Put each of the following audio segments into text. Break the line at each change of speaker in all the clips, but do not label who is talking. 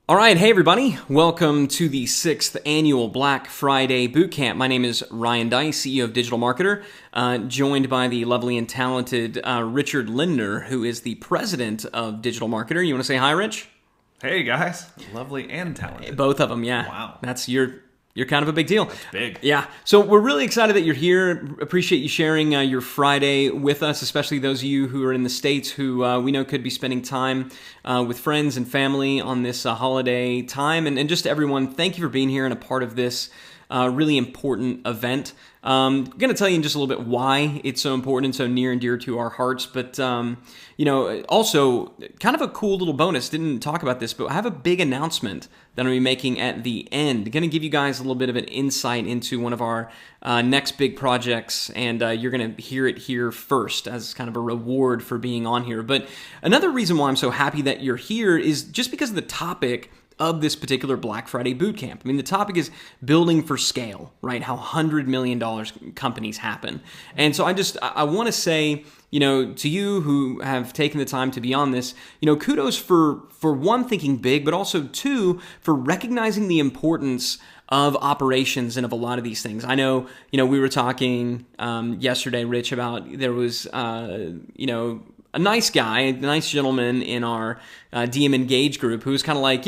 All right, hey everybody. Welcome to the 6th annual Black Friday Bootcamp. My name is Ryan Dice, CEO of Digital Marketer, joined by the lovely and talented Richard Lindner, who is the president of Digital Marketer. You want to say hi, Rich?
Hey guys, lovely and talented.
Both of them, yeah.
Wow.
You're kind of a big deal.
That's big.
Yeah. So we're really excited that you're here. Appreciate you sharing your Friday with us, especially those of you who are in the States who we know could be spending time with friends and family on this holiday time. And just everyone, thank you for being here and a part of this really important event. I'm going to tell you in just a little bit why it's so important and so near and dear to our hearts. But, also kind of a cool little bonus. Didn't talk about this, but I have a big announcement that I'm going to be making at the end. Going to give you guys a little bit of an insight into one of our next big projects. And you're going to hear it here first as kind of a reward for being on here. But another reason why I'm so happy that you're here is just because of the topic of this particular Black Friday Bootcamp. I mean, the topic is building for scale, right? How $100 million companies happen. And so I want to say, to you who have taken the time to be on this, kudos for one, thinking big, but also two, for recognizing the importance of operations and of a lot of these things. I know, we were talking yesterday, Rich, about there was, a nice guy, a nice gentleman in our DM Engage group who was kind of like,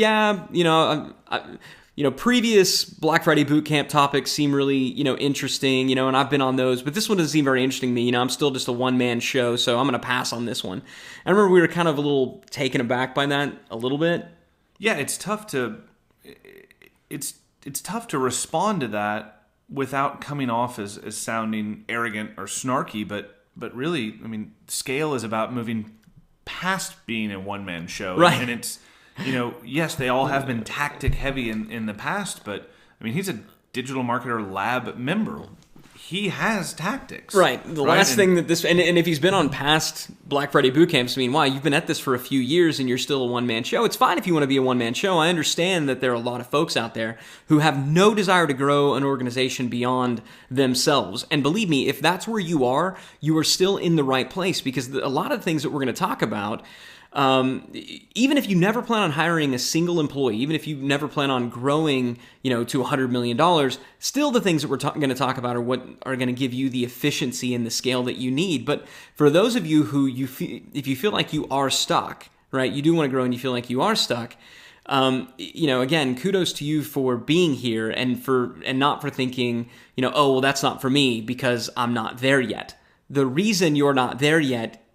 previous Black Friday Bootcamp topics seem really, interesting, and I've been on those, but this one doesn't seem very interesting to me. I'm still just a one-man show, so I'm going to pass on this one. I remember we were kind of a little taken aback by that a little bit.
Yeah, it's tough to respond to that without coming off as sounding arrogant or snarky, but really, I mean, scale is about moving past being a one-man show.
Right.
And it's, yes, they all have been tactic heavy in the past, but I mean, he's a Digital Marketer Lab member. He has tactics.
Right. The last thing that this, and if he's been on past Black Friday Bootcamps, I mean, wow, you've been at this for a few years and you're still a one-man show. It's fine if you want to be a one-man show. I understand that there are a lot of folks out there who have no desire to grow an organization beyond themselves. And believe me, if that's where you are still in the right place, because a lot of things that we're going to talk about, even if you never plan on hiring a single employee, even if you never plan on growing, to $100 million, still the things that we're going to talk about are what are going to give you the efficiency and the scale that you need. But for those of you who if you feel like you are stuck, right, you do want to grow and you feel like you are stuck, again, kudos to you for being here and not for thinking, oh, well, that's not for me because I'm not there yet. The reason you're not there yet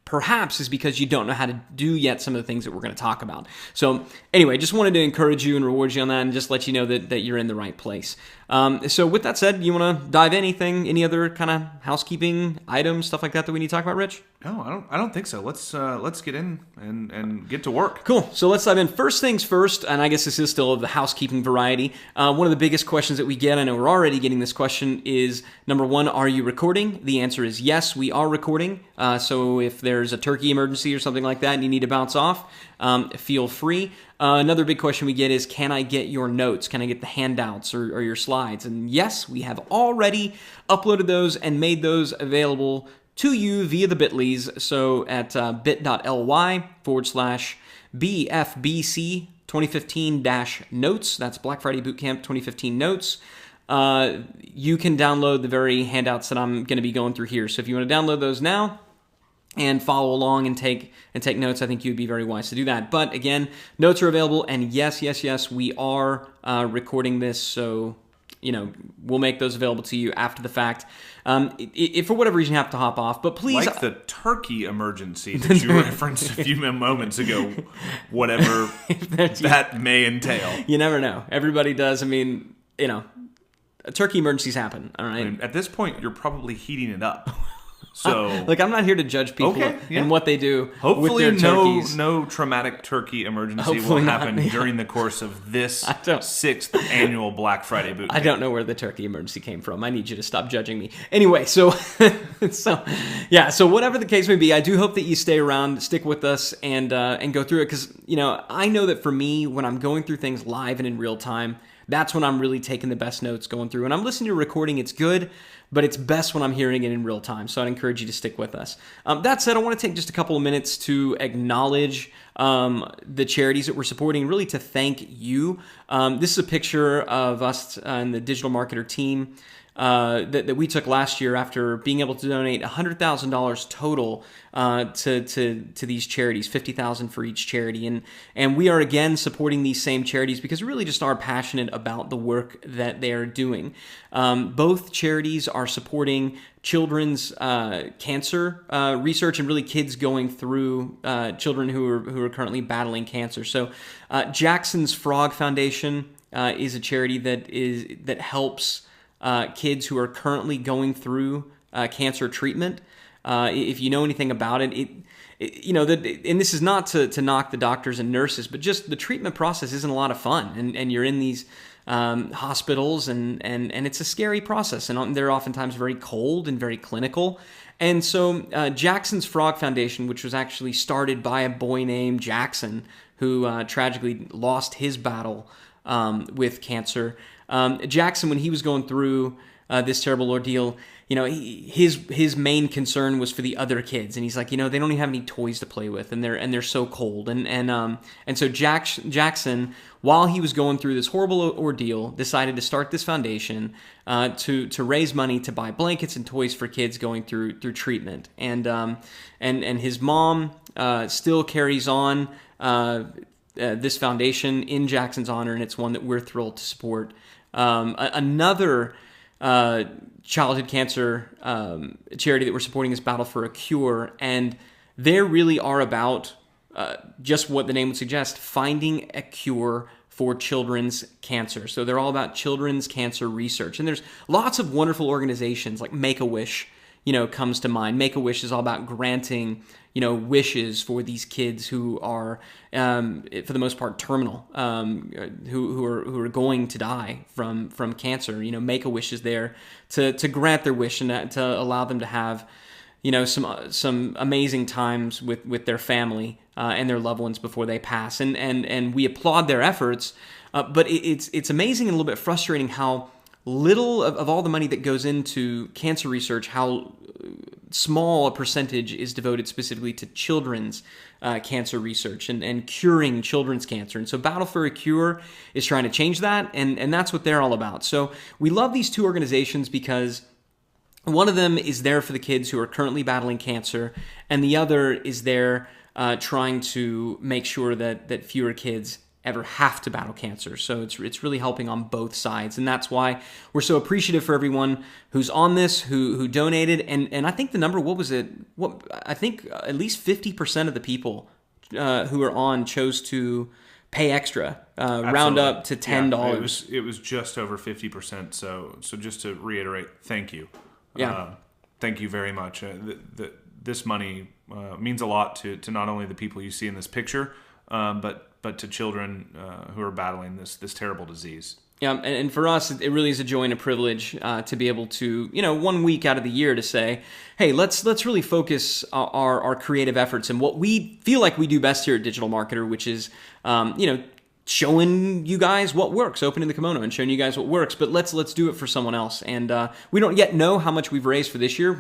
perhaps is because you don't know how to do yet some of the things that we're going to talk about. So anyway, just wanted to encourage you and reward you on that and just let you know that you're in the right place. So with that said, you want to dive any other kind of housekeeping items, stuff like that we need to talk about, Rich?
No, I don't think so. Let's get in and get to work.
Cool. So let's dive in. First things first, and I guess this is still of the housekeeping variety. One of the biggest questions that we get, I know we're already getting this question, is number one, are you recording? The answer is yes, we are recording. So if there's a turkey emergency or something like that and you need to bounce off, feel free. Another big question we get is, can I get your notes? Can I get the handouts or your slides? And yes, we have already uploaded those and made those available to you via the bit.lys. So at bit.ly/BFBC 2015-notes, that's Black Friday Bootcamp 2015 notes. You can download the very handouts that I'm going to be going through here. So if you want to download those now and follow along and take notes, I think you'd be very wise to do that. But again, notes are available, and yes, we are recording this, so we'll make those available to you after the fact. If for whatever reason you have to hop off, but please,
like the turkey emergency that you referenced a few moments ago, whatever that may entail.
You never know. Everybody does. I mean, turkey emergencies happen. All right.
I mean, at this point, you're probably heating it up. So,
I'm not here to judge people and what they do.
Hopefully,
with their turkeys.
no traumatic turkey emergency will happen during the course of this 6th annual Black Friday Bootcamp.
I don't know where the turkey emergency came from. I need you to stop judging me. Anyway, so whatever the case may be, I do hope that you stay around, stick with us, and go through it, because I know that for me, when I'm going through things live and in real time, that's when I'm really taking the best notes going through. And I'm listening to a recording, it's good, but it's best when I'm hearing it in real time. So I'd encourage you to stick with us. That said, I want to take just a couple of minutes to acknowledge the charities that we're supporting, really to thank you. This is a picture of us and the digital marketer team that we took last year after being able to donate $100,000 total to these charities, $50,000 for each charity, and we are again supporting these same charities because we really just are passionate about the work that they are doing. Both charities are supporting children's cancer research and really kids going through children who are currently battling cancer. So Jackson's Frog Foundation is a charity that helps kids who are currently going through cancer treatment. If you know anything about it, and this is not to knock the doctors and nurses, but just the treatment process isn't a lot of fun, and you're in these hospitals, and it's a scary process, and they're oftentimes very cold and very clinical. And so Jackson's Frog Foundation, which was actually started by a boy named Jackson, who tragically lost his battle with cancer. Jackson, when he was going through this terrible ordeal, his main concern was for the other kids, and he's like, they don't even have any toys to play with, and they're so cold, and so Jackson, while he was going through this horrible ordeal, decided to start this foundation to raise money to buy blankets and toys for kids going through treatment, and his mom still carries on this foundation in Jackson's honor, and it's one that we're thrilled to support. Another childhood cancer charity that we're supporting is Battle for a Cure, and they really are about just what the name would suggest, finding a cure for children's cancer. So they're all about children's cancer research, and there's lots of wonderful organizations like Make-A-Wish comes to mind. Make-A-Wish is all about granting wishes for these kids who are, for the most part, terminal, who are going to die from cancer. Make-A-Wish is there to grant their wish and to allow them to have, some amazing times with their family and their loved ones before they pass. And we applaud their efforts, but it's amazing and a little bit frustrating how little of all the money that goes into cancer research, how small a percentage is devoted specifically to children's cancer research and curing children's cancer. And so Battle for a Cure is trying to change that, and that's what they're all about. So we love these two organizations because one of them is there for the kids who are currently battling cancer, and the other is there trying to make sure that fewer kids ever have to battle cancer. So it's really helping on both sides, and that's why we're so appreciative for everyone who's on this, who donated, and I think the number, I think at least 50% of the people who are on chose to pay extra, round up to $10.
Yeah, it was just over 50%. So just to reiterate, thank you.
Yeah,
thank you very much. This money means a lot to not only the people you see in this picture, but to children who are battling this terrible disease.
Yeah, and for us, it really is a joy and a privilege to be able to, 1 week out of the year to say, hey, let's really focus our creative efforts and what we feel like we do best here at Digital Marketer, which is, showing you guys what works, opening the kimono and showing you guys what works, but let's do it for someone else. And we don't yet know how much we've raised for this year.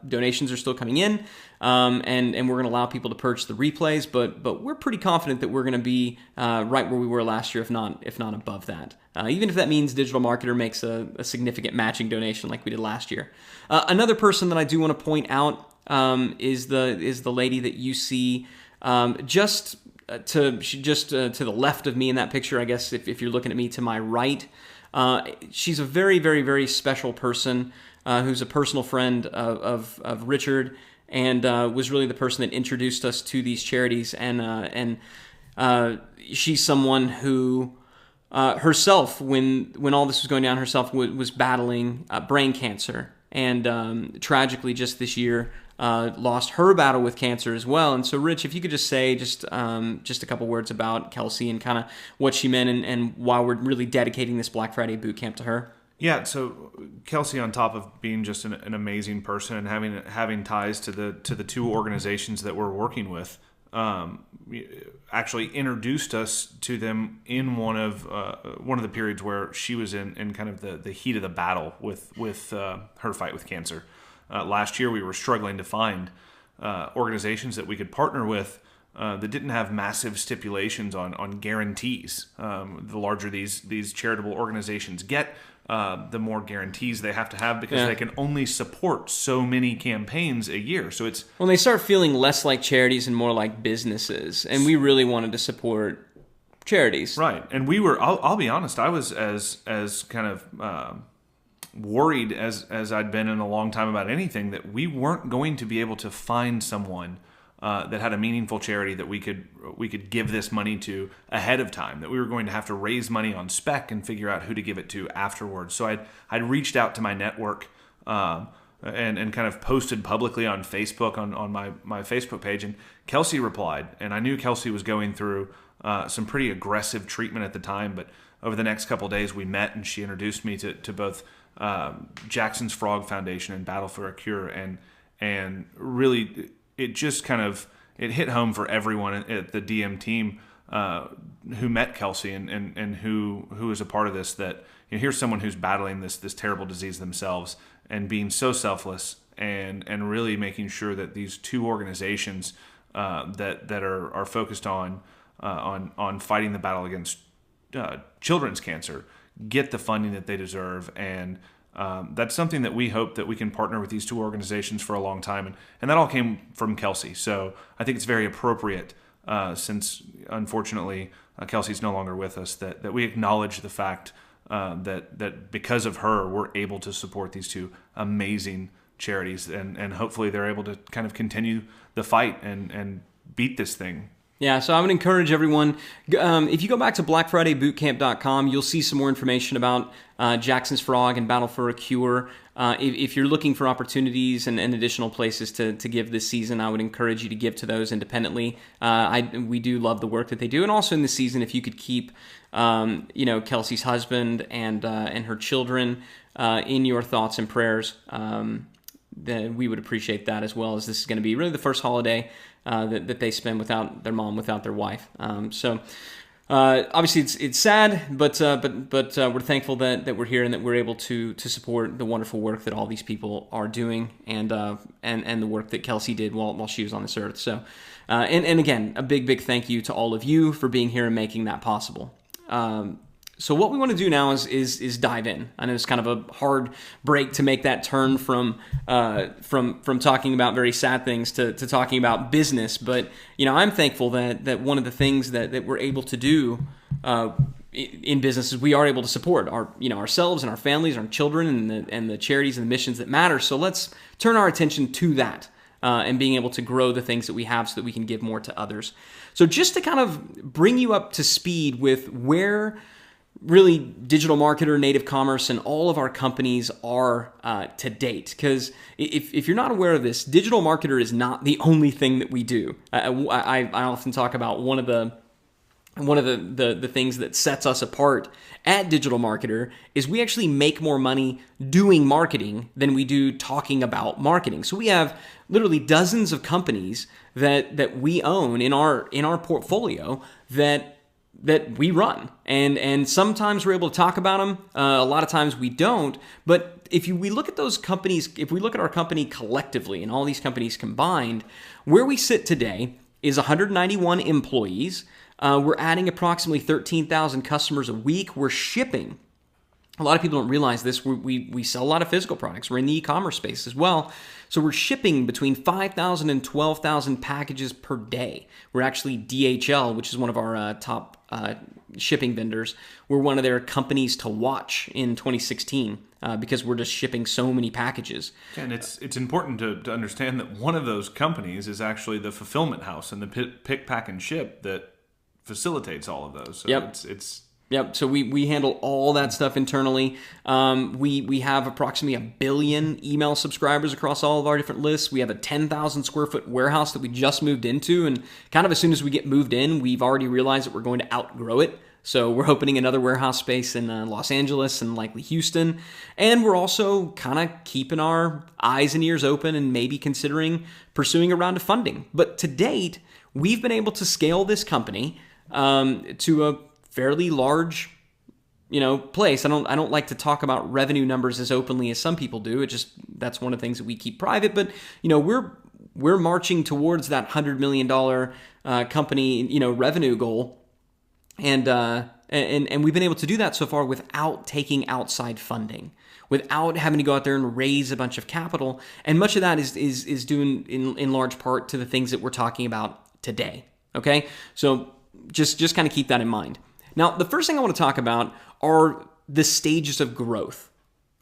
Donations are still coming in, and we're going to allow people to purchase the replays, but we're pretty confident that we're going to be right where we were last year, if not above that. Even if that means Digital Marketer makes a significant matching donation like we did last year. Another person that I do want to point out is the lady that you see just to the left of me in that picture. I guess if you're looking at me to my right, she's a very, very, very special person who's a personal friend of Richard, and was really the person that introduced us to these charities. And she's someone who herself, when all this was going down, herself was battling brain cancer, and tragically just this year lost her battle with cancer as well. And so, Rich, if you could just say just a couple words about Kelsey and kind of what she meant, and why we're really dedicating this Black Friday Bootcamp to her.
Yeah, so Kelsey, on top of being just an amazing person and having ties to the two organizations that we're working with, actually introduced us to them in one of the periods where she was in kind of the heat of the battle with her fight with cancer. Last year, we were struggling to find organizations that we could partner with that didn't have massive stipulations on guarantees. The larger these charitable organizations get, the more guarantees they have to have, because they can only support so many campaigns a year. So it's
when they start feeling less like charities and more like businesses, and we really wanted to support charities,
right. And we were. I'll be honest. I was as kind of worried as I'd been in a long time about anything, that we weren't going to be able to find someone that had a meaningful charity that we could give this money to ahead of time, that we were going to have to raise money on spec and figure out who to give it to afterwards. So I'd reached out to my network and kind of posted publicly on Facebook, on my Facebook page, and Kelsey replied. And I knew Kelsey was going through some pretty aggressive treatment at the time, but over the next couple of days we met, and she introduced me to both Jackson's Frog Foundation and Battle for a Cure, and really it just kind of it hit home for everyone at the DM team who met Kelsey and who is a part of this, that here's someone who's battling this terrible disease themselves and being so selfless and really making sure that these two organizations that are focused on fighting the battle against children's cancer get the funding that they deserve. And that's something that we hope that we can partner with these two organizations for a long time. And that all came from Kelsey. So I think it's very appropriate, since unfortunately Kelsey's no longer with us, that we acknowledge the fact that because of her, we're able to support these two amazing charities. And hopefully they're able to kind of continue the fight and beat this thing.
Yeah, so I would encourage everyone, if you go back to blackfridaybootcamp.com, you'll see some more information about Jackson's Frog and Battle for a Cure. If you're looking for opportunities and additional places to give this season, I would encourage you to give to those independently. We do love the work that they do. And also in this season, if you could keep Kelsey's husband and her children in your thoughts and prayers, then we would appreciate that, as well, as this is going to be really the first holiday that they spend without their mom, without their wife. So obviously it's sad, but we're thankful that we're here and that we're able to support the wonderful work that all these people are doing, and the work that Kelsey did while she was on this earth. So and again, a big thank you to all of you for being here and making that possible. So what we want to do now is dive in. I know it's kind of a hard break to make that turn from talking about very sad things to talking about business. But I'm thankful that one of the things that we're able to do in business is we are able to support ourselves and our families, our children, and the charities and the missions that matter. So let's turn our attention to that and being able to grow the things that we have so that we can give more to others. So just to kind of bring you up to speed with where really digital marketer, native commerce, and all of our companies are to date. Because if you're not aware of this, digital marketer is not the only thing that we do. I often talk about one of the things that sets us apart at Digital Marketer is we actually make more money doing marketing than we do talking about marketing. So we have literally dozens of companies that we own in our portfolio that we run, and sometimes we're able to talk about them. A lot of times we don't. But we look at those companies, if we look at our company collectively and all these companies combined, where we sit today is 191 employees. We're adding approximately 13,000 customers a week. We're shipping. A lot of people don't realize this. We sell a lot of physical products. We're in the e-commerce space as well. So we're shipping between 5,000 and 12,000 packages per day. We're actually DHL, which is one of our top shipping vendors. We're one of their companies to watch in 2016 because we're just shipping so many packages. And
it's important to understand that one of those companies is actually the fulfillment house and the pick, pack, and ship that facilitates all of those. So
yep. Yep. So we handle all that stuff internally. We have approximately 1 billion email subscribers across all of our different lists. We have a 10,000 square foot warehouse that we just moved into, and kind of as soon as we get moved in, we've already realized that we're going to outgrow it. So we're opening another warehouse space in Los Angeles and likely Houston. And we're also kind of keeping our eyes and ears open and maybe considering pursuing a round of funding. But to date, we've been able to scale this company to a fairly large, place. I don't like to talk about revenue numbers as openly as some people do. That's one of the things that we keep private. But we're marching towards that $100 million company revenue goal, and we've been able to do that so far without taking outside funding, without having to go out there and raise a bunch of capital. And much of that is due in large part to the things that we're talking about today. Okay, so just kind of keep that in mind. Now, the first thing I want to talk about are the stages of growth,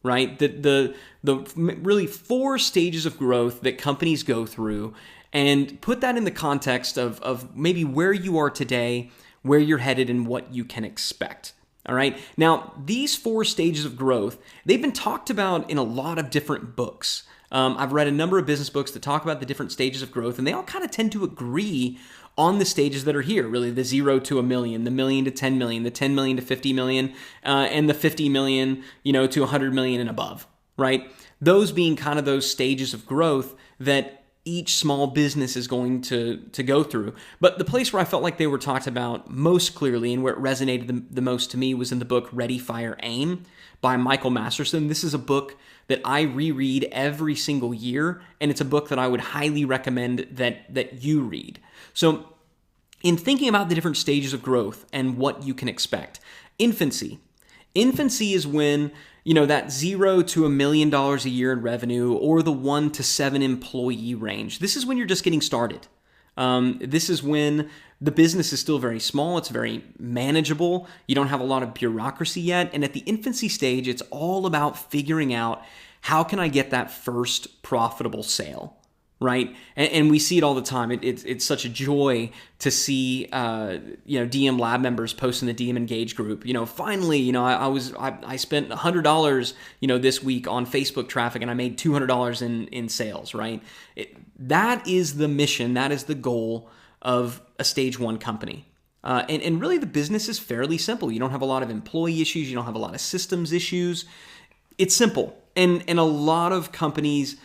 right? The really 4 stages of growth that companies go through, and put that in the context of maybe where you are today, where you're headed, and what you can expect. All right. Now, these 4 stages of growth, they've been talked about in a lot of different books. I've read a number of business books that talk about the different stages of growth, and they all kind of tend to agree on the stages that are here, really the 0 to $1 million, the $1 million to $10 million, the $10 million to $50 million, and the $50 million, to $100 million and above, right? Those being kind of those stages of growth that each small business is going to go through. But the place where I felt like they were talked about most clearly and where it resonated the most to me was in the book Ready, Fire, Aim by Michael Masterson. This is a book that I reread every single year, and it's a book that I would highly recommend that you read. So in thinking about the different stages of growth and what you can expect, infancy is when, that 0 to $1 million a year in revenue, or the 1 to 7 employee range. This is when you're just getting started. This is when the business is still very small. It's very manageable. You don't have a lot of bureaucracy yet. And at the infancy stage, it's all about figuring out, how can I get that first profitable sale, right? And we see it all the time. It's such a joy to see, DM Lab members post in the DM Engage group. Finally, I spent $100, this week on Facebook traffic, and I made $200 in sales, right? That is the mission. That is the goal of a stage 1 company. And really the business is fairly simple. You don't have a lot of employee issues. You don't have a lot of systems issues. It's simple. And a lot of companies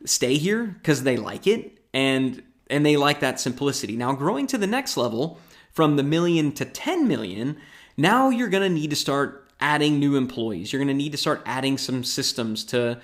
stay here because they like it, and they like that simplicity. Now, growing to the next level, from the $1 million to $10 million, now you're going to need to start adding new employees. You're going to need to start adding some systems to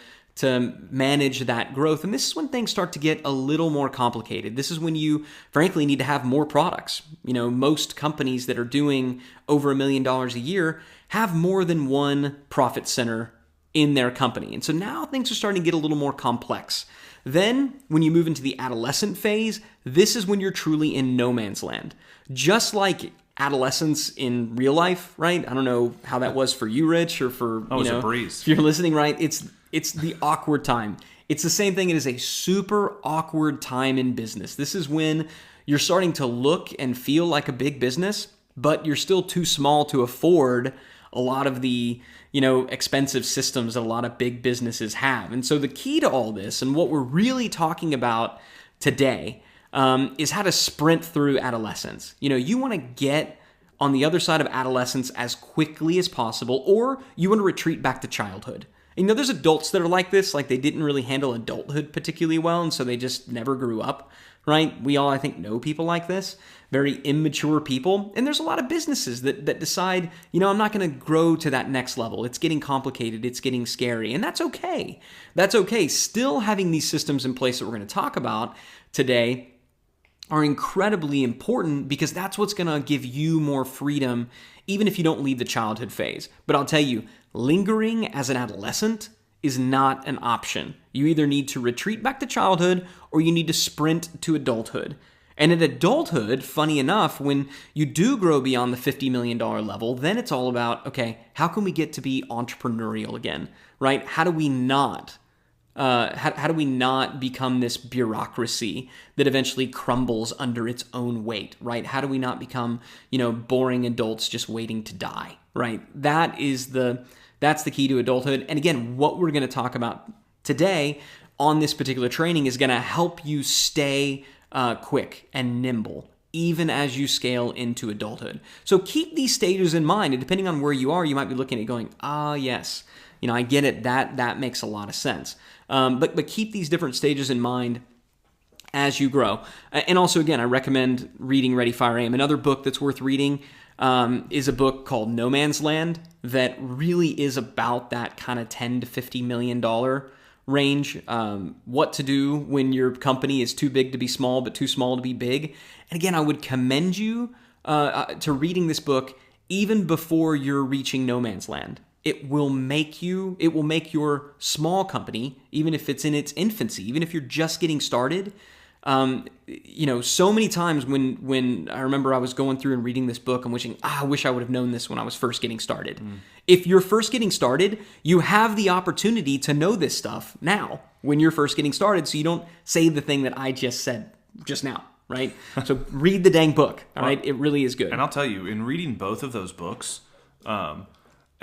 manage that growth. And this is when things start to get a little more complicated. This is when you, frankly, need to have more products. Most companies that are doing over $1 million a year have more than one profit center in their company. And so now things are starting to get a little more complex. Then when you move into the adolescent phase, this is when you're truly in no man's land. Just like adolescence in real life, right? I don't know how that was for you, Rich, or for,
it's a breeze.
If you're listening, right? It's the awkward time. It's the same thing. It is a super awkward time in business. This is when you're starting to look and feel like a big business, but you're still too small to afford a lot of the expensive systems that a lot of big businesses have. And so the key to all this, and what we're really talking about today, is how to sprint through adolescence. You want to get on the other side of adolescence as quickly as possible, or you want to retreat back to childhood. There's adults that are like this, like they didn't really handle adulthood particularly well, and so they just never grew up, right? We all, I think, know people like this, very immature people. And there's a lot of businesses that decide, I'm not going to grow to that next level. It's getting complicated. It's getting scary. And that's okay. That's okay. Still having these systems in place that we're going to talk about today are incredibly important, because that's what's going to give you more freedom, even if you don't leave the childhood phase. But I'll tell you, lingering as an adolescent is not an option. You either need to retreat back to childhood, or you need to sprint to adulthood. And in adulthood, funny enough, when you do grow beyond the $50 million level, then it's all about, okay, how can we get to be entrepreneurial again, right? How do we not become this bureaucracy that eventually crumbles under its own weight, right? How do we not become, boring adults just waiting to die, right? That's the key to adulthood. And again, what we're going to talk about today on this particular training is going to help you stay quick and nimble, even as you scale into adulthood. So keep these stages in mind, and depending on where you are, you might be looking at it going, yes, I get it. That makes a lot of sense. But keep these different stages in mind as you grow. And also, again, I recommend reading Ready, Fire, Aim. Another book that's worth reading is a book called No Man's Land that really is about that kind of $10 to $50 million range. What to do when your company is too big to be small, but too small to be big. And again, I would commend you to reading this book even before you're reaching No Man's Land. It will make your small company, even if it's in its infancy, even if you're just getting started. So many times when I remember I was going through and reading this book, I'm wishing, I wish I would have known this when I was first getting started. If you're first getting started, you have the opportunity to know this stuff now when you're first getting started, so you don't say the thing that I just said just now, right? So read the dang book, all right? It really is good.
And I'll tell you, in reading both of those books,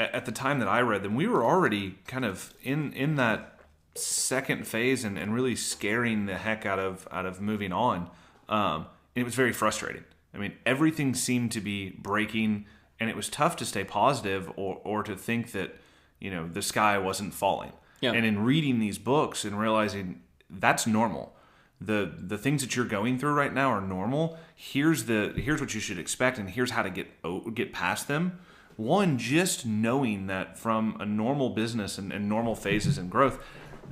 at the time that I read them, we were already kind of in that second phase and really scaring the heck out of moving on. And it was very frustrating. I mean, everything seemed to be breaking, and it was tough to stay positive or to think that, the sky wasn't falling.
Yeah.
And in reading these books and realizing that's normal. The things that you're going through right now are normal. Here's what you should expect, and here's how to get past them. One, just knowing that from a normal business and normal phases and growth,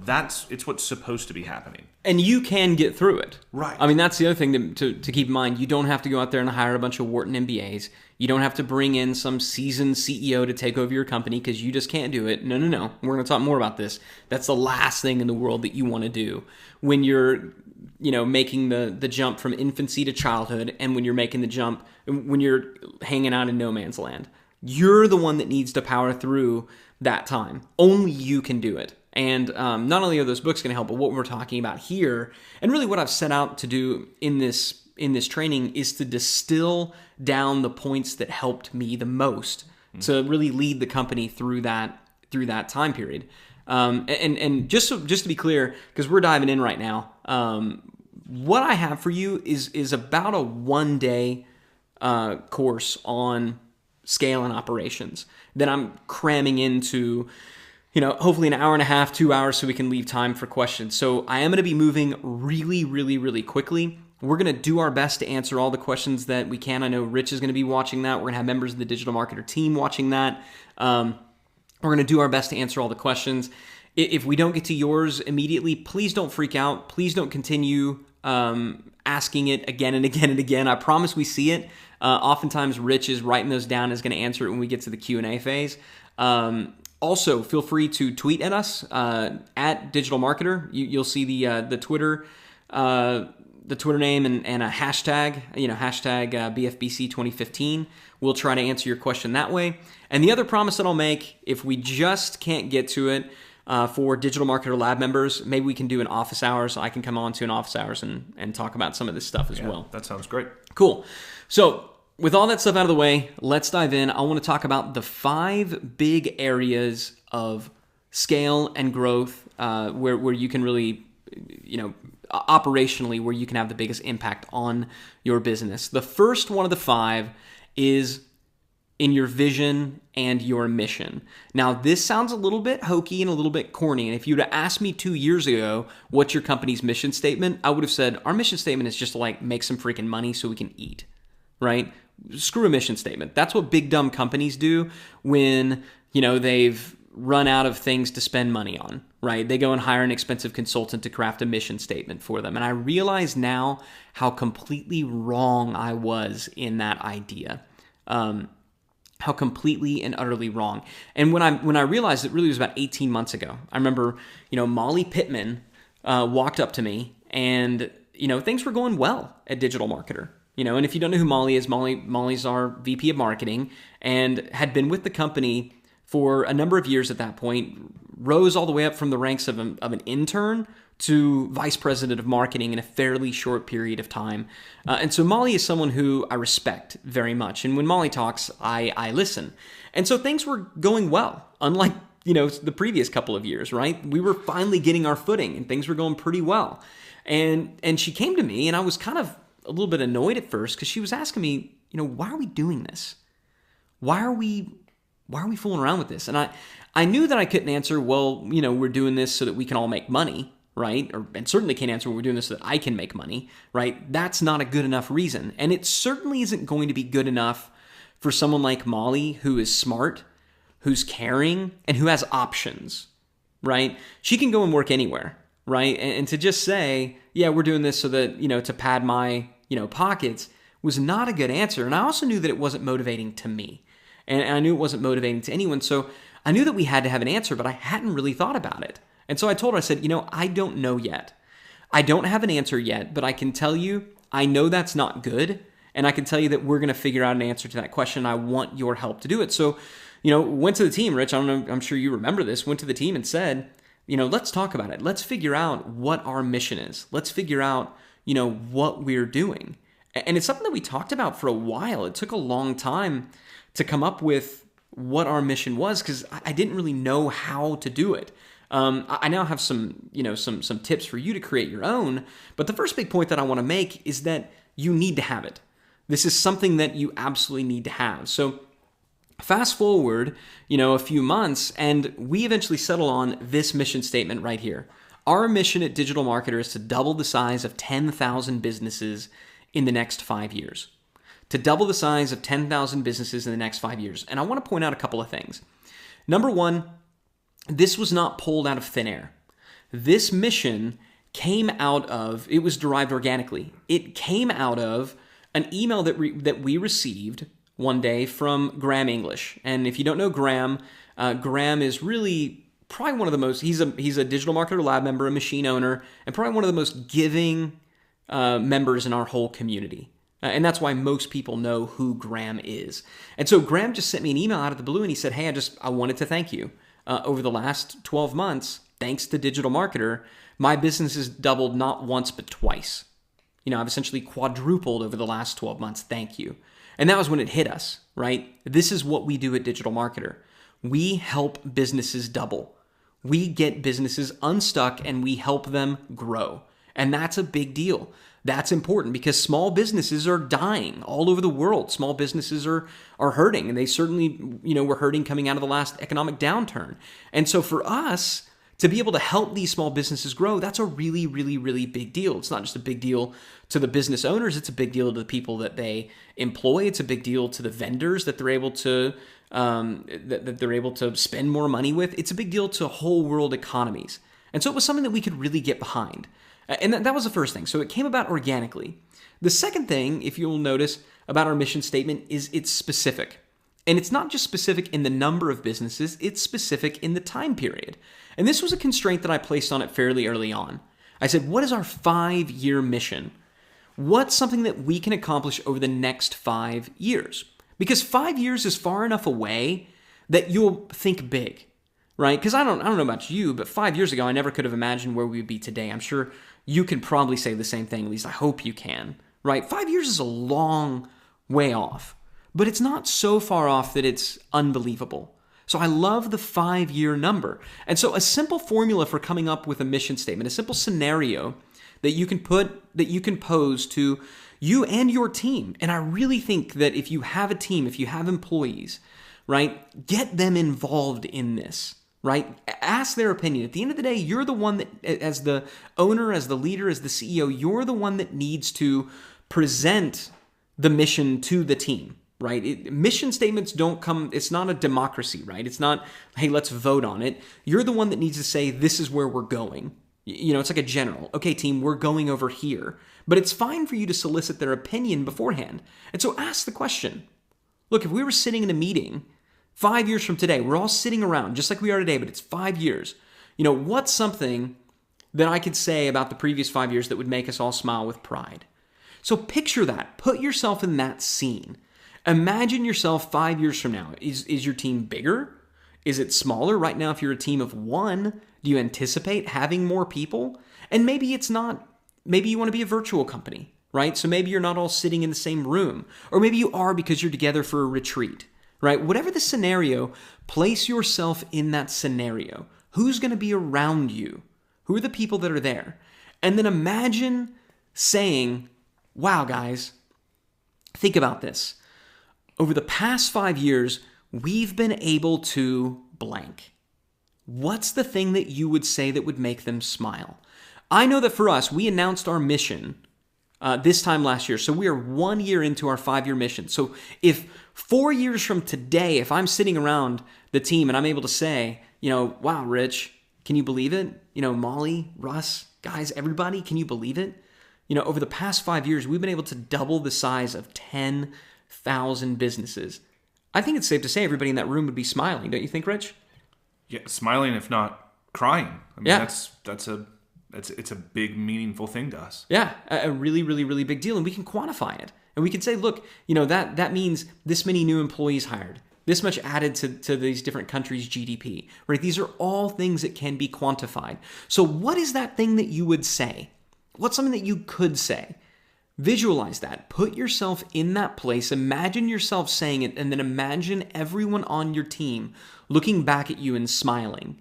it's what's supposed to be happening.
And you can get through it.
Right.
I mean, that's the other thing to keep in mind. You don't have to go out there and hire a bunch of Wharton MBAs. You don't have to bring in some seasoned CEO to take over your company because you just can't do it. No. We're going to talk more about this. That's the last thing in the world that you want to do when you're making the jump from infancy to childhood, and when you're making the jump, when you're hanging out in no man's land. You're the one that needs to power through that time. Only you can do it. And not only are those books going to help, but what we're talking about here, and really what I've set out to do in this training, is to distill down the points that helped me the most to really lead the company through that time period. And just to be clear, because we're diving in right now, what I have for you is about a 1-day course on scale and operations that I'm cramming into, hopefully an hour and a half, 2 hours, so we can leave time for questions. So I am going to be moving really, really, really quickly. We're going to do our best to answer all the questions that we can. I know Rich is going to be watching that. We're going to have members of the digital marketer team watching that. We're going to do our best to answer all the questions. If we don't get to yours immediately, please don't freak out. Please don't continue asking it again and again and again. I promise we see it. Oftentimes, Rich is writing those down, is going to answer it when we get to the Q&A phase. Also, feel free to tweet at us at Digital Marketer. You'll see the Twitter name and a hashtag, hashtag BFBC 2015. We'll try to answer your question that way. And the other promise that I'll make, if we just can't get to it for Digital Marketer Lab members, maybe we can do an office hours. I can come on to an office hours and talk about some of this stuff as well.
That sounds great.
Cool. So with all that stuff out of the way, let's dive in. I want to talk about the 5 big areas of scale and growth where you can really, operationally, where you can have the biggest impact on your business. The first one of the 5 is in your vision and your mission. Now, this sounds a little bit hokey and a little bit corny. And if you'd have asked me 2 years ago, what's your company's mission statement? I would have said, our mission statement is just to make some freaking money so we can eat, right? Screw a mission statement. That's what big dumb companies do when, they've run out of things to spend money on, right? They go and hire an expensive consultant to craft a mission statement for them. And I realize now how completely wrong I was in that idea. How completely and utterly wrong. And when I realized it really was about 18 months ago, I remember, Molly Pittman walked up to me and, things were going well at Digital Marketer. And if you don't know who Molly is, Molly's our VP of marketing and had been with the company for a number of years at that point, rose all the way up from the ranks of an intern to vice president of marketing in a fairly short period of time. And so Molly is someone who I respect very much. And when Molly talks, I listen. And so things were going well, unlike, the previous couple of years, right? We were finally getting our footing and things were going pretty well. And she came to me and I was kind of a little bit annoyed at first because she was asking me, why are we doing this? Why are we fooling around with this? And I knew that I couldn't answer, well, we're doing this so that we can all make money, right? And certainly can't answer when we're doing this so that I can make money, right? That's not a good enough reason. And it certainly isn't going to be good enough for someone like Molly, who is smart, who's caring, and who has options, right? She can go and work anywhere, right? And to just say, yeah, we're doing this so that, to pad my, pockets was not a good answer. And I also knew that it wasn't motivating to me. And I knew it wasn't motivating to anyone. So I knew that we had to have an answer, but I hadn't really thought about it. And so I told her, I said, I don't know yet. I don't have an answer yet, but I can tell you, I know that's not good. And I can tell you that we're going to figure out an answer to that question. I want your help to do it. So, went to the team, Rich, I don't know, I'm sure you remember this, went to the team and said, let's talk about it. Let's figure out what our mission is. Let's figure out, what we're doing. And it's something that we talked about for a while. It took a long time to come up with what our mission was because I didn't really know how to do it. I now have some tips for you to create your own. But the first big point that I want to make is that you need to have it. This is something that you absolutely need to have. So fast forward, a few months, and we eventually settle on this mission statement right here. Our mission at Digital Marketer is to double the size of 10,000 businesses in the next 5 years. To double the size of 10,000 businesses in the next 5 years. And I want to point out a couple of things. Number one, this was not pulled out of thin air. This mission came out of, it was derived organically. It came out of an email that we received one day from Graham English. And if you don't know Graham, Graham is really probably one of the most, he's a Digital Marketer Lab member, a machine owner, and probably one of the most giving members in our whole community. And that's why most people know who Graham is. And so Graham just sent me an email out of the blue and he said, hey, I wanted to thank you. Over the last 12 months, thanks to Digital Marketer, my business has doubled not once but twice. I've essentially quadrupled over the last 12 months. Thank you. And that was when it hit us, right? This is what we do at Digital Marketer. We help businesses double. We get businesses unstuck and we help them grow. And that's a big deal. That's important because small businesses are dying all over the world. Small businesses are hurting, and they certainly, were hurting coming out of the last economic downturn. And so for us to be able to help these small businesses grow, that's a really, really, really big deal. It's not just a big deal to the business owners. It's a big deal to the people that they employ. It's a big deal to the vendors that they're able to that they're able to spend more money with. It's a big deal to whole world economies. And so it was something that we could really get behind. And that was the first thing. So it came about organically. The second thing, if you'll notice, about our mission statement is it's specific. And it's not just specific in the number of businesses, it's specific in the time period. And this was a constraint that I placed on it fairly early on. I said, what is our 5-year mission? What's something that we can accomplish over the next 5 years? Because 5 years is far enough away that you'll think big, right? Because I don't know about you, but 5 years ago, I never could have imagined where we would be today. I'm sure you can probably say the same thing, at least I hope you can, right? 5 years is a long way off, but it's not so far off that it's unbelievable. So I love the 5-year number. And so a simple formula for coming up with a mission statement, a simple scenario that you can pose to you and your team. And I really think that if you have a team, if you have employees, right, get them involved in this. Right? Ask their opinion. At the end of the day, you're the one that, as the owner, as the leader, as the CEO, you're the one that needs to present the mission to the team, right? Mission statements don't come, it's not a democracy, right? It's not, hey, let's vote on it. You're the one that needs to say, this is where we're going. It's like a general. Okay, team, we're going over here. But it's fine for you to solicit their opinion beforehand. And so ask the question. Look, if we were sitting in a meeting 5 years from today, we're all sitting around just like we are today, but it's 5 years. What's something that I could say about the previous 5 years that would make us all smile with pride? So picture that. Put yourself in that scene. Imagine yourself 5 years from now. Is your team bigger? Is it smaller? Right now, if you're a team of one, do you anticipate having more people? And maybe it's not. Maybe you want to be a virtual company, right? So maybe you're not all sitting in the same room. Or maybe you are because you're together for a retreat. Right? Whatever the scenario, place yourself in that scenario. Who's going to be around you? Who are the people that are there? And then imagine saying, wow, guys, think about this. Over the past 5 years, we've been able to blank. What's the thing that you would say that would make them smile? I know that for us, we announced our mission this time last year. So we are 1 year into our 5-year mission. So if 4 years from today, if I'm sitting around the team and I'm able to say, wow, Rich, can you believe it? Molly, Russ, guys, everybody, can you believe it? Over the past 5 years, we've been able to double the size of 10,000 businesses. I think it's safe to say everybody in that room would be smiling. Don't you think, Rich?
Yeah, smiling, if not crying. I mean,
Yeah.
it's a big, meaningful thing to us.
Yeah, a really, really, really big deal. And we can quantify it. And we can say, look, that means this many new employees hired, this much added to these different countries' GDP, right? These are all things that can be quantified. So what is that thing that you would say? What's something that you could say? Visualize that. Put yourself in that place. Imagine yourself saying it, and then imagine everyone on your team looking back at you and smiling,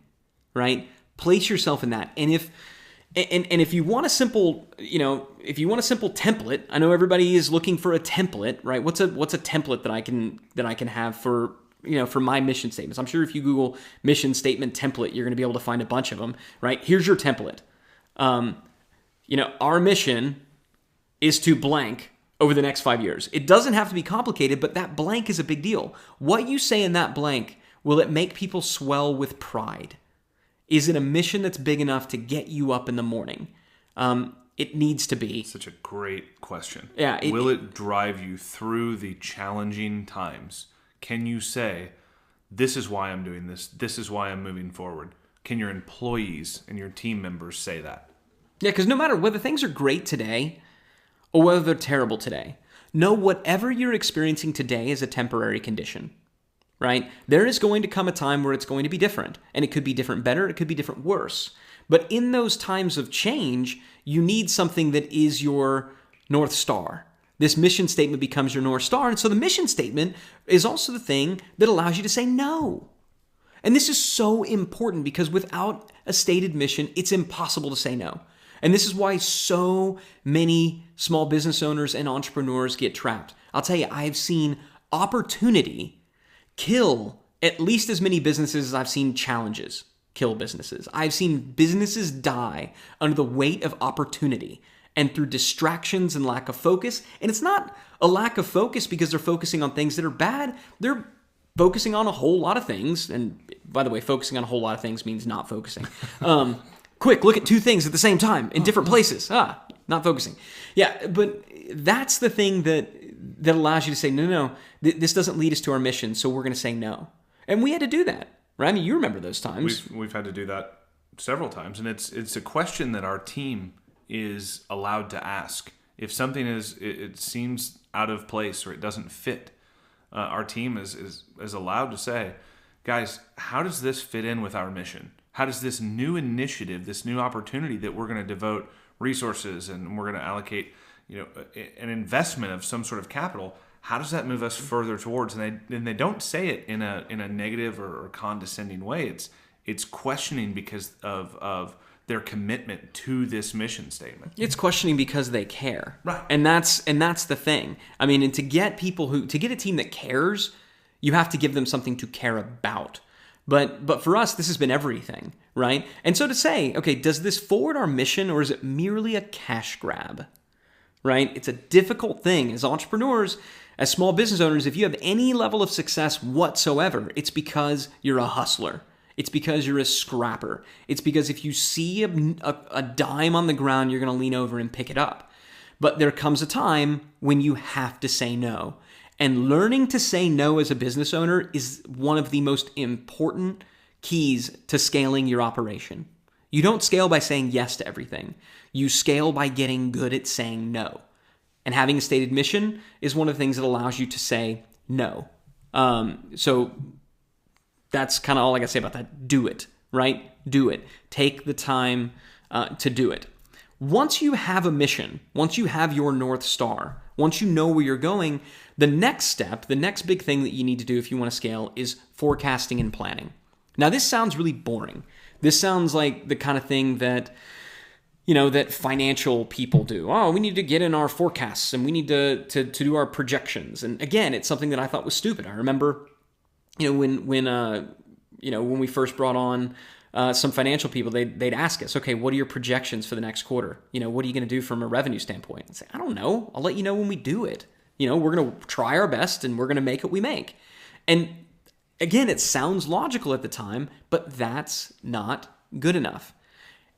right? Place yourself in that. And if you want a simple, template, I know everybody is looking for a template, right? What's a template that I can have for my mission statements? I'm sure if you Google mission statement template, you're going to be able to find a bunch of them, right? Here's your template. Our mission is to blank over the next 5 years. It doesn't have to be complicated, but that blank is a big deal. What you say in that blank, will it make people swell with pride? Is it a mission that's big enough to get you up in the morning? It needs to be.
Such a great question.
Yeah.
Will it drive you through the challenging times? Can you say, this is why I'm doing this. This is why I'm moving forward. Can your employees and your team members say that?
Yeah, because no matter whether things are great today or whether they're terrible today, know whatever you're experiencing today is a temporary condition, right? There is going to come a time where it's going to be different, and it could be different better, it could be different worse. But in those times of change, you need something that is your North Star. This mission statement becomes your North Star, and so the mission statement is also the thing that allows you to say no. And this is so important because without a stated mission, it's impossible to say no. And this is why so many small business owners and entrepreneurs get trapped. I'll tell you, I've seen opportunity kill at least as many businesses as I've seen challenges kill businesses. I've seen businesses die under the weight of opportunity and through distractions and lack of focus. And it's not a lack of focus because they're focusing on things that are bad. They're focusing on a whole lot of things. And by the way, focusing on a whole lot of things means not focusing. Quick, look at two things at the same time in different places. Not focusing. Yeah, but that's the thing that allows you to say, no, this doesn't lead us to our mission, so we're going to say no. And we had to do that, right? I mean, you remember those times.
We've had to do that several times, and it's a question that our team is allowed to ask. If something it seems out of place or it doesn't fit, our team is allowed to say, guys, how does this fit in with our mission? How does this new initiative, this new opportunity that we're going to devote resources and we're going to allocate, an investment of some sort of capital, how does that move us further towards? And they don't say it in a negative or condescending way. It's questioning because of their commitment to this mission statement.
It's questioning because they care,
right?
And that's the thing. I mean, and to get a team that cares, you have to give them something to care about. But for us, this has been everything, right? And so to say, okay, does this forward our mission or is it merely a cash grab, right? It's a difficult thing as entrepreneurs, as small business owners. If you have any level of success whatsoever, it's because you're a hustler. It's because you're a scrapper. It's because if you see a dime on the ground, you're going to lean over and pick it up. But there comes a time when you have to say no. And learning to say no as a business owner is one of the most important keys to scaling your operation. You don't scale by saying yes to everything. You scale by getting good at saying no. And having a stated mission is one of the things that allows you to say no. So that's kind of all I got to say about that. Do it, right? Do it. Take the time to do it. Once you have a mission, once you have your North Star, once you know where you're going, the next step, the next big thing that you need to do if you want to scale is forecasting and planning. Now, this sounds really boring. This sounds like the kind of thing that, that financial people do. Oh, we need to get in our forecasts and we need to do our projections. And again, it's something that I thought was stupid. I remember, when we first brought on some financial people, they'd ask us, okay, what are your projections for the next quarter? What are you going to do from a revenue standpoint? I'd say, I don't know. I'll let you know when we do it. We're going to try our best and we're going to make what we make. And again, it sounds logical at the time, but that's not good enough.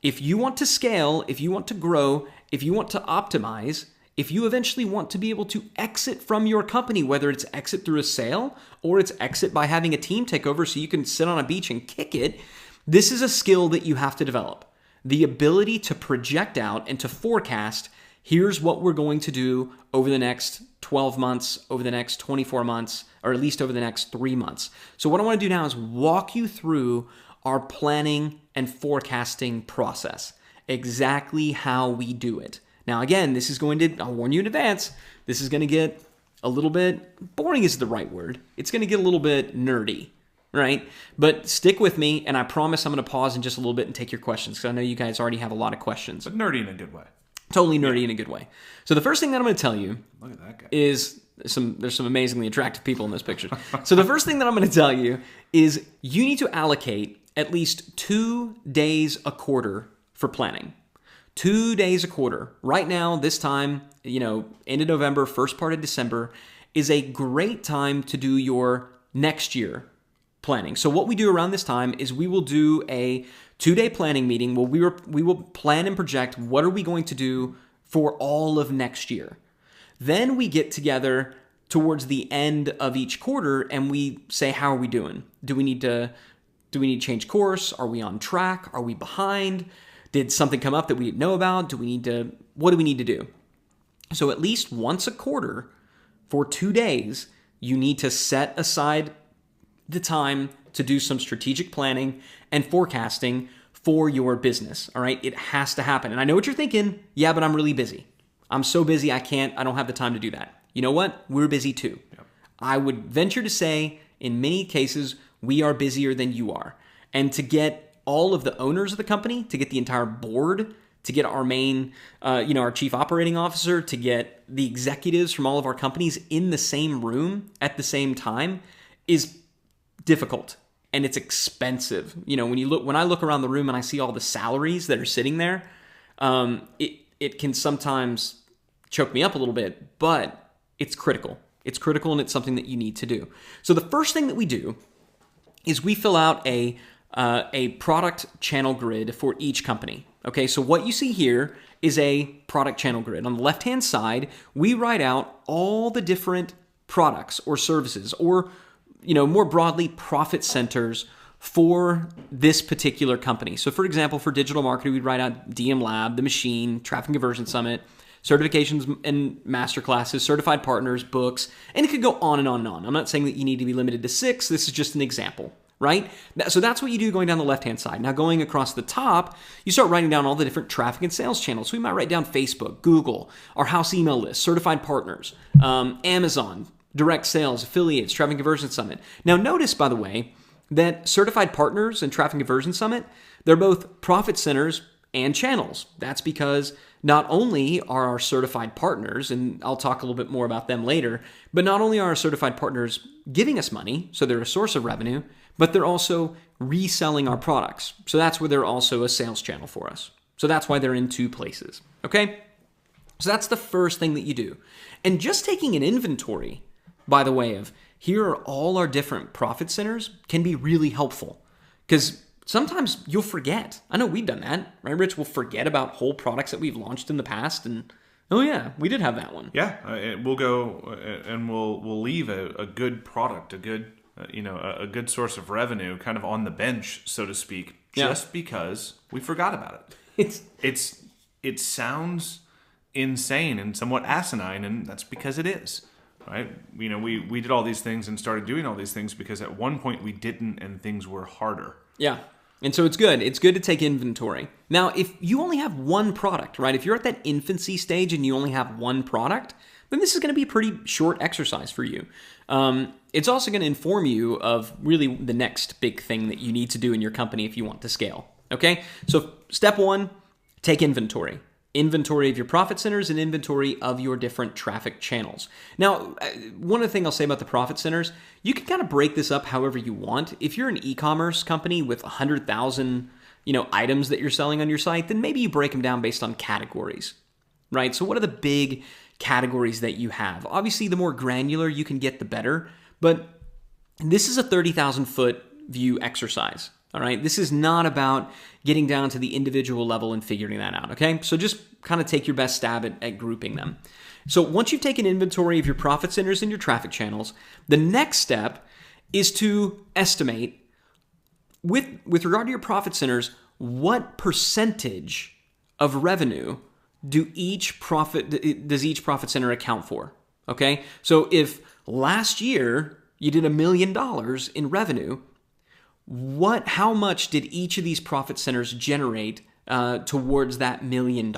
If you want to scale, if you want to grow, if you want to optimize, if you eventually want to be able to exit from your company, whether it's exit through a sale or it's exit by having a team take over so you can sit on a beach and kick it, this is a skill that you have to develop. The ability to project out and to forecast, here's what we're going to do over the next 12 months, over the next 24 months, or at least over the next 3 months. So what I want to do now is walk you through our planning and forecasting process, exactly how we do it. Now, again, this is going to, I'll warn you in advance, this is going to get a little bit, boring is the right word. It's going to get a little bit nerdy, right? But stick with me, and I promise I'm going to pause in just a little bit and take your questions, because I know you guys already have a lot of questions.
But nerdy in a good way.
Totally nerdy in a good way. So the first thing that I'm going to tell you
Look at that guy.
is, there's some amazingly attractive people in this picture. So the first thing that I'm going to tell you is you need to allocate at least 2 days a quarter for planning. 2 days a quarter. Right now, this time, end of November, first part of December, is a great time to do your next year planning. So what we do around this time is we will do a 2-day planning meeting where we will plan and project what are we going to do for all of next year. Then we get together towards the end of each quarter and we say, how are we doing? Do we need to change course? Are we on track? Are we behind? Did something come up that we didn't know about? What do we need to do? So at least once a quarter for 2 days, you need to set aside the time to do some strategic planning and forecasting for your business. All right. It has to happen. And I know what you're thinking. Yeah, but I'm really busy. I'm so busy. I don't have the time to do that. You know what? We're busy too. Yep. I would venture to say in many cases, we are busier than you are. And to get all of the owners of the company, to get the entire board, to get our main, our chief operating officer, to get the executives from all of our companies in the same room at the same time is difficult and it's expensive. When I look around the room and I see all the salaries that are sitting there, it can sometimes choke me up a little bit, but it's critical. It's critical and it's something that you need to do. So the first thing that we do is we fill out a product channel grid for each company. Okay, so what you see here is a product channel grid. On the left-hand side, we write out all the different products or services or, more broadly, profit centers for this particular company. So for example, for digital marketing, we'd write out DM Lab, The Machine, Traffic Conversion Summit, certifications and masterclasses, certified partners, books, and it could go on and on and on. I'm not saying that you need to be limited to 6. This is just an example, right? So that's what you do going down the left-hand side. Now going across the top, you start writing down all the different traffic and sales channels. So we might write down Facebook, Google, our house email list, certified partners, Amazon, direct sales, affiliates, Traffic Conversion Summit. Now notice, by the way, that certified partners and Traffic Conversion Summit, they're both profit centers and channels. That's because not only are our certified partners, and I'll talk a little bit more about them later, but not only are our certified partners giving us money, so they're a source of revenue, but they're also reselling our products. So that's where they're also a sales channel for us. So that's why they're in 2 places, okay? So that's the first thing that you do. And just taking an inventory, by the way, of here are all our different profit centers can be really helpful because sometimes you'll forget. I know we've done that, right, Rich? We'll forget about whole products that we've launched in the past and, oh yeah, we did have that one.
Yeah, we'll go and we'll leave a good product, a good source of revenue kind of on the bench, so to speak, just because we forgot about it. It sounds insane and somewhat asinine, and that's because it is. Right? We did all these things and started doing all these things because at one point we didn't and things were harder.
Yeah. And so it's good. It's good to take inventory. Now, if you only have one product, right? If you're at that infancy stage and you only have one product, then this is going to be a pretty short exercise for you. It's also going to inform you of really the next big thing that you need to do in your company if you want to scale. Okay? So step 1, take inventory. inventory of your profit centers and inventory of your different traffic channels. Now, one other thing I'll say about the profit centers, you can kind of break this up however you want. If you're an e-commerce company with 100,000, items that you're selling on your site, then maybe you break them down based on categories, right? So what are the big categories that you have? Obviously, the more granular you can get, the better, but this is a 30,000 foot view exercise. All right. This is not about getting down to the individual level and figuring that out. Okay. So just kind of take your best stab at grouping them. So once you've taken inventory of your profit centers and your traffic channels, the next step is to estimate with regard to your profit centers, what percentage of revenue does each profit center account for? Okay. So if last year you did $1 million in revenue, how much did each of these profit centers generate towards that $1 million?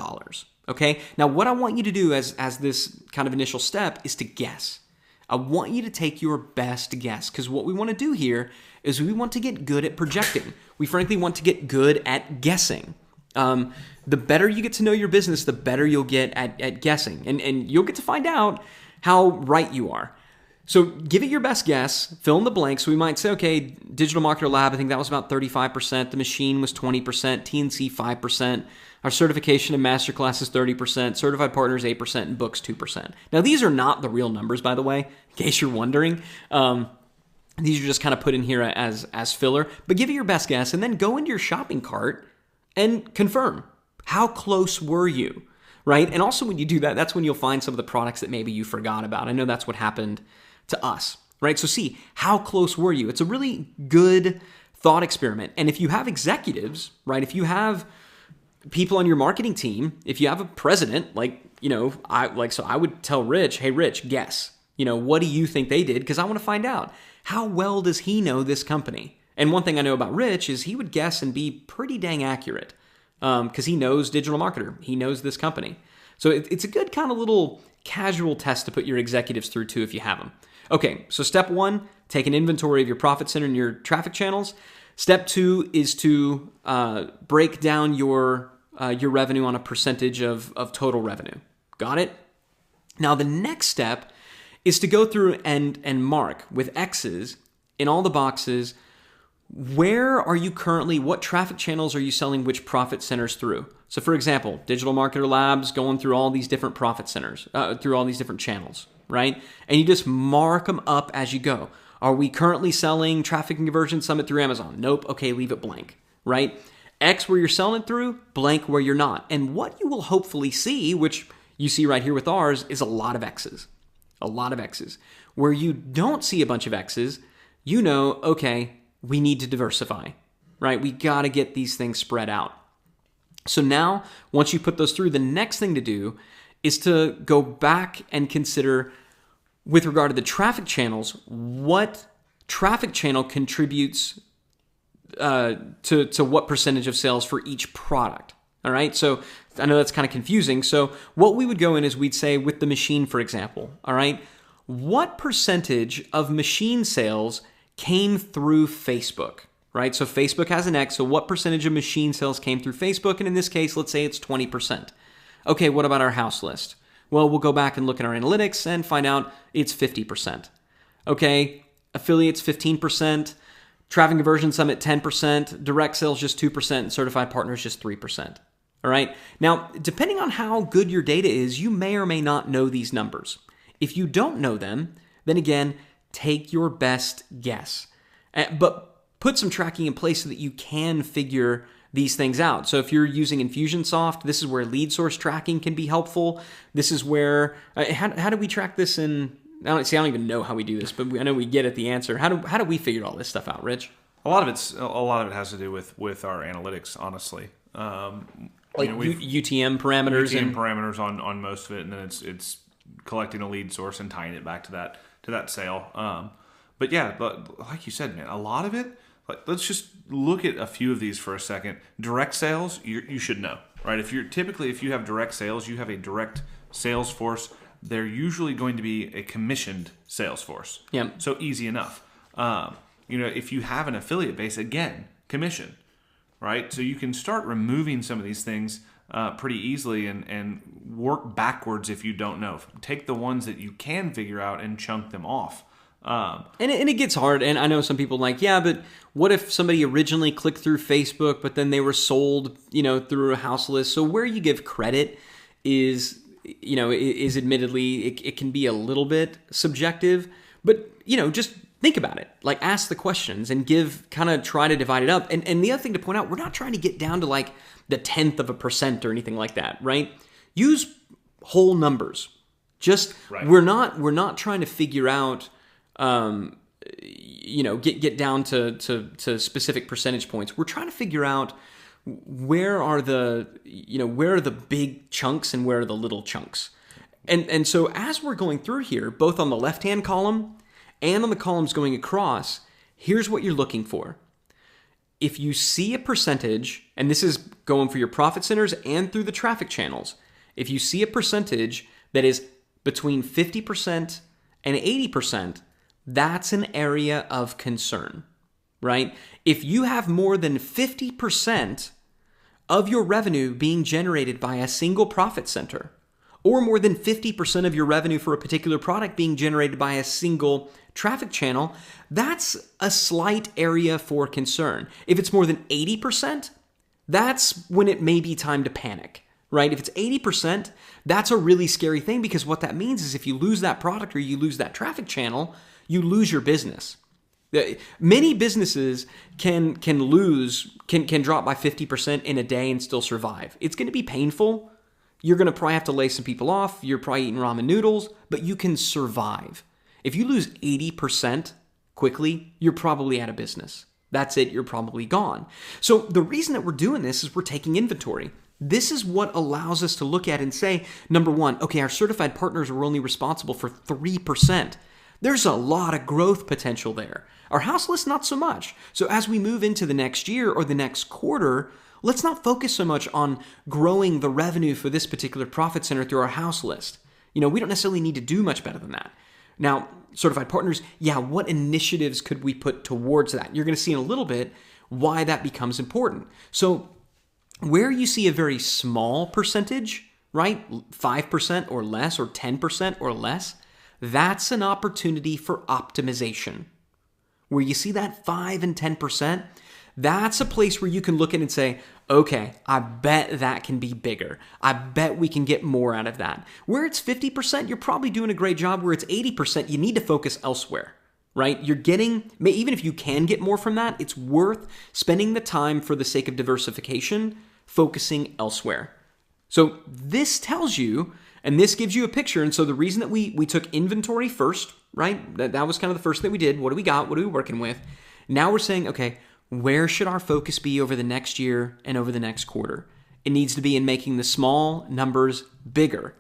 Okay. Now, what I want you to do as this kind of initial step is to guess. I want you to take your best guess, because what we want to do here is we want to get good at projecting. We frankly want to get good at guessing. The better you get to know your business, the better you'll get at guessing, and you'll get to find out how right you are. So give it your best guess, fill in the blanks. So we might say, okay, Digital Marketer Lab, I think that was about 35%. The machine was 20%, TNC 5%. Our certification and masterclass is 30%, certified partners 8%, and books 2%. Now, these are not the real numbers, by the way, in case you're wondering. These are just kind of put in here as filler. But give it your best guess, and then go into your shopping cart and confirm. How close were you, right? And also when you do that, that's when you'll find some of the products that maybe you forgot about. I know that's what happened to us, right? So see, how close were you? It's a really good thought experiment. And if you have executives, right? If you have people on your marketing team, if you have a president, I would tell Rich, hey, Rich, guess, what do you think they did? Because I want to find out, how well does he know this company? And one thing I know about Rich is he would guess and be pretty dang accurate because he knows digital marketer. He knows this company. So it's a good kind of little casual test to put your executives through too if you have them. Okay, so step one, take an inventory of your profit center and your traffic channels. Step two is to break down your revenue on a percentage of total revenue. Got it? Now the next step is to go through and mark with X's in all the boxes, where are you currently, what traffic channels are you selling which profit centers through? So for example, Digital Marketer Labs going through all these different profit centers, through all these different channels, right? And you just mark them up as you go. Are we currently selling Traffic and Conversion Summit through Amazon? Nope. Okay, leave it blank, right? X where you're selling it through, blank where you're not. And what you will hopefully see, which you see right here with ours, is a lot of X's. A lot of X's. Where you don't see a bunch of X's, okay, we need to diversify, right? We got to get these things spread out. So now, once you put those through, the next thing to do is to go back and consider, with regard to the traffic channels, what traffic channel contributes to what percentage of sales for each product. All right. So I know that's kind of confusing. So what we would go in is we'd say with the machine, for example, all right, what percentage of machine sales came through Facebook, right? So Facebook has an X. So what percentage of machine sales came through Facebook? And in this case, let's say it's 20%. Okay, what about our house list? Well, we'll go back and look at our analytics and find out it's 50%. Okay, affiliates 15%, Traffic Conversion Summit 10%, direct sales just 2%, and certified partners just 3%. All right, now depending on how good your data is, you may or may not know these numbers. If you don't know them, then again, take your best guess. But put some tracking in place so that you can figure these things out. So if you're using Infusionsoft, this is where lead source tracking can be helpful. This is where, how do we track this in, I don't even know how we do this, but I know we get at the answer. How do we figure all this stuff out, Rich?
A lot of it has to do with our analytics, honestly.
UTM parameters.
UTM parameters on most of it, and then it's collecting a lead source and tying it back to that sale. But like you said, man, a lot of it, let's just look at a few of these for a second. Direct sales, you should know, right? If you have direct sales, you have a direct sales force. They're usually going to be a commissioned sales force.
Yeah.
So easy enough. If you have an affiliate base, again, commission, right? So you can start removing some of these things pretty easily and work backwards if you don't know. Take the ones that you can figure out and chunk them off.
And it gets hard. And I know some people like, yeah, but what if somebody originally clicked through Facebook, but then they were sold, through a house list? So where you give credit is admittedly, it can be a little bit subjective, but, just think about it. Like, ask the questions and try to divide it up. And the other thing to point out, we're not trying to get down to like the 10th% or anything like that, right? Use whole numbers. Right. We're not trying to figure out, get down to specific percentage points. We're trying to figure out where are the big chunks and where are the little chunks. And so as we're going through here, both on the left-hand column and on the columns going across, here's what you're looking for. If you see a percentage, and this is going for your profit centers and through the traffic channels, if you see a percentage that is between 50% and 80%, that's an area of concern, right? If you have more than 50% of your revenue being generated by a single profit center, or more than 50% of your revenue for a particular product being generated by a single traffic channel, that's a slight area for concern. If it's more than 80%, that's when it may be time to panic, right? If it's 80%, that's a really scary thing, because what that means is if you lose that product or you lose that traffic channel, you lose your business. Many businesses can drop by 50% in a day and still survive. It's going to be painful. You're going to probably have to lay some people off. You're probably eating ramen noodles, but you can survive. If you lose 80% quickly, you're probably out of business. That's it. You're probably gone. So the reason that we're doing this is we're taking inventory. This is what allows us to look at and say, number one, okay, our certified partners are only responsible for 3%. There's a lot of growth potential there. Our house list, not so much. So as we move into the next year or the next quarter, let's not focus so much on growing the revenue for this particular profit center through our house list. We don't necessarily need to do much better than that. Now, certified partners, what initiatives could we put towards that? You're going to see in a little bit why that becomes important. So where you see a very small percentage, right? 5% or less, or 10% or less, that's an opportunity for optimization. Where you see that 5 and 10%, that's a place where you can look at and say, okay, I bet that can be bigger. I bet we can get more out of that. Where it's 50%, you're probably doing a great job. Where it's 80%, you need to focus elsewhere, right? You're getting, even if you can get more from that, it's worth spending the time for the sake of diversification, focusing elsewhere. So this tells you, and this gives you a picture. And so the reason that we took inventory first, right? That was kind of the first thing we did. What do we got? What are we working with? Now we're saying, okay, where should our focus be over the next year and over the next quarter? It needs to be in making the small numbers bigger,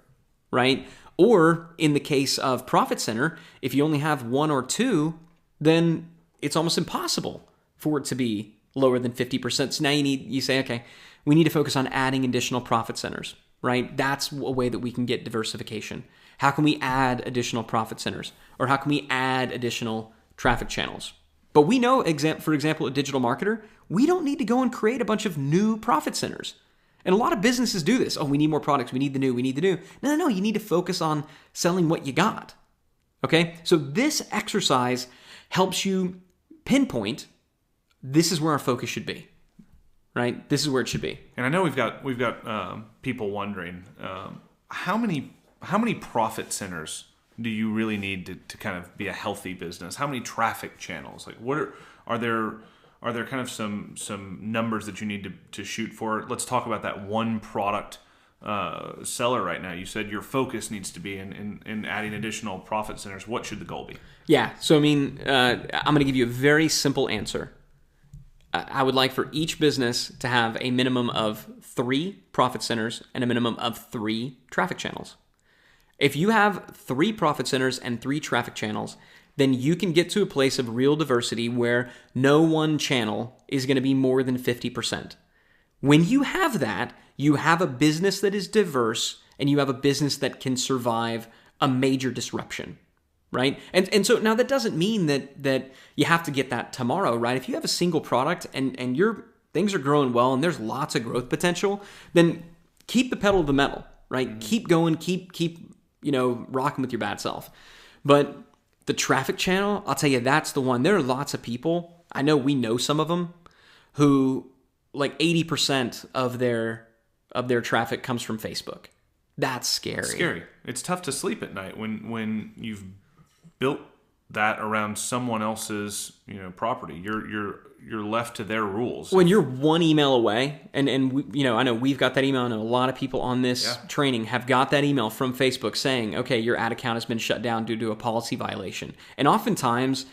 right? Or in the case of Profit Center, if you only have 1 or 2, then it's almost impossible for it to be lower than 50%. So now you say, okay, we need to focus on adding additional profit centers, right? That's a way that we can get diversification. How can we add additional profit centers? Or how can we add additional traffic channels? But we know, for example, a digital marketer, we don't need to go and create a bunch of new profit centers. And a lot of businesses do this. Oh, we need more products. We need the new. No. You need to focus on selling what you got. Okay? So this exercise helps you pinpoint, this is where our focus should be. Right? This is where it should be.
And I know we've got people wondering, how many profit centers do you really need to kind of be a healthy business? How many traffic channels? Like, are there kind of some numbers that you need to shoot for? Let's talk about that one product seller right now. You said your focus needs to be in adding additional profit centers. What should the goal be?
Yeah. So I'm going to give you a very simple answer. I would like for each business to have a minimum of 3 profit centers and a minimum of 3 traffic channels. If you have 3 profit centers and 3 traffic channels, then you can get to a place of real diversity where no one channel is going to be more than 50%. When you have that, you have a business that is diverse and you have a business that can survive a major disruption, right? And so now that doesn't mean that you have to get that tomorrow, right? If you have a single product and your things are growing well and there's lots of growth potential, then keep the pedal to the metal, right? Keep going, keep rocking with your bad self. But the traffic channel, I'll tell you, that's the one. There are lots of people, I know we know some of them, who like 80% of their traffic comes from Facebook. That's scary.
It's scary. It's tough to sleep at night when you've built that around someone else's property. You're left to their rules.
When you're one email away, and we, I know we've got that email, and a lot of people on this training have got that email from Facebook saying, okay, your ad account has been shut down due to a policy violation. And oftentimes,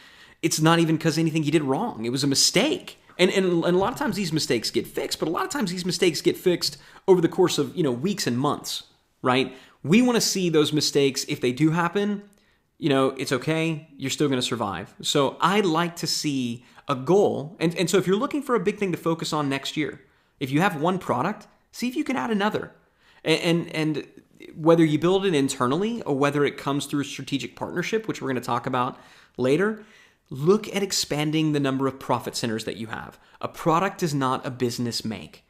it's not even because anything you did wrong. It was a mistake. And a lot of times these mistakes get fixed, but a lot of times these mistakes get fixed over the course of weeks and months, right? We want to see those mistakes. If they do happen, it's okay. You're still going to survive. So I'd like to see a goal. And so if you're looking for a big thing to focus on next year, if you have one product, see if you can add another. And whether you build it internally or whether it comes through a strategic partnership, which we're going to talk about later, look at expanding the number of profit centers that you have. A product is not a business make.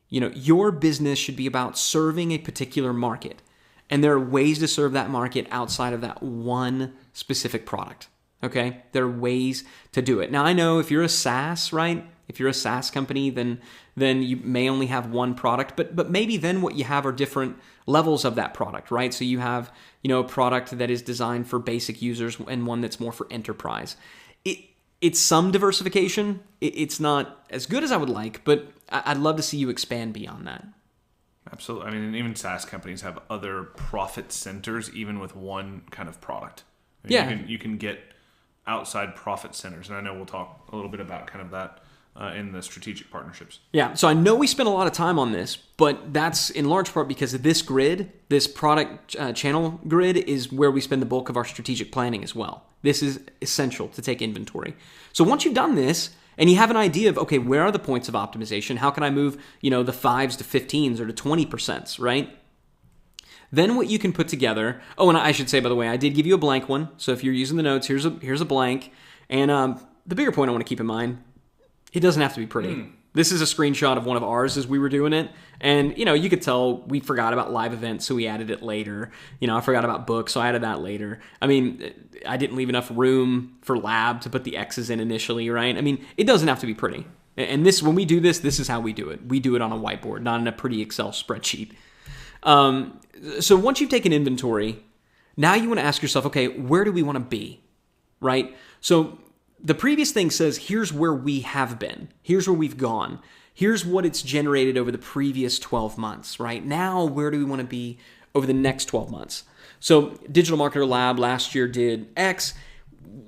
Your business should be about serving a particular market. And there are ways to serve that market outside of that one specific product. Okay? There are ways to do it. Now, I know if you're a SaaS, right? If you're a SaaS company, then you may only have one product, but maybe then what you have are different levels of that product, right? So you have, a product that is designed for basic users and one that's more for enterprise. It's some diversification. It's not as good as I would like, but I'd love to see you expand beyond that.
Absolutely. I mean, even SaaS companies have other profit centers, even with one kind of product. You can get outside profit centers, and I know we'll talk a little bit about kind of that in the strategic partnerships. Yeah,
so I know we spent a lot of time on this, but that's in large part because of this grid, this product channel grid is where we spend the bulk of our strategic planning as well. This is essential to take inventory. So once you've done this, and you have an idea of, okay, where are the points of optimization? How can I move, the 5s to 15s or to 20%, right? Then what you can put together, and I should say, by the way, I did give you a blank one. So if you're using the notes, here's a blank. And the bigger point I want to keep in mind, it doesn't have to be pretty. This is a screenshot of one of ours as we were doing it. And, you could tell we forgot about live events, so we added it later. I forgot about books, so I added that later. I mean, I didn't leave enough room for lab to put the X's in initially, right? I mean, it doesn't have to be pretty. And when we do this is how we do it. We do it on a whiteboard, not in a pretty Excel spreadsheet. So once you've taken inventory, now you want to ask yourself, okay, where do we want to be, right? So the previous thing says, here's where we have been. Here's where we've gone. Here's what it's generated over the previous 12 months, right? Now, where do we want to be over the next 12 months? So Digital Marketer Lab last year did X.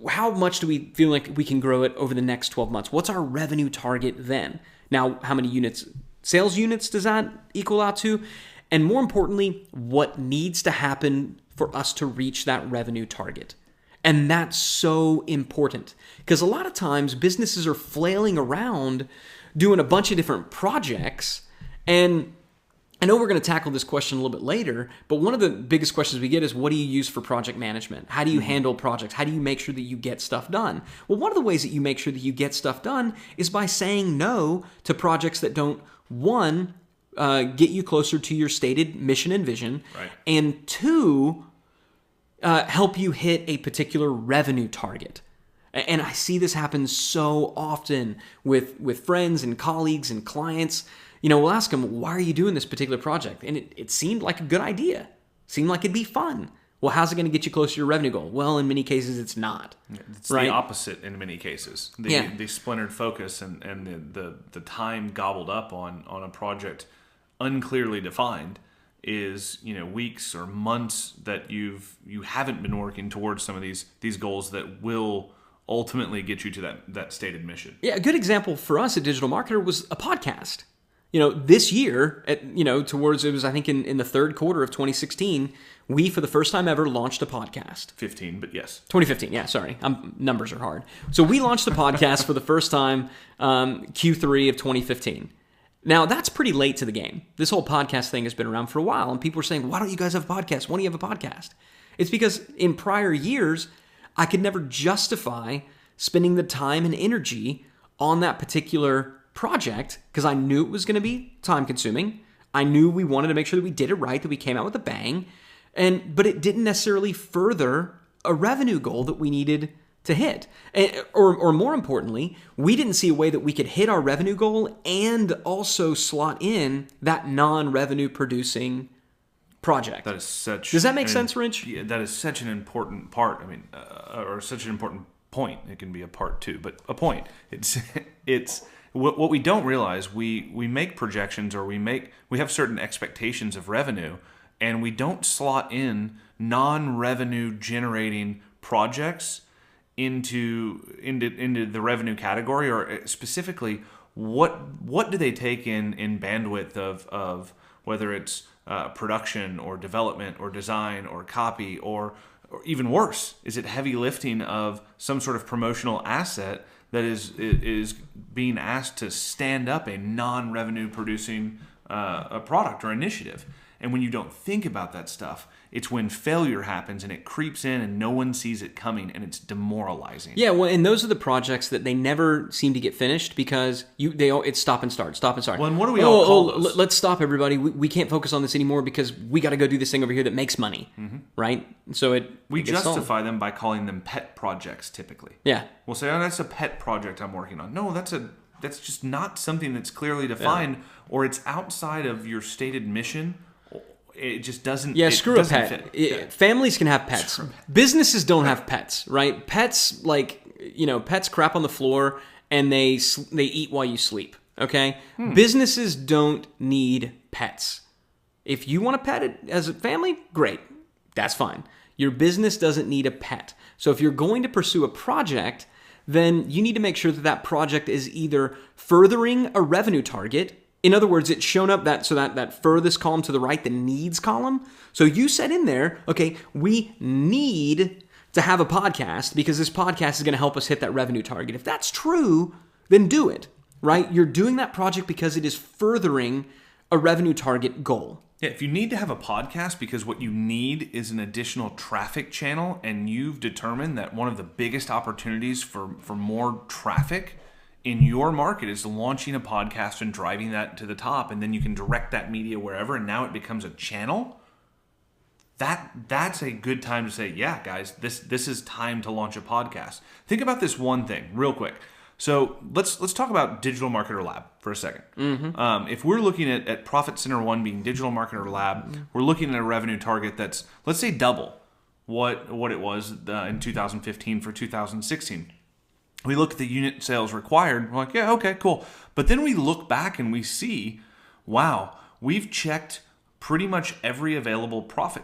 How much do we feel like we can grow it over the next 12 months? What's our revenue target then? Now, how many sales units does that equal out to? And more importantly, what needs to happen for us to reach that revenue target? And that's so important because a lot of times businesses are flailing around doing a bunch of different projects. And I know we're going to tackle this question a little bit later, but one of the biggest questions we get is, what do you use for project management? How do you handle projects? How do you make sure that you get stuff done? Well, one of the ways that you make sure that you get stuff done is by saying no to projects that don't, one, get you closer to your stated mission and vision,
right,
and two, help you hit a particular revenue target. And I see this happen so often with friends and colleagues and clients. We'll ask them, why are you doing this particular project? And it seemed like a good idea. Seemed like it'd be fun. Well, how's it going to get you closer to your revenue goal? Well, in many cases, it's not.
It's right? The opposite in many cases. The splintered focus and the time gobbled up on a project unclearly defined is weeks or months that you haven't been working towards some of these goals that will ultimately get you to that stated mission.
Yeah, a good example for us at Digital Marketer was a podcast. This year, towards, it was, I think, in the third quarter of 2016, we, for the first time ever, launched a podcast.
15, but yes.
2015, yeah, sorry. Numbers are hard. So we launched a podcast for the first time Q3 of 2015. Now, that's pretty late to the game. This whole podcast thing has been around for a while, and people are saying, why don't you guys have a podcast? Why don't you have a podcast? It's because in prior years, I could never justify spending the time and energy on that particular project because I knew it was going to be time consuming. I knew we wanted to make sure that we did it right, that we came out with a bang, but it didn't necessarily further a revenue goal that we needed to hit. Or more importantly, we didn't see a way that we could hit our revenue goal and also slot in that non-revenue producing project.
That is such.
Does that make sense, Rich?
Yeah, that is such an important part. I mean, or such an important point. It can be a part too, but a point. It's what we don't realize. We make projections, or we have certain expectations of revenue, and we don't slot in non-revenue generating projects into the revenue category, or specifically what do they take in bandwidth of whether it's production or development or design or copy, or even worse, is it heavy lifting of some sort of promotional asset that is being asked to stand up a non-revenue producing a product or initiative. And when you don't think about that stuff, it's when failure happens and it creeps in and no one sees it coming, and it's demoralizing.
Yeah, well, and those are the projects that they never seem to get finished because it's stop and start.
Well, and what do we all call those?
Let's stop, everybody. We can't focus on this anymore because we got to go do this thing over here that makes money, right? So
we justify them by calling them pet projects typically.
Yeah.
We'll say, oh, that's a pet project I'm working on. No, that's just not something that's clearly defined, or it's outside of your stated mission. It just doesn't.
Yeah, screw a pet. Families can have pets. Businesses don't have pets, right? Pets, pets crap on the floor and they eat while you sleep. Okay, Businesses don't need pets. If you want to pet it as a family, great, that's fine. Your business doesn't need a pet. So if you're going to pursue a project, then you need to make sure that project is either furthering a revenue target. In other words, it's shown up that furthest column to the right, the needs column. So you said in there, okay, we need to have a podcast because this podcast is going to help us hit that revenue target. If that's true, then do it, right? You're doing that project because it is furthering a revenue target goal.
Yeah, if you need to have a podcast because what you need is an additional traffic channel, and you've determined that one of the biggest opportunities for more traffic in your market is launching a podcast and driving that to the top, and then you can direct that media wherever, and now it becomes a channel. That's a good time to say, yeah, guys, this is time to launch a podcast. Think about this one thing real quick. So let's talk about Digital Marketer Lab for a second. If we're looking at Profit Center 1 being Digital Marketer Lab, we're looking at a revenue target that's, let's say, double what it was in 2015 for 2016. We look at the unit sales required. We're like, yeah, okay, cool. But then we look back and we see, wow, we've checked pretty much every available profit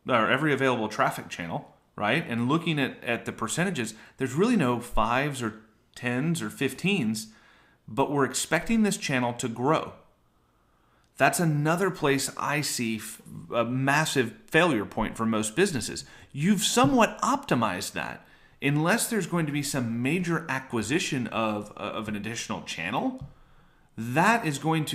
or every available traffic channel, right? And looking at the percentages, there's really no 5s or 10s or 15s, but we're expecting this channel to grow. That's another place I see a massive failure point for most businesses. You've somewhat optimized that. Unless there's going to be some major acquisition of an additional channel, it's not going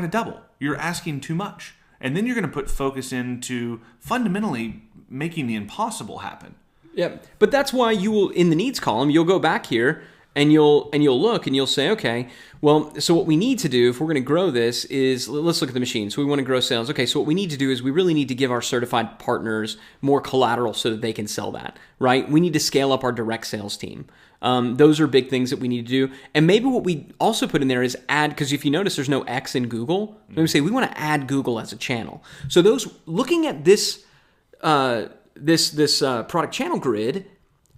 to double. You're asking too much. And then you're going to put focus into fundamentally making the impossible happen.
Yeah, but that's why you will, in the needs column, you'll go back here and you'll look and you'll say, okay, well, so what we need to do if we're going to grow this is, let's look at the machine. So we want to grow sales. Okay, so what we need to do is we really need to give our certified partners more collateral so that they can sell that, right? We need to scale up our direct sales team. Those are big things that we need to do. And maybe what we also put in there is add, because if you notice there's no X in Google, we say we want to add Google as a channel. So those looking at this product channel grid,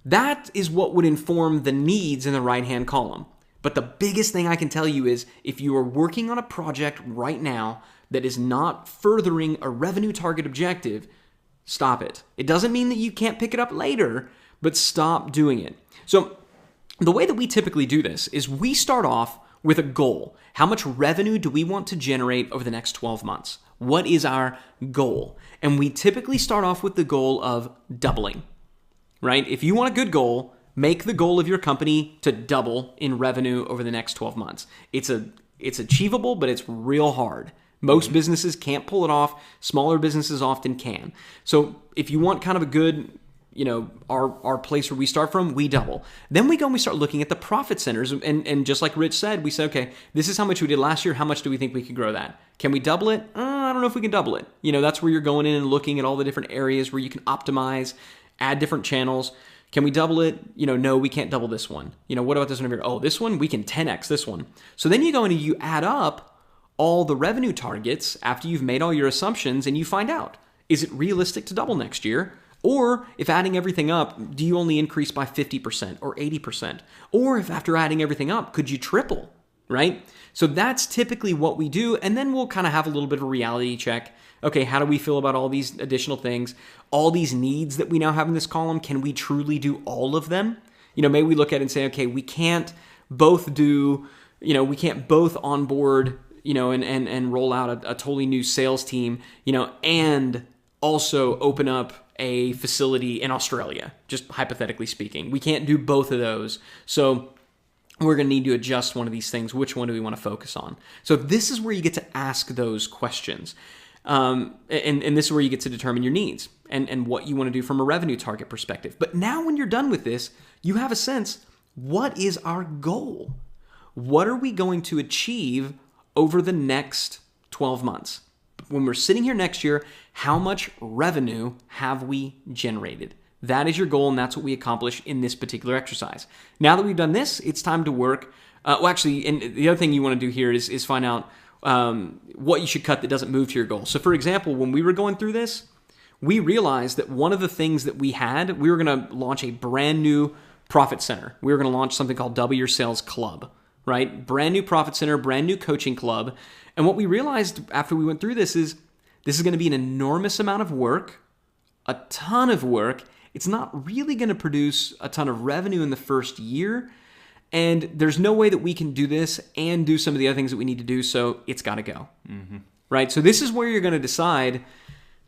that is what would inform the needs in the right-hand column. But the biggest thing I can tell you is if you are working on a project right now that is not furthering a revenue target objective, stop it. It doesn't mean that you can't pick it up later, but stop doing it. So the way that we typically do this is we start off with a goal. How much revenue do we want to generate over the next 12 months? What is our goal? And we typically start off with the goal of doubling. Right? If you want a good goal, make the goal of your company to double in revenue over the next 12 months. It's achievable, but it's real hard. Most businesses can't pull it off. Smaller businesses often can. So if you want kind of a good our place where we start from, we double. Then we go and we start looking at the profit centers. And just like Rich said, we say, okay, this is how much we did last year. How much do we think we could grow that? Can we double it? I don't know if we can double it. That's where you're going in and looking at all the different areas where you can optimize, add different channels. Can we double it? No, we can't double this one. What about this one over here? Oh, this one, we can 10x this one. So then you go and you add up all the revenue targets after you've made all your assumptions and you find out, is it realistic to double next year? Or if adding everything up, do you only increase by 50% or 80%? Or if after adding everything up, could you triple, right? So that's typically what we do. And then we'll kind of have a little bit of a reality check. Okay, how do we feel about all these additional things? All these needs that we now have in this column, can we truly do all of them? Maybe we look at it and say, okay, we can't both onboard, and roll out a totally new sales team, and also open up a facility in Australia, just hypothetically speaking. We can't do both of those. So we're going to need to adjust one of these things. Which one do we want to focus on? So this is where you get to ask those questions. And this is where you get to determine your needs and what you want to do from a revenue target perspective. But now when you're done with this, you have a sense, what is our goal? What are we going to achieve over the next 12 months? When we're sitting here next year, how much revenue have we generated? That is your goal, and that's what we accomplish in this particular exercise. Now that we've done this, it's time to work. And the other thing you want to do here is find out what you should cut that doesn't move to your goal. So, for example, when we were going through this, we realized that one of the things that we were going to launch a brand new profit center. We were going to launch something called Double Your Sales Club, right? Brand new profit center, brand new coaching club. And what we realized after we went through this is going to be an enormous amount of work, a ton of work. It's not really going to produce a ton of revenue in the first year. And there's no way that we can do this and do some of the other things that we need to do. So it's got to go. Mm-hmm. Right? So this is where you're going to decide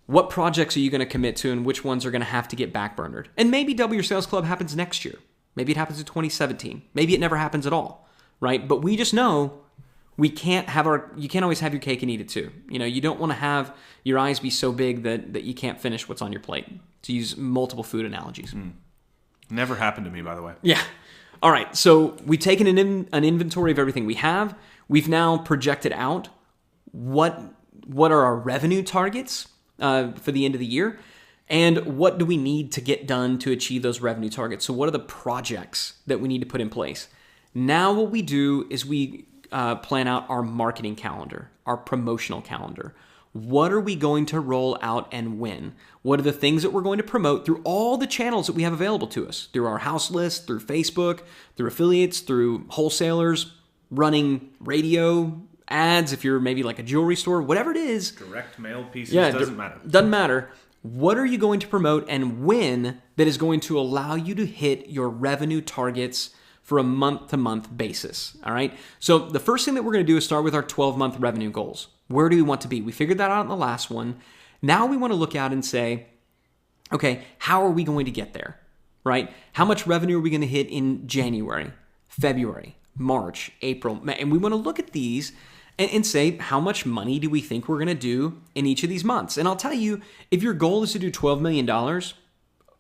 what projects are you going to commit to and which ones are going to have to get backburnered. And maybe Double Your Sales Club happens next year. Maybe it happens in 2017. Maybe it never happens at all. Right? But we just know you can't always have your cake and eat it too. You don't want to have your eyes be so big that you can't finish what's on your plate, to use multiple food analogies.
Never happened to me, by the way.
Yeah. All right. So we've taken an inventory of everything we have. We've now projected out what are our revenue targets for the end of the year, and what do we need to get done to achieve those revenue targets. So what are the projects that we need to put in place? Now what we do is we plan out our marketing calendar, our promotional calendar. What are we going to roll out and when? What are the things that we're going to promote through all the channels that we have available to us? Through our house list, through Facebook, through affiliates, through wholesalers, running radio ads if you're maybe like a jewelry store, whatever it is.
Direct mail pieces, doesn't matter.
Doesn't matter. What are you going to promote and when that is going to allow you to hit your revenue targets for a month-to-month basis, all right? So the first thing that we're going to do is start with our 12-month revenue goals. Where do we want to be? We figured that out in the last one. Now we want to look out and say, okay, how are we going to get there, right? How much revenue are we going to hit in January, February, March, April, May? And we want to look at these and say, how much money do we think we're going to do in each of these months? And I'll tell you, if your goal is to do $12 million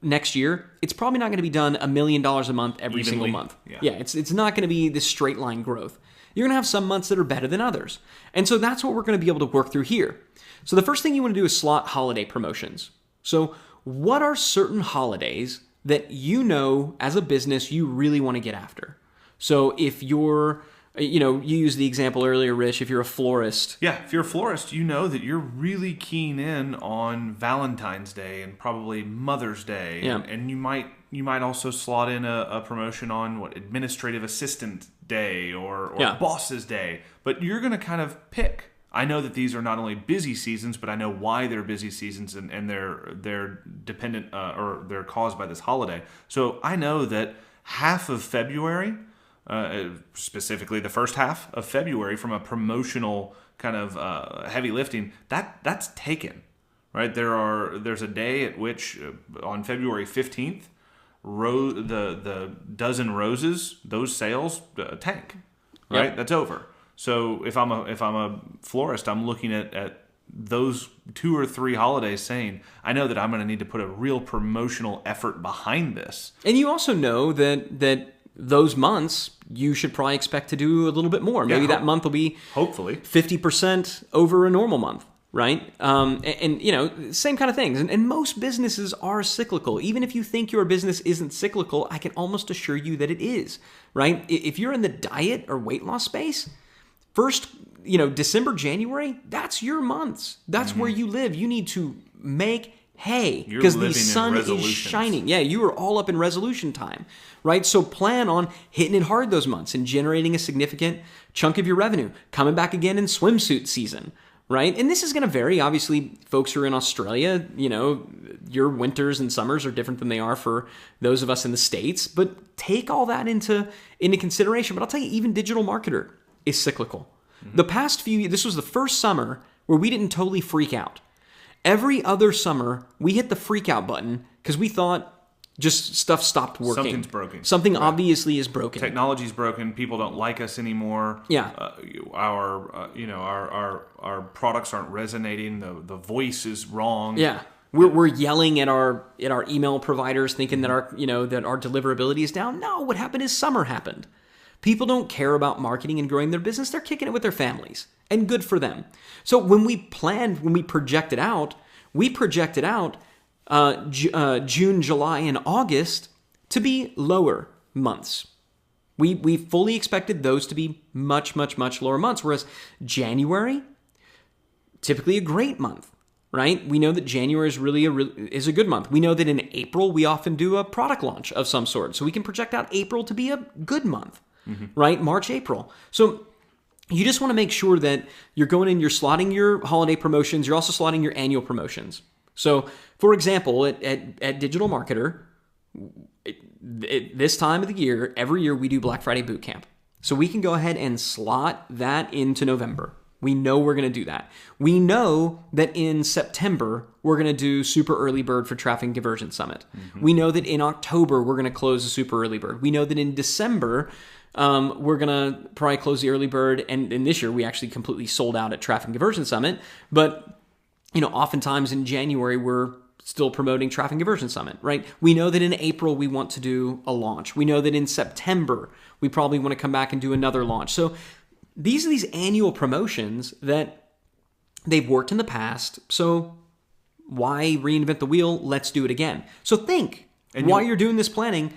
next year, it's probably not going to be done $1 million a month every single month. Yeah, it's not going to be this straight line growth. You're going to have some months that are better than others. And so that's what we're going to be able to work through here. So the first thing you want to do is slot holiday promotions. So what are certain holidays that as a business you really want to get after? So if you're, you used the example earlier, Rich, if you're a florist.
Yeah, if you're a florist, you know that you're really keen in on Valentine's Day and probably Mother's Day.
Yeah.
And you might also slot in a promotion on Administrative Assistant Day or Boss's Day. But you're going to kind of pick. I know that these are not only busy seasons, but I know why they're busy seasons and they're dependent or they're caused by this holiday. So I know that half of February, specifically the first half of February, from a promotional kind of heavy lifting, that's taken, right? There's a day at which on February 15th, the dozen roses, those sales tank, right? Yep. That's over. So if I'm a florist, I'm looking at those 2 or 3 holidays saying, I know that I'm going to need to put a real promotional effort behind this.
And you also know that those months, you should probably expect to do a little bit more. Maybe that month will be
hopefully
50% over a normal month, right? And same kind of things. And most businesses are cyclical. Even if you think your business isn't cyclical, I can almost assure you that it is, right? If you're in the diet or weight loss space, first, December, January, that's your months. That's where you live. You need to make hay because the sun is shining. Yeah, you are all up in resolution time, right? So plan on hitting it hard those months and generating a significant chunk of your revenue, coming back again in swimsuit season, right? And this is going to vary. Obviously, folks who are in Australia, your winters and summers are different than they are for those of us in the States, but take all that into consideration. But I'll tell you, even digital marketer is cyclical. The past few, this was the first summer where we didn't totally freak out. Every other summer, we hit the freak out button because we thought just stuff stopped working.
Something's broken.
Something obviously is broken.
Technology's broken. People don't like us anymore.
Yeah.
Our products aren't resonating. The voice is wrong.
Yeah. We're yelling at our email providers, thinking that our deliverability is down. No, what happened is summer happened. People don't care about marketing and growing their business. They're kicking it with their families, and good for them. So when we projected out June, July, and August to be lower months. We fully expected those to be much, much, much lower months, whereas January, typically a great month, right? We know that January is really is a good month. We know that in April, we often do a product launch of some sort, so we can project out April to be a good month. Right? March, April. So you just want to make sure that you're going in, you're slotting your holiday promotions. You're also slotting your annual promotions. So, for example, at Digital Marketer, this time of the year, every year we do Black Friday Bootcamp. So we can go ahead and slot that into November. We know we're going to do that. We know that in September, we're going to do Super Early Bird for Traffic and Conversion Summit. We know that in October, we're going to close the Super Early Bird. We know that in December, we're going to probably close the early bird. And this year, we actually completely sold out at Traffic and Conversion Summit. But, oftentimes in January, we're still promoting Traffic and Conversion Summit, right? We know that in April, we want to do a launch. We know that in September, we probably want to come back and do another launch. So these are these annual promotions that they've worked in the past. So why reinvent the wheel? Let's do it again. So think, and while you're doing this planning,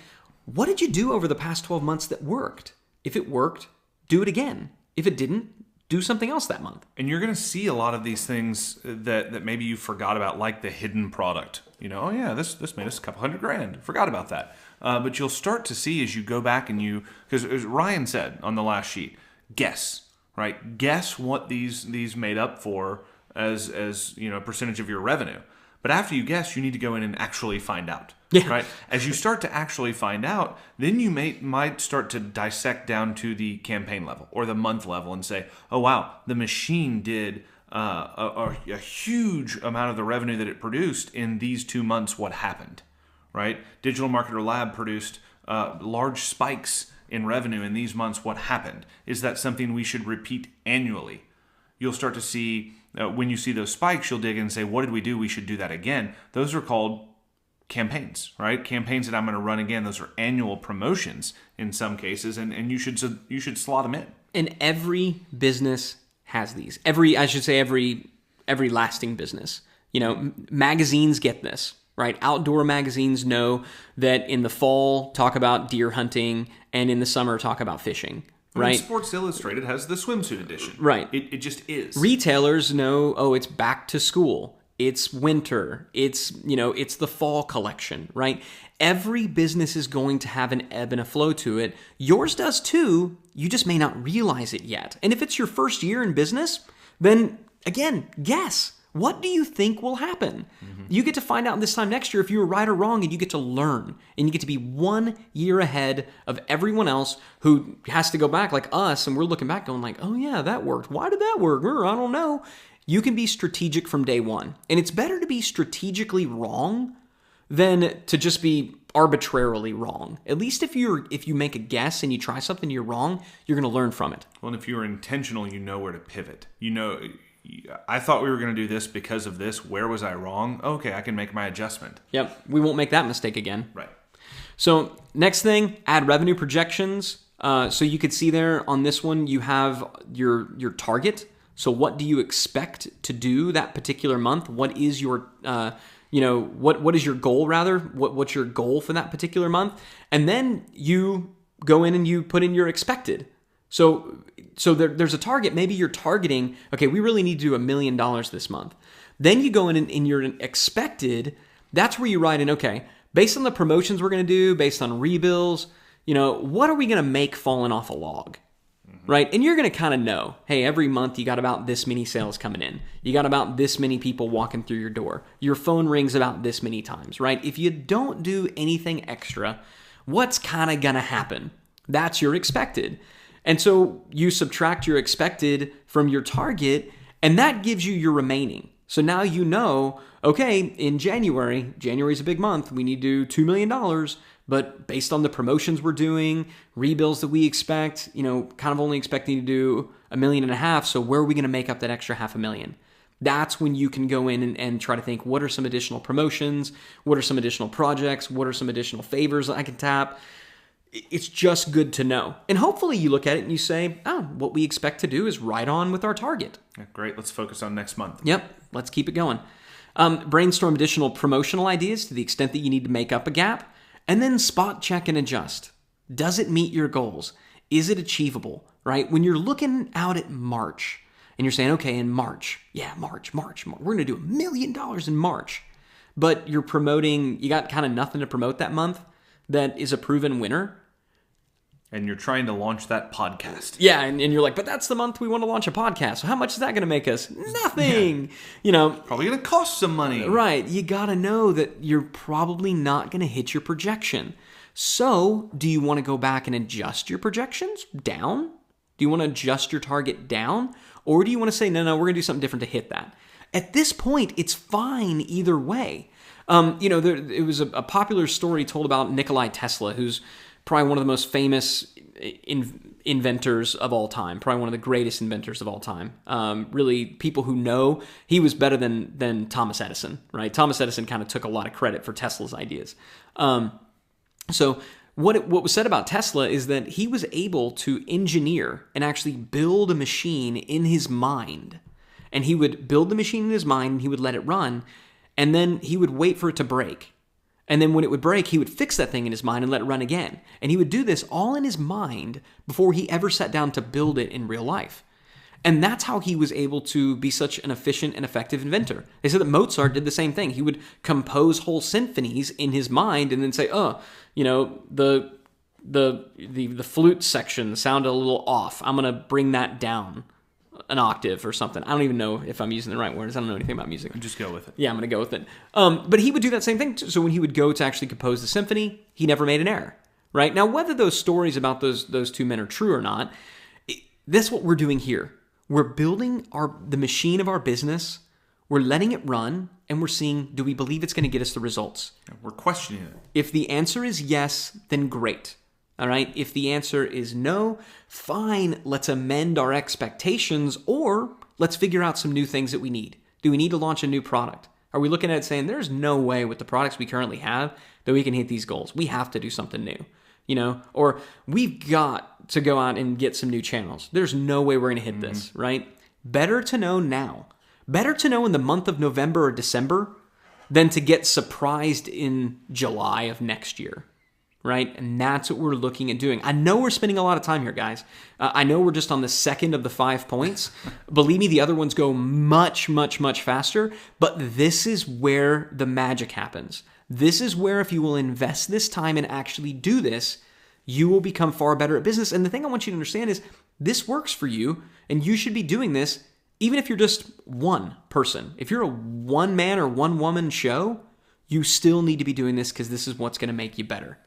what did you do over the past 12 months that worked? If it worked, do it again. If it didn't, do something else that month.
And you're going to see a lot of these things that maybe you forgot about, like the hidden product. Oh yeah, this made us a couple $100,000. Forgot about that. But you'll start to see as you go back and because as Ryan said on the last sheet, guess, right? Guess what these made up for as a percentage of your revenue. But after you guess, you need to go in and actually find out.
Yeah.
Right? As you start to actually find out, then you might start to dissect down to the campaign level or the month level and say, oh, wow, the machine did a huge amount of the revenue that it produced in these 2 months. What happened? Right? Digital Marketer Lab produced large spikes in revenue in these months. What happened? Is that something we should repeat annually? You'll start to see, when you see those spikes, you'll dig in and say, what did we do? We should do that again. Those are called campaigns, right? Campaigns that I'm going to run again. Those are annual promotions in some cases, and you should slot them in.
And every business has these. Every lasting business. Magazines get this, right? Outdoor magazines know that in the fall, talk about deer hunting, and in the summer, talk about fishing. Right.
Sports Illustrated has the swimsuit edition.
Right.
It just is.
Retailers know, it's back to school. It's winter. It's the fall collection, right? Every business is going to have an ebb and a flow to it. Yours does too. You just may not realize it yet. And if it's your first year in business, then again, guess. What do you think will happen? You get to find out this time next year if you were right or wrong, and you get to learn. And you get to be 1 year ahead of everyone else who has to go back like us, and we're looking back going like, oh yeah, that worked. Why did that work? I don't know. You can be strategic from day one. And it's better to be strategically wrong than to just be arbitrarily wrong. At least if you make a guess and you try something, you're wrong, you're going to learn from it.
Well, and if you're intentional, you know where to pivot. You I thought we were going to do this because of this. Where was I wrong? Okay, I can make my adjustment.
Yep, we won't make that mistake again.
Right.
So next thing, add revenue projections. So you could see there on this one, you have your target. So what do you expect to do that particular month? What is your, what is your goal rather? What's your goal for that particular month? And then you go in and you put in your expected. So there's a target. Maybe you're targeting, okay, we really need to do $1 million this month. Then you go in your expected, that's where you write in, okay, based on the promotions we're going to do, based on rebills, what are we going to make falling off a log? Right? And you're going to kind of know, hey, every month you got about this many sales coming in. You got about this many people walking through your door. Your phone rings about this many times, right? If you don't do anything extra, what's kind of going to happen? That's your expected. And so you subtract your expected from your target, and that gives you your remaining. So now you know, okay, in January's a big month, we need to do $2 million, but based on the promotions we're doing, rebills that we expect, kind of only expecting to do $1.5 million, so where are we going to make up that extra $500,000? That's when you can go in and try to think, what are some additional promotions? What are some additional projects? What are some additional favors I can tap? It's just good to know. And hopefully you look at it and you say, what we expect to do is right on with our target.
Yeah, great. Let's focus on next month.
Yep. Let's keep it going. Brainstorm additional promotional ideas to the extent that you need to make up a gap. And then spot check and adjust. Does it meet your goals? Is it achievable, right? When you're looking out at March and you're saying, okay, in March, March, we're going to do $1 million in March. But you're promoting, you got kind of nothing to promote that month that is a proven winner.
And you're trying to launch that podcast.
Yeah, and you're like, but that's the month we want to launch a podcast. So how much is that going to make us? Nothing. Yeah.
Probably going to cost some money.
Right. You got to know that you're probably not going to hit your projection. So do you want to go back and adjust your projections down? Do you want to adjust your target down? Or do you want to say, no, we're going to do something different to hit that? At this point, it's fine either way. It was a popular story told about Nikola Tesla, who's probably one of the most famous inventors of all time, probably one of the greatest inventors of all time. Really, people who know he was better than Thomas Edison, right? Thomas Edison kind of took a lot of credit for Tesla's ideas. So what was said about Tesla is that he was able to engineer and actually build a machine in his mind. And he would build the machine in his mind, and he would let it run, and then he would wait for it to break. And then when it would break, he would fix that thing in his mind and let it run again. And he would do this all in his mind before he ever sat down to build it in real life. And that's how he was able to be such an efficient and effective inventor. They said that Mozart did the same thing. He would compose whole symphonies in his mind and then say, the flute section sounded a little off. I'm going to bring that down an octave or something. I don't even know if I'm using the right words. I don't know anything about music.
Just go with it.
Yeah, I'm going to go with it. But he would do that same thing. So when he would go to actually compose the symphony, he never made an error, right? Now, whether those stories about those two men are true or not, that's what we're doing here. We're building the machine of our business. We're letting it run, and we're seeing, do we believe it's going to get us the results?
We're questioning it.
If the answer is yes, then great. All right. If the answer is no, fine, let's amend our expectations, or let's figure out some new things that we need. Do we need to launch a new product? Are we looking at it saying there's no way with the products we currently have that we can hit these goals? We have to do something new, or we've got to go out and get some new channels. There's no way we're going to hit this, right? Better to know now. Better to know in the month of November or December than to get surprised in July of next year. Right? And that's what we're looking at doing. I know we're spending a lot of time here, guys. I know we're just on the second of the 5 points. Believe me, the other ones go much, much, much faster. But this is where the magic happens. This is where if you will invest this time and actually do this, you will become far better at business. And the thing I want you to understand is this works for you, and you should be doing this even if you're just one person. If you're a one-man or one-woman show, you still need to be doing this because this is what's going to make you better.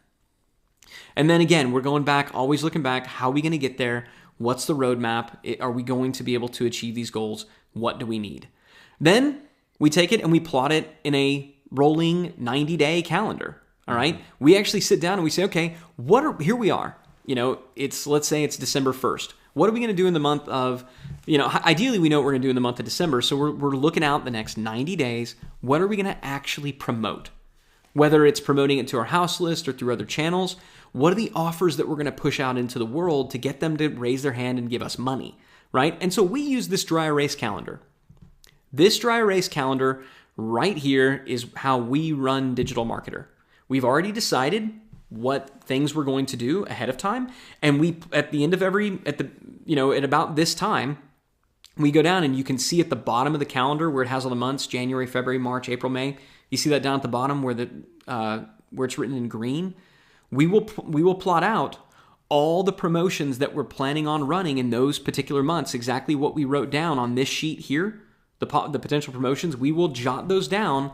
And then again, we're going back, always looking back. How are we going to get there? What's the roadmap? Are we going to be able to achieve these goals? What do we need? Then we take it and we plot it in a rolling 90-day calendar. All right. We actually sit down and we say, okay, here we are. Let's say it's December 1st. What are we going to do in the month of, ideally we know what we're going to do in the month of December. So we're looking out the next 90 days. What are we going to actually promote? Whether it's promoting it to our house list or through other channels, what are the offers that we're going to push out into the world to get them to raise their hand and give us money, right? And so we use this dry erase calendar. This dry erase calendar right here is how we run Digital Marketer. We've already decided what things we're going to do ahead of time. And we, at the end of at about this time, we go down and you can see at the bottom of the calendar where it has all the months, January, February, March, April, May. You see that down at the bottom where it's written in green. We will plot out all the promotions that we're planning on running in those particular months, exactly what we wrote down on this sheet here, the potential promotions. We will jot those down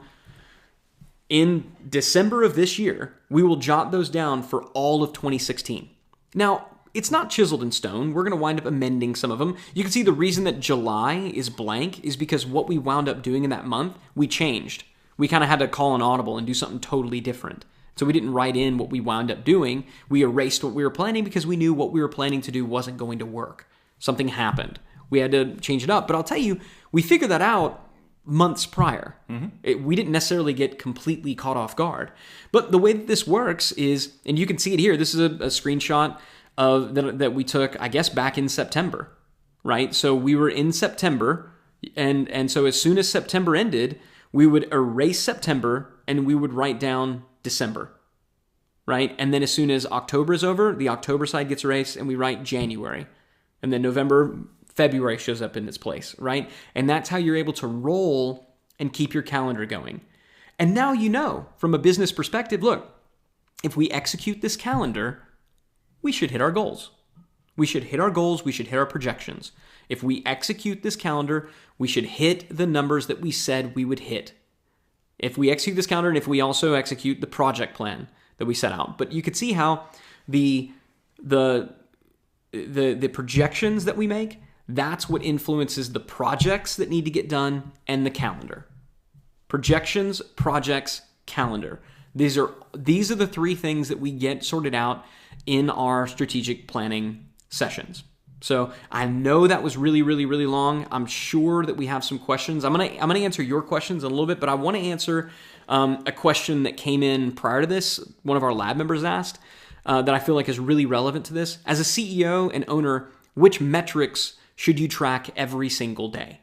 in December of this year. We will jot those down for all of 2016. Now, it's not chiseled in stone. We're going to wind up amending some of them. You can see the reason that July is blank is because what we wound up doing in that month, we changed. We kind of had to call an audible and do something totally different. So we didn't write in what we wound up doing. We erased what we were planning because we knew what we were planning to do wasn't going to work. Something happened. We had to change it up. But I'll tell you, we figured that out months prior. We didn't necessarily get completely caught off guard. But the way that this works is, and you can see it here, this is a screenshot of that we took, I guess, back in September, right? So we were in September, and so as soon as September ended, we would erase September and we would write down December, right? And then as soon as October is over, the October side gets erased and we write January. And then November, February shows up in its place, right? And that's how you're able to roll and keep your calendar going. And now you know, from a business perspective, look, if we execute this calendar, we should hit our goals. We should hit our goals. We should hit our projections. If we execute this calendar, we should hit the numbers that we said we would hit. If we execute this calendar and if we also execute the project plan that we set out. But you could see how the projections that we make, that's what influences the projects that need to get done and the calendar. Projections, projects, calendar. These are the three things that we get sorted out in our strategic planning sessions. So I know that was really, really, really long. I'm sure that we have some questions. I'm gonna answer your questions in a little bit, but I want to answer a question that came in prior to this. One of our lab members asked that I feel like is really relevant to this. As a CEO and owner, which metrics should you track every single day?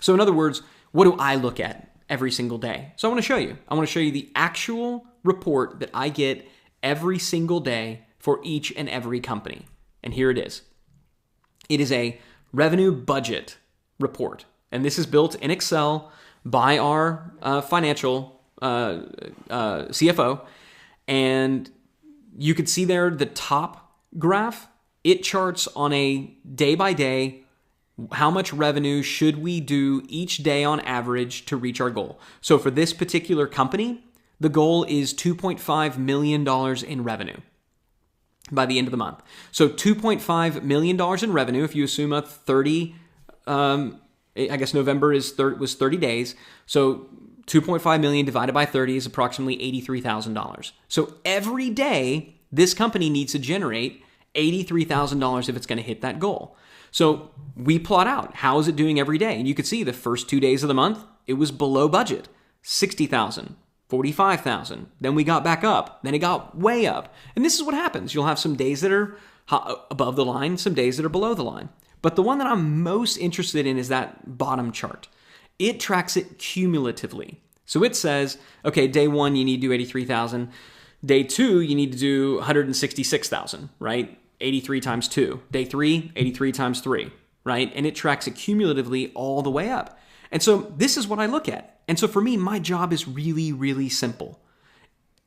So in other words, what do I look at every single day? So I want to show you. I want to show you the actual report that I get every single day for each and every company. And here it is. It is a revenue budget report. And this is built in Excel by our financial CFO. And you can see there the top graph. It charts on a day by day how much revenue should we do each day on average to reach our goal. So for this particular company, the goal is $2.5 million in revenue by the end of the month. So $2.5 million in revenue, if you assume a 30, I guess November was 30 days. So 2.5 million divided by 30 is approximately $83,000. So every day, this company needs to generate $83,000 if it's going to hit that goal. So we plot out, how is it doing every day? And you can see the first 2 days of the month, it was below budget, 60,000. 45,000. Then we got back up. Then it got way up. And this is what happens. You'll have some days that are above the line, some days that are below the line. But the one that I'm most interested in is that bottom chart. It tracks it cumulatively. So it says, okay, day one, you need to do 83,000. Day two, you need to do 166,000, right? 83 times 2. Day 3, 83 times 3, right? And it tracks it cumulatively all the way up. And so this is what I look at. And so for me, my job is really, really simple.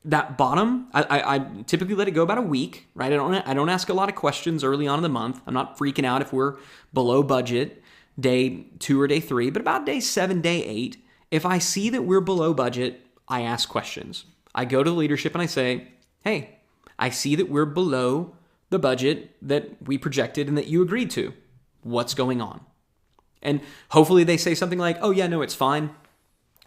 That bottom, I typically let it go about a week, right? I don't ask a lot of questions early on in the month. I'm not freaking out if we're below budget day 2 or day 3, but about day 7, day 8, if I see that we're below budget, I ask questions. I go to the leadership and I say, hey, I see that we're below the budget that we projected and that you agreed to. What's going on? And hopefully they say something like, oh yeah, no, it's fine.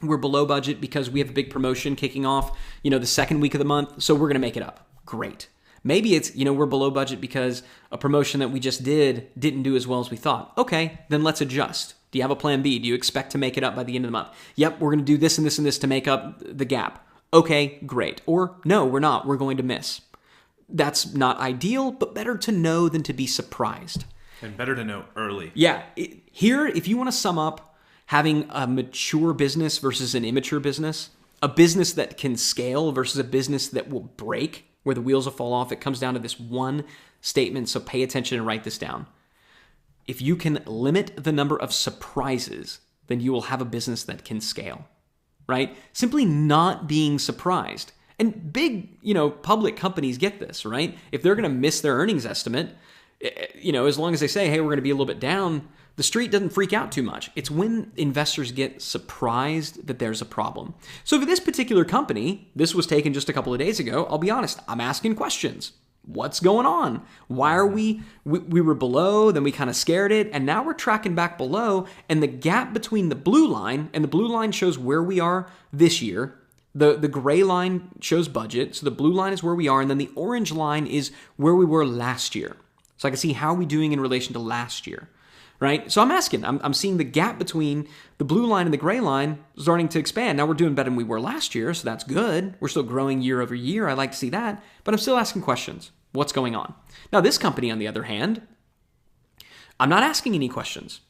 We're below budget because we have a big promotion kicking off, the second week of the month. So we're going to make it up. Great. Maybe it's, we're below budget because a promotion that we just didn't do as well as we thought. Okay, then let's adjust. Do you have a plan B? Do you expect to make it up by the end of the month? Yep, we're going to do this and this and this to make up the gap. Okay, great. Or no, we're not. We're going to miss. That's not ideal, but better to know than to be surprised.
And better to know early.
Yeah. Here, if you want to sum up having a mature business versus an immature business, a business that can scale versus a business that will break, where the wheels will fall off, it comes down to this one statement. So pay attention and write this down. If you can limit the number of surprises, then you will have a business that can scale, right? Simply not being surprised. And big, public companies get this, right? If they're going to miss their earnings estimate, as long as they say, hey, we're going to be a little bit down, the street doesn't freak out too much. It's when investors get surprised that there's a problem. So for this particular company, this was taken just a couple of days ago. I'll be honest, I'm asking questions. What's going on? Why are we were below, then we kind of scared it, and now we're tracking back below, and the gap between the blue line, and the blue line shows where we are this year, the gray line shows budget, so the blue line is where we are, and then the orange line is where we were last year. So I can see how we're doing in relation to last year, right? So I'm asking, I'm seeing the gap between the blue line and the gray line starting to expand. Now we're doing better than we were last year, so that's good. We're still growing year over year. I like to see that, but I'm still asking questions. What's going on? Now this company, on the other hand, I'm not asking any questions.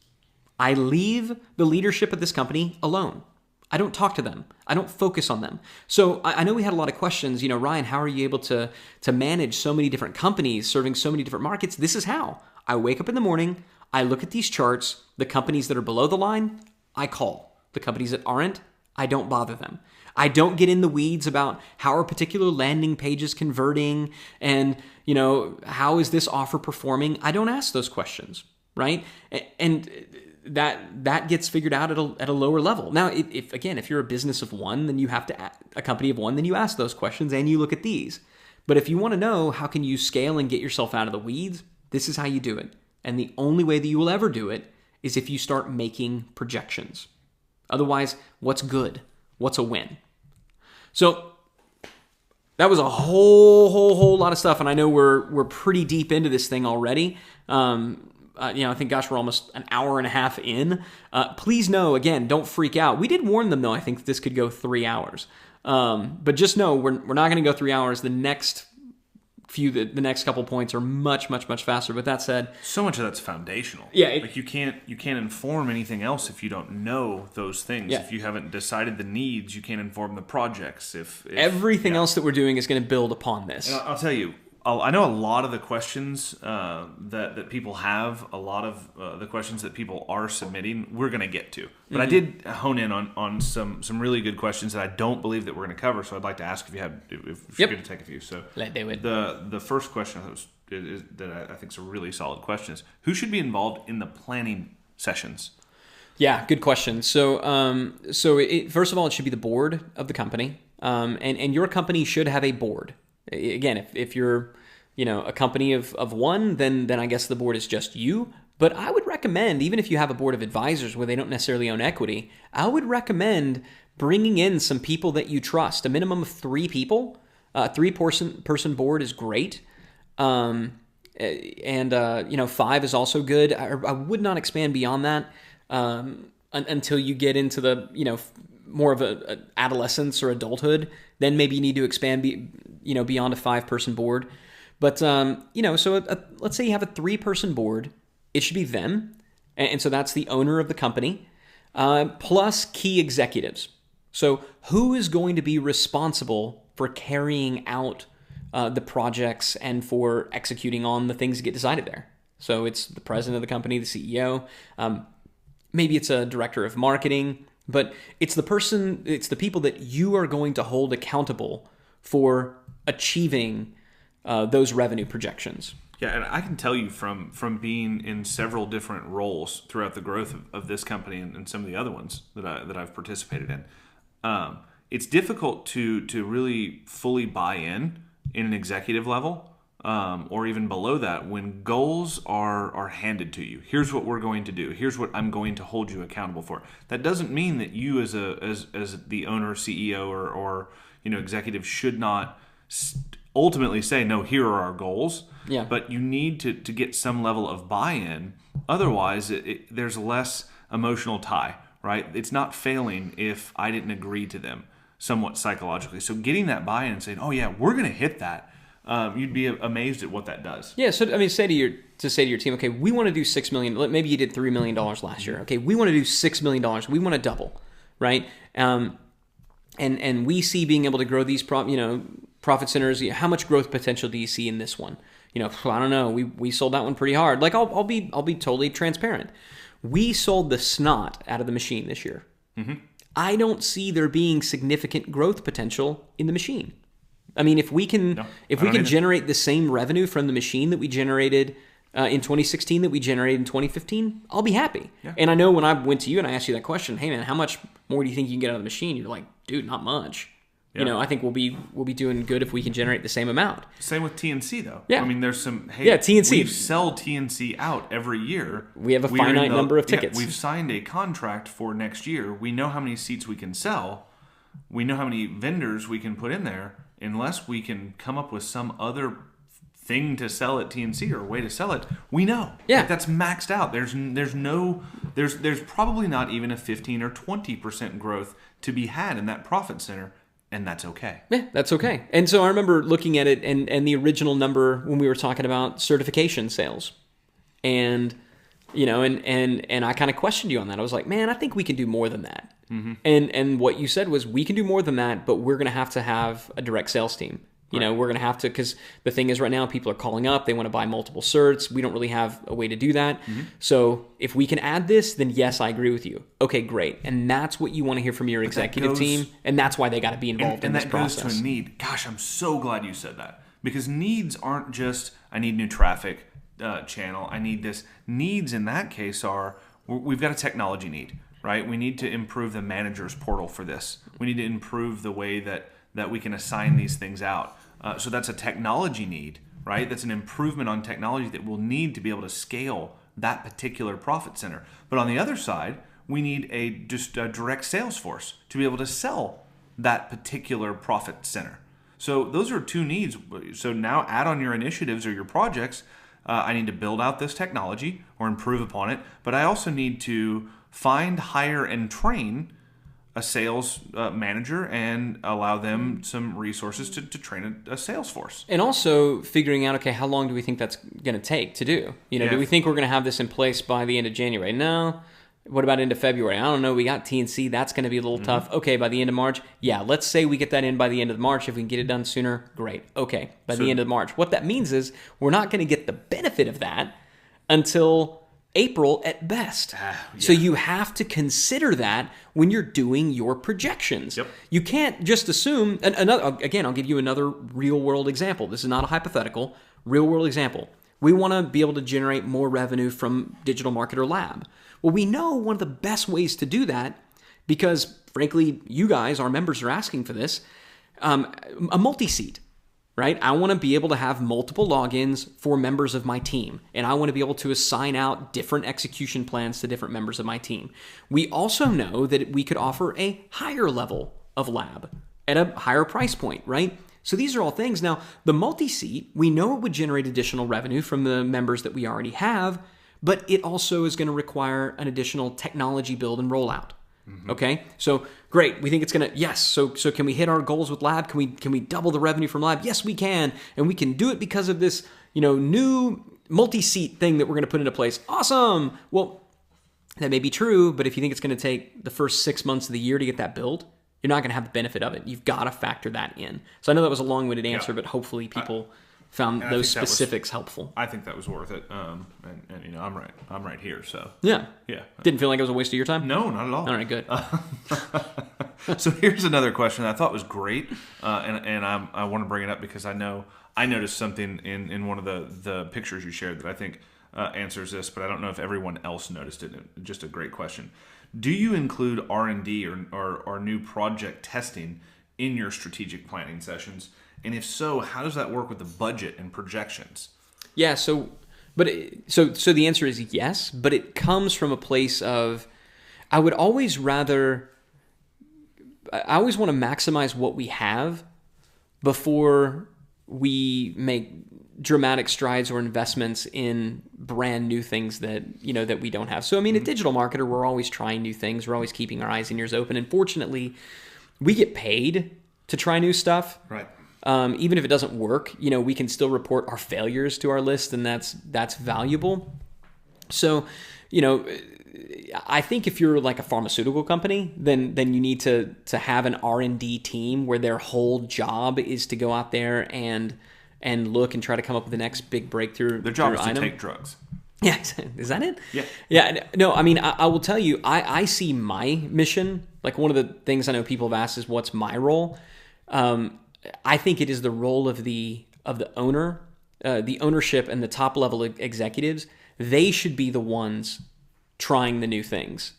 I leave the leadership of this company alone. I don't talk to them. I don't focus on them. So I know we had a lot of questions. Ryan, how are you able to manage so many different companies, serving so many different markets? This is how. I wake up in the morning, I look at these charts, the companies that are below the line, I call. The companies that aren't, I don't bother them. I don't get in the weeds about how are particular landing pages converting and, how is this offer performing? I don't ask those questions, right? And that gets figured out at a lower level. Now, if you're a business of one, then you have to, a company of one, then you ask those questions and you look at these. But if you want to know how can you scale and get yourself out of the weeds, this is how you do it. And the only way that you will ever do it is if you start making projections. Otherwise, what's good? What's a win? So that was a whole lot of stuff, and I know we're pretty deep into this thing already. I think, gosh, we're almost an hour and a half in. Please know, again, don't freak out. We did warn them, though, I think this could go 3 hours. But just know we're not going to go 3 hours. The next couple points are much faster. With that said,
so much of that's foundational.
Yeah,
you can't inform anything else if you don't know those things.
Yeah.
If you haven't decided the needs, you can't inform the projects. If
everything else that we're doing is going to build upon this.
And I'll tell you, I know a lot of the questions that people have, a lot of the questions that people are submitting, we're going to get to. But I did hone in on some really good questions that I don't believe that we're going to cover. So I'd like to ask if you're going to take a few. So
let's do it.
The first question that I think is a really solid question is, who should be involved in the planning sessions?
Yeah, good question. So first of all, it should be the board of the company, and your company should have a board. Again, if you're a company of one, then I guess the board is just you. But I would recommend, even if you have a board of advisors where they don't necessarily own equity, I would recommend bringing in some people that you trust. A minimum of 3 people. 3-person board is great. And 5 is also good. I would not expand beyond that until you get into the, more of a adolescence or adulthood. Then maybe you need to expand beyond a 5-person board. But, let's say you have a 3-person board. It should be them. And so that's the owner of the company, plus key executives. So who is going to be responsible for carrying out the projects and for executing on the things that get decided there? So it's the president of the company, the CEO. Maybe it's a director of marketing, but it's the people that you are going to hold accountable for achieving those revenue projections.
Yeah, and I can tell you from being in several different roles throughout the growth of this company and some of the other ones that I've participated in, it's difficult to really fully buy in an executive level or even below that when goals are handed to you. Here's what we're going to do. Here's what I'm going to hold you accountable for. That doesn't mean that you as the owner, CEO, or executive should not ultimately say, no, here are our goals.
Yeah.
But you need to get some level of buy-in. Otherwise, there's less emotional tie, right? It's not failing if I didn't agree to them somewhat psychologically. So getting that buy-in and saying, oh yeah, we're going to hit that. You'd be amazed at what that does.
Yeah. So I mean, say to your team, okay, we want to do $6 million. Maybe you did $3 million last year. Okay, we want to do $6 million. We want to double, right? And we see being able to grow these profit centers. How much growth potential do you see in this one? I don't know. We sold that one pretty hard. Like I'll be totally transparent. We sold the snot out of the machine this year. Mm-hmm. I don't see there being significant growth potential in the machine. I mean, if we can generate the same revenue from the machine that we generated in 2016 that we generated in 2015, I'll be happy. Yeah. And I know when I went to you and I asked you that question, hey man, how much more do you think you can get out of the machine? You're like, dude, not much. Yeah. I think we'll be doing good if we can generate the same amount.
Same with TNC though.
Yeah.
I mean, there's some. Hey,
TNC.
We sell TNC out every year.
We have a finite number of tickets.
We've signed a contract for next year. We know how many seats we can sell. We know how many vendors we can put in there. Unless we can come up with some other thing to sell at TNC or a way to sell it, we know.
Yeah,
that's maxed out. There's probably not even a 15 or 20% growth to be had in that profit center. And that's okay.
Yeah, that's okay. And so I remember looking at it and the original number when we were talking about certification sales. And, and I kind of questioned you on that. I was like, man, I think we can do more than that. Mm-hmm. And what you said was we can do more than that, but we're going to have a direct sales team. We're going to have to, because the thing is right now people are calling up, they want to buy multiple certs. We don't really have a way to do that. Mm-hmm. So if we can add this, then yes, I agree with you. Okay, great. And that's what you want to hear from your executive team. And that's why they got to be involved in this process.
And that goes to a need. Gosh, I'm so glad you said that. Because needs aren't just, I need new traffic channel. I need this. Needs in that case are, we've got a technology need, right? We need to improve the manager's portal for this. We need to improve the way that we can assign these things out. So that's a technology need, right? That's an improvement on technology that we'll need to be able to scale that particular profit center. But on the other side, we need a direct sales force to be able to sell that particular profit center. So those are two needs. So now add on your initiatives or your projects. I need to build out this technology or improve upon it. But I also need to find, hire, and train a sales manager and allow them some resources to train a sales force.
And also figuring out, okay, how long do we think that's going to take to do? Do we think we're going to have this in place by the end of January? No. What about into February? I don't know. We got TNC. That's going to be a little tough. Okay, by the end of March? Yeah, let's say we get that in by the end of March. If we can get it done sooner, great. Okay, by the end of March. What that means is we're not going to get the benefit of that until April at best. So you have to consider that when you're doing your projections.
Yep.
You can't just assume, again, I'll give you another real world example. This is not a hypothetical, real world example. We want to be able to generate more revenue from Digital Marketer Lab. Well, we know one of the best ways to do that, because frankly, you guys, our members, are asking for this, a multi-seat. Right? I want to be able to have multiple logins for members of my team, and I want to be able to assign out different execution plans to different members of my team. We also know that we could offer a higher level of lab at a higher price point, right? So these are all things. Now, the multi-seat, we know it would generate additional revenue from the members that we already have, but it also is going to require an additional technology build and rollout. Mm-hmm. Okay, so great. We think it's gonna, yes. So can we hit our goals with Lab? Can we double the revenue from Lab? Yes, we can, and we can do it because of this, new multi-seat thing that we're gonna put into place. Awesome. Well, that may be true, but if you think it's gonna take the first 6 months of the year to get that build, you're not gonna have the benefit of it. You've got to factor that in. So I know that was a long-winded answer, but hopefully people found those specifics helpful.
I think that was worth it. And I'm right here. So
yeah.
Yeah.
Didn't feel like it was a waste of your time?
No, not at all.
All right, good.
So here's another question that I thought was great. And I want to bring it up because I know I noticed something in one of the pictures you shared that I think answers this, but I don't know if everyone else noticed it. Just a great question. Do you include R&D or new project testing in your strategic planning sessions? And if so, how does that work with the budget and projections?
Yeah, so the answer is yes, but it comes from a place of I always want to maximize what we have before we make dramatic strides or investments in brand new things that, that we don't have. So, I mean, a digital marketer, we're always trying new things. We're always keeping our eyes and ears open. And fortunately, we get paid to try new stuff.
Right.
Even if it doesn't work, we can still report our failures to our list, and that's valuable. So, I think if you're like a pharmaceutical company, then you need to have an R&D team where their whole job is to go out there and look and try to come up with the next big breakthrough.
Their job is to
item.
take drugs.
Yeah, is that it?
Yeah.
Yeah. No, I mean, I will tell you, I see my mission. Like, one of the things I know people have asked is, what's my role? I think it is the role of the owner, the ownership, and the top level executives. They should be the ones trying the new things.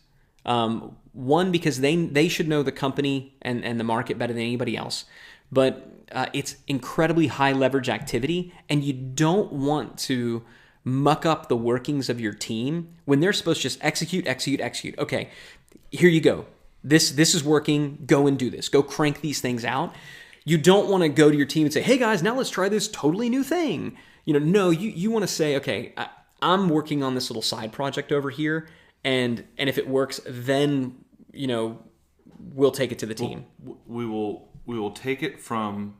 One, because they should know the company and the market better than anybody else. But it's incredibly high leverage activity, and you don't want to muck up the workings of your team when they're supposed to just execute. Okay, here you go. This is working. Go and do this. Go crank these things out. You don't want to go to your team and say, hey guys, now let's try this totally new thing. No, you want to say, okay, I'm working on this little side project over here, and if it works, then we'll take it to the team.
We will take it from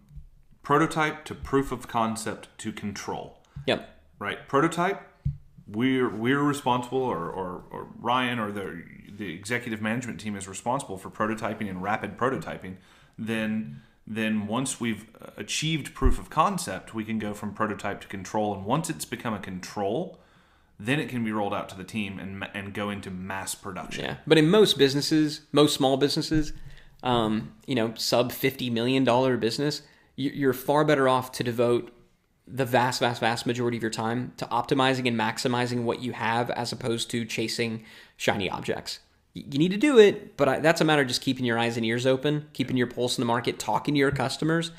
prototype to proof of concept to control.
Yep.
Right. Prototype, we're responsible, or Ryan or the executive management team is responsible for prototyping and rapid prototyping. Then once we've achieved proof of concept, we can go from prototype to control. And once it's become a control, then it can be rolled out to the team and go into mass production.
Yeah, but in most businesses, most small businesses, sub $50 million business, you're far better off to devote the vast majority of your time to optimizing and maximizing what you have, as opposed to chasing shiny objects. You need to do it, but that's a matter of just keeping your eyes and ears open, keeping your pulse in the market, talking to your customers,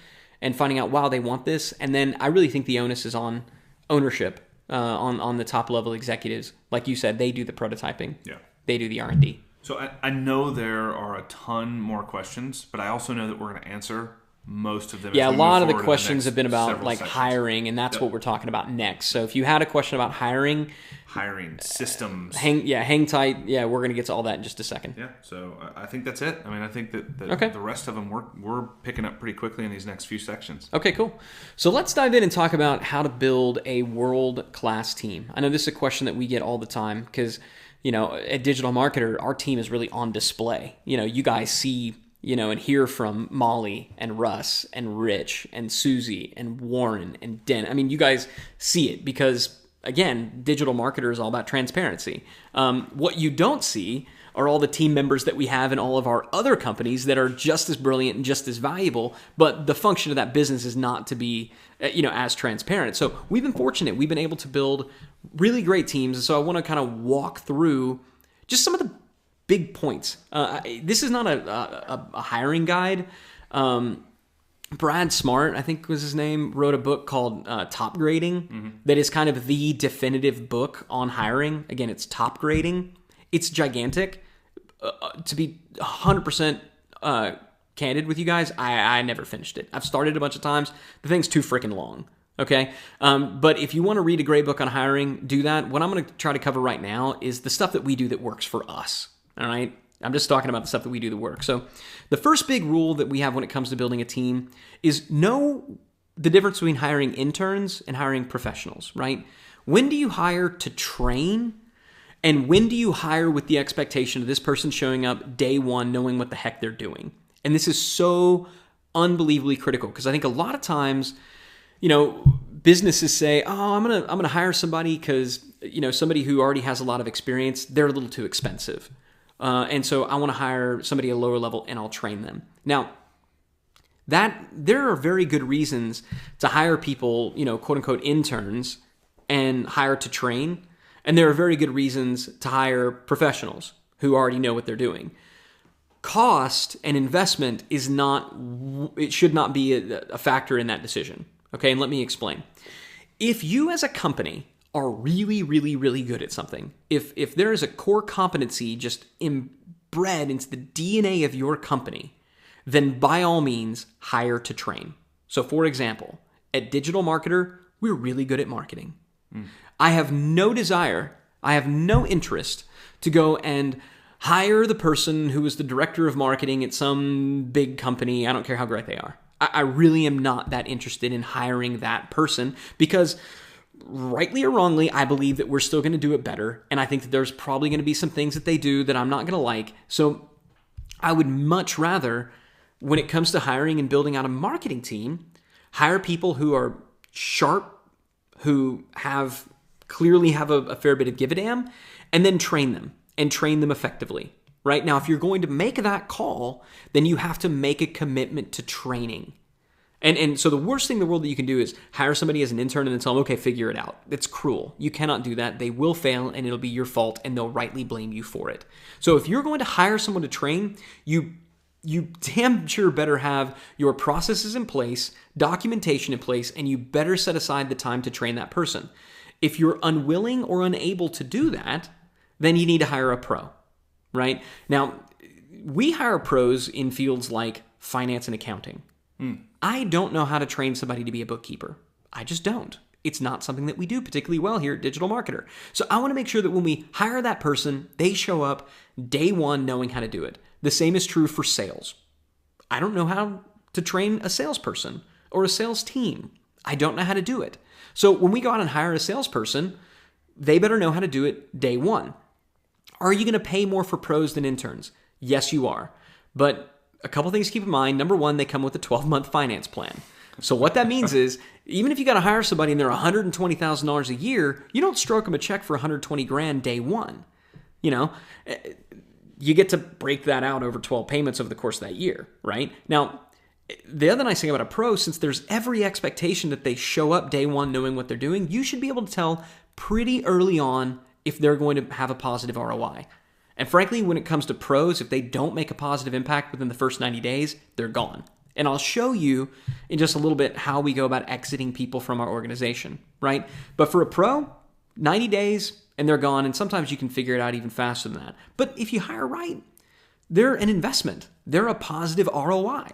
and finding out, wow, they want this. And then I really think the onus is on ownership, on the top level executives. Like you said, they do the prototyping.
Yeah.
They do the R&D.
So I know there are a ton more questions, but I also know that we're going to answer most of them.
Yeah, a lot of the questions have been about like
sections.
hiring, and that's what we're talking about next. So if you had a question about hiring
systems,
hang tight. Yeah, we're going to get to all that in just a second.
Yeah, so I think that's it. I mean, I think that
okay.
The rest of them we're picking up pretty quickly in these next few sections.
Okay, cool. So let's dive in and talk about how to build a world-class team. I know this is a question that we get all the time because, at Digital Marketer, our team is really on display. You guys see, and hear from Molly and Russ and Rich and Susie and Warren and Den. I mean, you guys see it because, again, Digital Marketer is all about transparency. What you don't see are all the team members that we have in all of our other companies that are just as brilliant and just as valuable, but the function of that business is not to be, as transparent. So we've been fortunate. We've been able to build really great teams. And so I want to kind of walk through just some of the big points. This is not a hiring guide. Brad Smart, I think was his name, wrote a book called Top Grading that is kind of the definitive book on hiring. Again, it's Top Grading. It's gigantic. To be 100% candid with you guys, I never finished it. I've started a bunch of times. The thing's too freaking long. Okay? But if you want to read a great book on hiring, do that. What I'm going to try to cover right now is the stuff that we do that works for us. All right? I'm just talking about the stuff that we do that work. So the first big rule that we have when it comes to building a team is know the difference between hiring interns and hiring professionals, right? When do you hire to train? And when do you hire with the expectation of this person showing up day one, knowing what the heck they're doing? And this is so unbelievably critical because I think a lot of times, businesses say, "Oh, I'm gonna hire somebody because somebody who already has a lot of experience, they're a little too expensive, and so I want to hire somebody at a lower level and I'll train them." Now, that there are very good reasons to hire people, quote unquote interns, and hire to train. And there are very good reasons to hire professionals who already know what they're doing. Cost and investment it should not be a factor in that decision. Okay, and let me explain. If you as a company are really, really, really good at something, if there is a core competency just inbred into the DNA of your company, then by all means, hire to train. So for example, At Digital Marketer, we're really good at marketing. I have no desire, I have no interest to go and hire the person who is the director of marketing at some big company. I don't care how great they are. I really am not that interested in hiring that person because rightly or wrongly, I believe that we're still going to do it better. And I think that there's probably going to be some things that they do that I'm not going to like. So I would much rather, when it comes to hiring and building out a marketing team, hire people who are sharp, who clearly have a fair bit of give a damn, and then train them effectively. Right? Now, if you're going to make that call, then you have to make a commitment to training. And so the worst thing in the world that you can do is hire somebody as an intern and then tell them, okay, figure it out. It's cruel. You cannot do that. They will fail and it'll be your fault and they'll rightly blame you for it. So if you're going to hire someone to train, you damn sure better have your processes in place, documentation in place, and you better set aside the time to train that person. If you're unwilling or unable to do that, then you need to hire a pro, right? Now, we hire pros in fields like finance and accounting. I don't know how to train somebody to be a bookkeeper. I just don't. It's not something that we do particularly well here at Digital Marketer. So I want to make sure that when we hire that person, they show up day one knowing how to do it. The same is true for sales. I don't know how to train a salesperson or a sales team. I don't know how to do it. So when we go out and hire a salesperson, they better know how to do it day one. Are you going to pay more for pros than interns? Yes, you are. But a couple things to keep in mind. Number one, they come with a 12-month finance plan. So what that means is, even if you got to hire somebody and they're $120,000 a year, you don't stroke them a check for $120,000 day one. You know, you get to break that out over 12 payments over the course of that year, right? Now, the other nice thing about a pro, since there's every expectation that they show up day one knowing what they're doing, you should be able to tell pretty early on if they're going to have a positive ROI. And frankly, when it comes to pros, if they don't make a positive impact within the first 90 days, they're gone. And I'll show you in just a little bit how we go about exiting people from our organization, right? But for a pro, 90 days and they're gone. And sometimes you can figure it out even faster than that. But if you hire right, they're an investment. They're a positive ROI,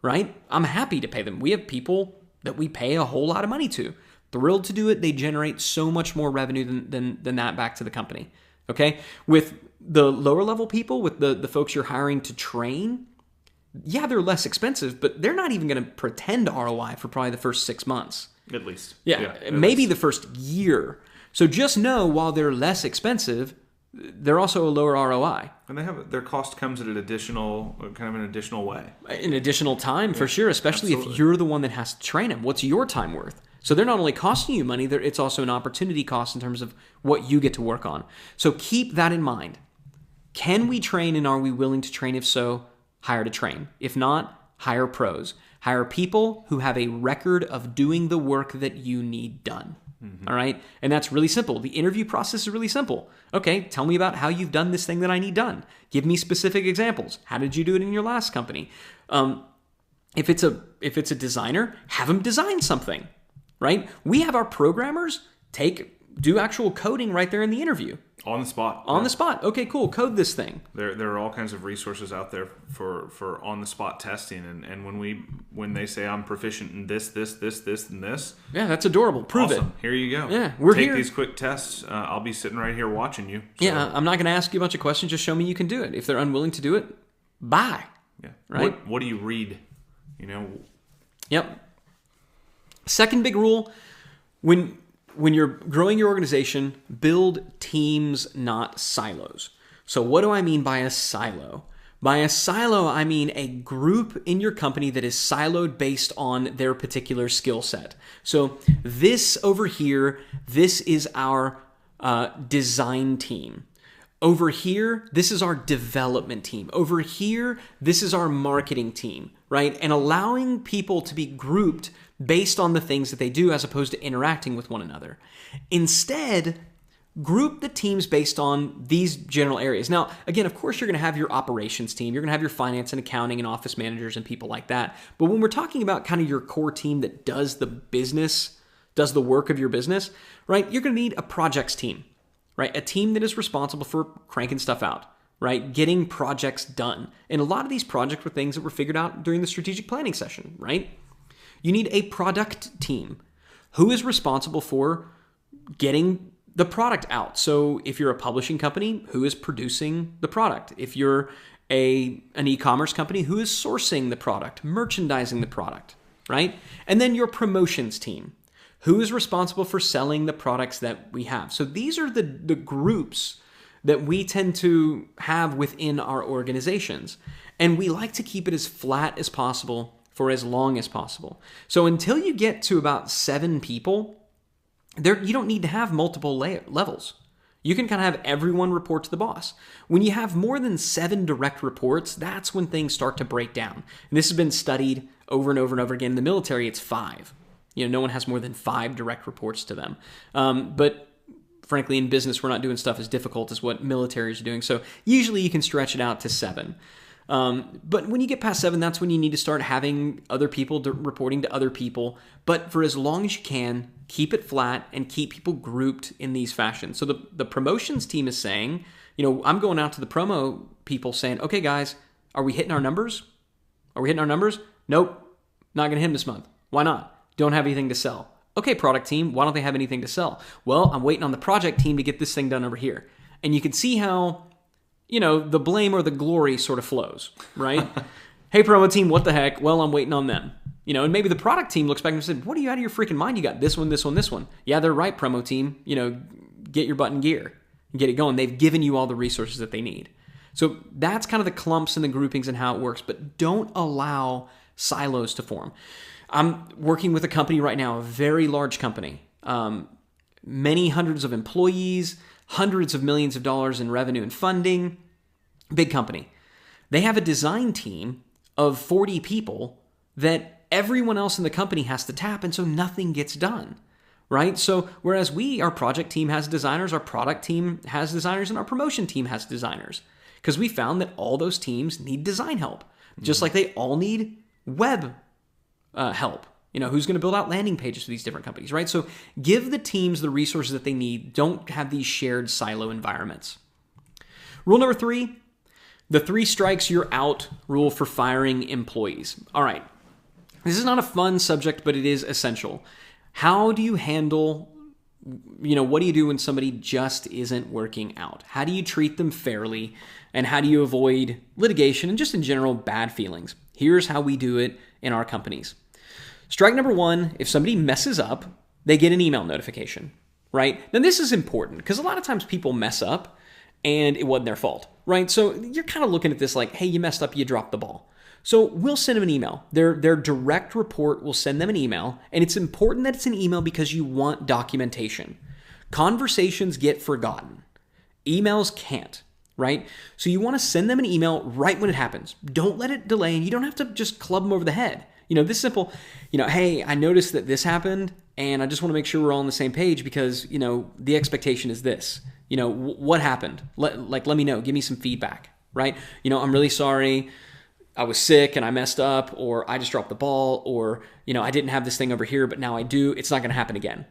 right? I'm happy to pay them. We have people that we pay a whole lot of money to. Thrilled to do it. They generate so much more revenue than that back to the company, okay? With the lower level people, with the folks you're hiring to train, yeah, they're less expensive, but they're not even going to pretend ROI for probably the first 6 months.
At least.
Yeah, maybe the first year. So just know, while they're less expensive, they're also a lower ROI.
And they have their cost comes at an additional way.
An additional time, for sure, especially if you're the one that has to train them. What's your time worth? So they're not only costing you money, it's also an opportunity cost in terms of what you get to work on. So keep that in mind. Can we train, and are we willing to train? If so, hire to train. If not, hire pros. Hire people who have a record of doing the work that you need done. Mm-hmm. All right? And that's really simple. The interview process is really simple. Okay, tell me about how you've done this thing that I need done. Give me specific examples. How did you do it in your last company? If it's a designer, have them design something, right? We have our programmers do actual coding right there in the interview.
On the spot.
On the spot. Okay, cool. Code this thing.
There are all kinds of resources out there for on the spot testing, and when they say I'm proficient in this, and this.
Yeah, that's adorable. Prove
awesome.
it.
Here you go.
Yeah, we're
Take
here.
these quick tests. I'll be sitting right here watching you. So.
Yeah, I'm not going to ask you a bunch of questions. Just show me you can do it. If they're unwilling to do it, bye.
Yeah.
Right.
What do you read? You know.
Yep. Second big rule: when you're growing your organization, build teams, not silos. So what do I mean by a silo? By a silo, I mean a group in your company that is siloed based on their particular skill set. So this over here, this is our design team. Over here, this is our development team. Over here, this is our marketing team, right? And allowing people to be grouped based on the things that they do as opposed to interacting with one another. Instead, group the teams based on these general areas. Now, again, of course, you're going to have your operations team. You're going to have your finance and accounting and office managers and people like that. But when we're talking about kind of your core team that does the business, does the work of your business, right? You're going to need a projects team, right? A team that is responsible for cranking stuff out, right? Getting projects done. And a lot of these projects were things that were figured out during the strategic planning session, right? You need a product team. Who is responsible for getting the product out? So if you're a publishing company, who is producing the product? If you're an e-commerce company, who is sourcing the product, merchandising the product, right? And then your promotions team. Who is responsible for selling the products that we have? So these are the groups that we tend to have within our organizations. And we like to keep it as flat as possible for as long as possible. So until you get to about 7 people, you don't need to have multiple levels. You can kind of have everyone report to the boss. When you have more than 7 direct reports, that's when things start to break down. And this has been studied over and over and over again. In the military, it's 5. No one has more than 5 direct reports to them. But frankly, in business, we're not doing stuff as difficult as what militaries are doing. So usually you can stretch it out to 7. But when you get past 7, that's when you need to start having other people reporting to other people. But for as long as you can, keep it flat and keep people grouped in these fashions. So the promotions team is saying, I'm going out to the promo people saying, okay, guys, are we hitting our numbers? Are we hitting our numbers? Nope, not going to hit them this month. Why not? Don't have anything to sell. Okay, product team, why don't they have anything to sell? Well, I'm waiting on the project team to get this thing done over here. And you can see how, the blame or the glory sort of flows, right? Hey, promo team, what the heck? Well, I'm waiting on them. And maybe the product team looks back and said, what are you out of your freaking mind? You got this one, this one, this one. Yeah, they're right, promo team. Get your butt in gear and get it going. They've given you all the resources that they need. So that's kind of the clumps and the groupings and how it works, but don't allow silos to form. I'm working with a company right now, a very large company, many hundreds of employees, hundreds of millions of dollars in revenue and funding, big company. They have a design team of 40 people that everyone else in the company has to tap, and so nothing gets done, right? So whereas our project team has designers, our product team has designers, and our promotion team has designers, because we found that all those teams need design help, just like they all need web help. Who's going to build out landing pages for these different companies, right? So give the teams the resources that they need. Don't have these shared silo environments. Rule number 3, the 3 strikes you're out rule for firing employees. All right. This is not a fun subject, but it is essential. How do you handle, what do you do when somebody just isn't working out? How do you treat them fairly? And how do you avoid litigation and just in general bad feelings? Here's how we do it in our companies. Strike number 1, if somebody messes up, they get an email notification, right? Now this is important because a lot of times people mess up and it wasn't their fault, right? So you're kind of looking at this like, hey, you messed up, you dropped the ball. So we'll send them an email. Their direct report will send them an email, and it's important that it's an email because you want documentation. Conversations get forgotten. Emails can't, right? So you want to send them an email right when it happens. Don't let it delay, and you don't have to just club them over the head. This simple, hey, I noticed that this happened, and I just want to make sure we're all on the same page because, the expectation is this. What happened? Let me know. Give me some feedback, right? I'm really sorry. I was sick and I messed up, or I just dropped the ball, or, I didn't have this thing over here, but now I do. It's not going to happen again,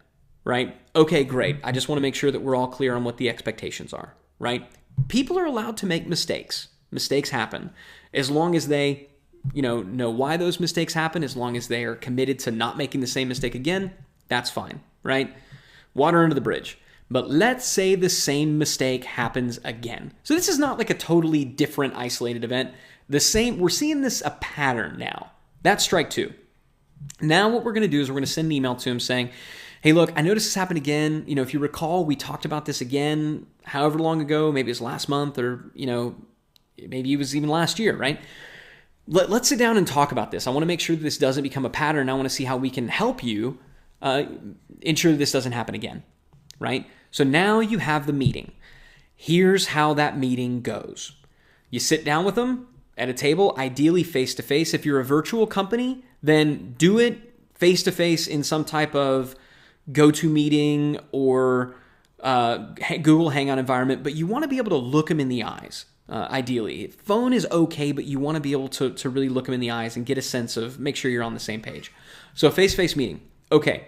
right? Okay, great. I just want to make sure that we're all clear on what the expectations are, right? People are allowed to make mistakes. Mistakes happen. As long as they know why those mistakes happen, as long as they are committed to not making the same mistake again, that's fine, right? Water under the bridge. But let's say the same mistake happens again. So this is not like a totally different isolated event. We're seeing this a pattern now. That's strike 2. Now what we're going to do is we're going to send an email to him saying, hey, look, I noticed this happened again. If you recall, we talked about this again, however long ago, maybe it was last month or, maybe it was even last year, right? Let's sit down and talk about this. I want to make sure that this doesn't become a pattern. I want to see how we can help you ensure that this doesn't happen again, right? So now you have the meeting. Here's how that meeting goes. You sit down with them at a table, ideally face-to-face. If you're a virtual company, then do it face-to-face in some type of GoToMeeting or Google Hangout environment, but you want to be able to look them in the eyes. Ideally. Phone is okay, but you want to be able to really look them in the eyes and get a sense of, make sure you're on the same page. So a face-to-face meeting. Okay.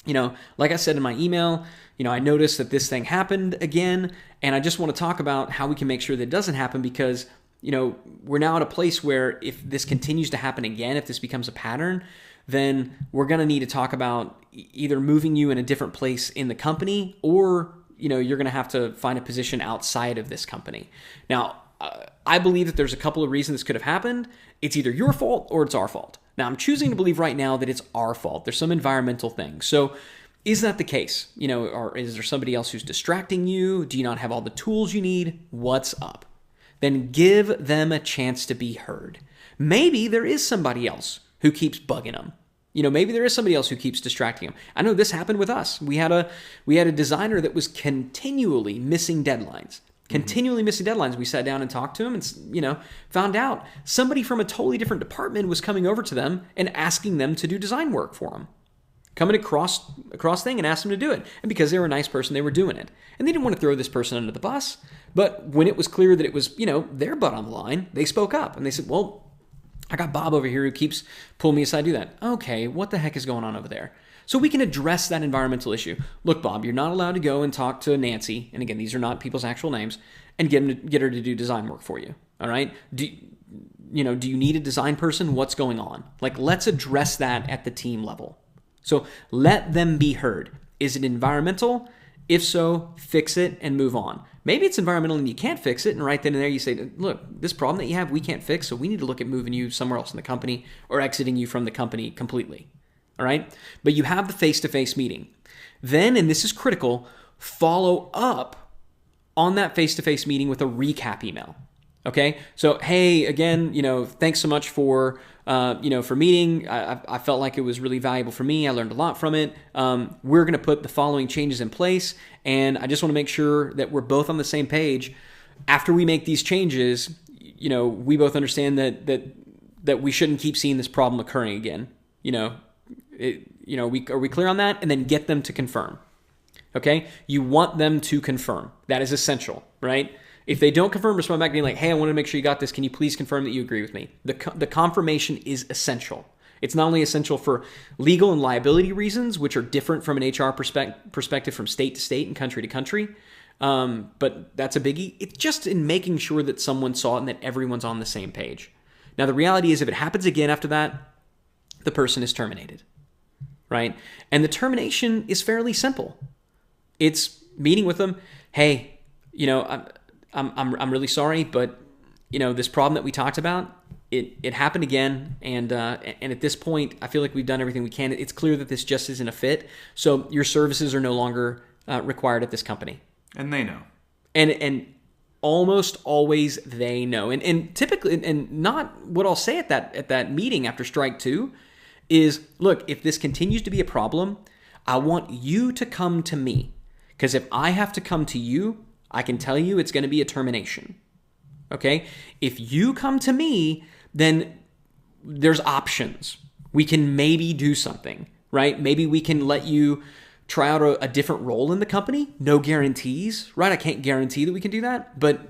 Like I said in my email, I noticed that this thing happened again, and I just want to talk about how we can make sure that it doesn't happen because we're now at a place where if this continues to happen again, if this becomes a pattern, then we're going to need to talk about either moving you in a different place in the company, or, you're going to have to find a position outside of this company. Now, I believe that there's a couple of reasons this could have happened. It's either your fault or it's our fault. Now, I'm choosing to believe right now that it's our fault. There's some environmental things. So is that the case? Or is there somebody else who's distracting you? Do you not have all the tools you need? What's up? Then give them a chance to be heard. Maybe there is somebody else who keeps bugging them. Maybe there is somebody else who keeps distracting them. I know this happened with us. We had a designer that was continually missing deadlines. We sat down and talked to him and, found out somebody from a totally different department was coming over to them and asking them to do design work for them. Coming across thing and asked them to do it. And because they were a nice person, they were doing it. And they didn't want to throw this person under the bus. But when it was clear that it was, their butt on the line, they spoke up and they said, well, I got Bob over here who keeps pulling me aside to do that. Okay, what the heck is going on over there? So we can address that environmental issue. Look, Bob, you're not allowed to go and talk to Nancy, and again, these are not people's actual names, and get her to do design work for you. All right? Do you need a design person? What's going on? Let's address that at the team level. So let them be heard. Is it environmental? If so, fix it and move on. Maybe it's environmental and you can't fix it, and right then and there you say, look, this problem that you have, we can't fix, so we need to look at moving you somewhere else in the company or exiting you from the company completely. All right? But you have the face-to-face meeting. Then, and this is critical, follow up on that face-to-face meeting with a recap email. Okay? So, hey, again, thanks so much for meeting. I felt like it was really valuable for me. I learned a lot from it. We're going to put the following changes in place, and I just want to make sure that we're both on the same page. After we make these changes, we both understand that we shouldn't keep seeing this problem occurring again. Are we clear on that? And then get them to confirm. Okay? You want them to confirm. That is essential, right? If they don't confirm, respond back being like, hey, I want to make sure you got this. Can you please confirm that you agree with me? The confirmation is essential. It's not only essential for legal and liability reasons, which are different from an HR perspective from state to state and country to country, but that's a biggie. It's just in making sure that someone saw it and that everyone's on the same page. Now, the reality is if it happens again after that, the person is terminated, right? And the termination is fairly simple. It's meeting with them. Hey, I'm really sorry, but this problem that we talked about, it happened again, and at this point, I feel like we've done everything we can. It's clear that this just isn't a fit. So your services are no longer required at this company.
And they know.
And almost always they know. And typically, and not what I'll say at that meeting after strike 2 is, look, if this continues to be a problem, I want you to come to me. Because if I have to come to you, I can tell you it's going to be a termination. Okay? If you come to me, then there's options. We can maybe do something, right? Maybe we can let you try out a different role in the company. No guarantees, right? I can't guarantee that we can do that. But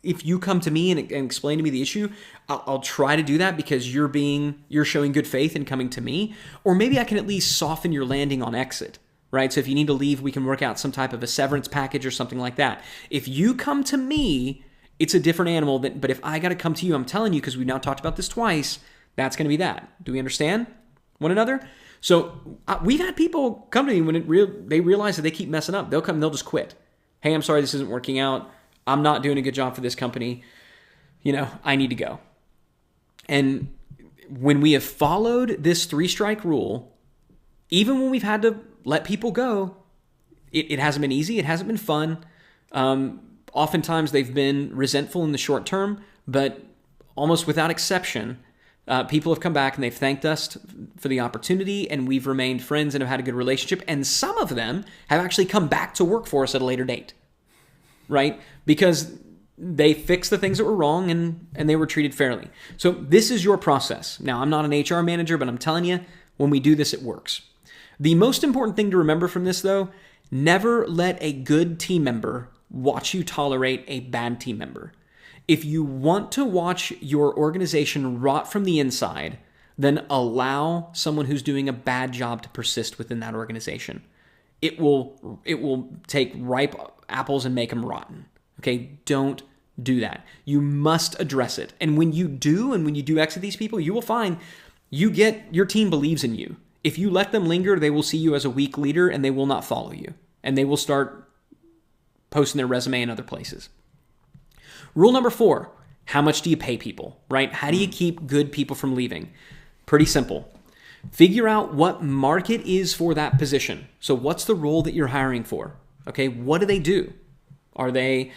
if you come to me and explain to me the issue, I'll try to do that because you're showing good faith in coming to me. Or maybe I can at least soften your landing on exit. Right? So if you need to leave, we can work out some type of a severance package or something like that. If you come to me, it's a different animal. But if I got to come to you, I'm telling you, because we've now talked about this twice, that's going to be that. Do we understand one another? So we've had people come to me when they realize that they keep messing up. They'll come and they'll just quit. Hey, I'm sorry, this isn't working out. I'm not doing a good job for this company. I need to go. And when we have followed this 3-strike rule, even when we've had to let people go, it hasn't been easy. It hasn't been fun. Oftentimes they've been resentful in the short term, but almost without exception, people have come back and they've thanked us for the opportunity, and we've remained friends and have had a good relationship. And some of them have actually come back to work for us at a later date, right? Because they fixed the things that were wrong and they were treated fairly. So this is your process. Now, I'm not an HR manager, but I'm telling you, when we do this, it works. The most important thing to remember from this, though, never let a good team member watch you tolerate a bad team member. If you want to watch your organization rot from the inside, then allow someone who's doing a bad job to persist within that organization. It will take ripe apples and make them rotten. Okay, don't do that. You must address it. And when you do, and when you do exit these people, you will find your team believes in you. If you let them linger, they will see you as a weak leader and they will not follow you. And they will start posting their resume in other places. Rule number 4, how much do you pay people, right? How do you keep good people from leaving? Pretty simple. Figure out what market is for that position. So what's the role that you're hiring for? Okay, what do they do? Are they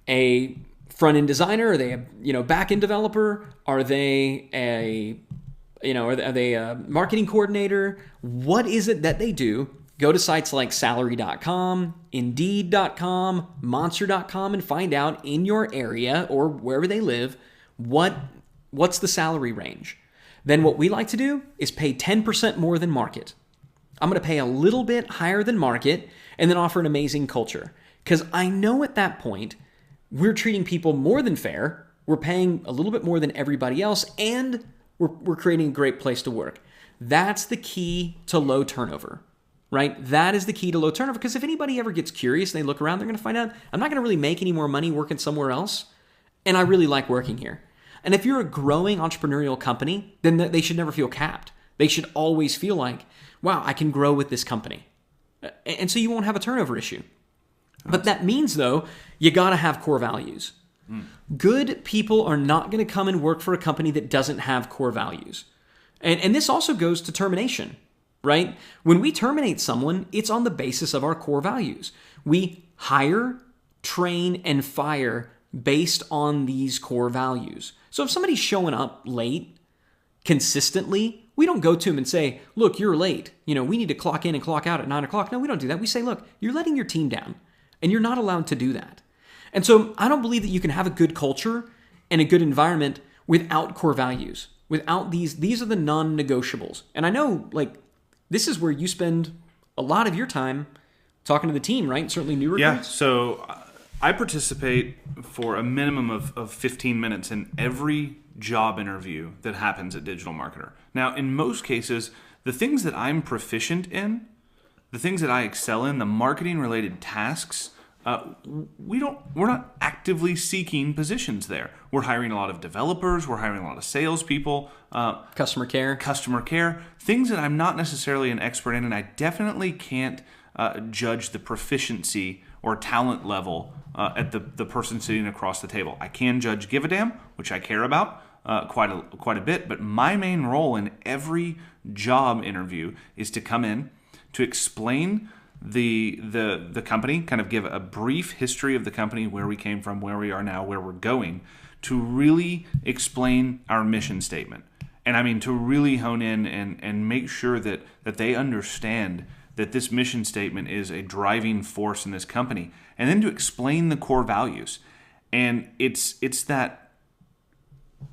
a front-end designer? Are they a back-end developer? Are they are they a marketing coordinator? What is it that they do? Go to sites like salary.com, indeed.com, monster.com, and find out in your area or wherever they live, what's the salary range. Then what we like to do is pay 10% more than market. I'm going to pay a little bit higher than market and then offer an amazing culture. Because I know at that point, we're treating people more than fair, we're paying a little bit more than everybody else, and we're creating a great place to work. That's the key to low turnover, right? That is the key to low turnover, because if anybody ever gets curious and they look around, they're going to find out, I'm not going to really make any more money working somewhere else, and I really like working here. And if you're a growing entrepreneurial company, then they should never feel capped. They should always feel like, wow, I can grow with this company. And so you won't have a turnover issue. But that means, though, you got to have core values. Good people are not going to come and work for a company that doesn't have core values. And this also goes to termination, right? When we terminate someone, it's on the basis of our core values. We hire, train, and fire based on these core values. So if somebody's showing up late consistently, we don't go to them and say, look, you're late. We need to clock in and clock out at 9 o'clock. No, we don't do that. We say, look, you're letting your team down, and you're not allowed to do that. And so I don't believe that you can have a good culture and a good environment without core values, without these are the non-negotiables. And I know, this is where you spend a lot of your time talking to the team, right? Certainly new recruits.
Yeah, so I participate for a minimum of 15 minutes in every job interview that happens at Digital Marketer. Now, in most cases, the things that I'm proficient in, the things that I excel in, the marketing-related tasks, we're not actively seeking positions there. We're hiring a lot of developers. We're hiring a lot of salespeople.
Customer care.
Things that I'm not necessarily an expert in, and I definitely can't judge the proficiency or talent level at the person sitting across the table. I can judge give a damn, which I care about quite a bit, but my main role in every job interview is to come in, to explain the company, kind of give a brief history of the company, where we came from, where we are now, where we're going, to really explain our mission statement. And I mean, to really hone in and make sure that they understand that this mission statement is a driving force in this company, and then to explain the core values. And it's that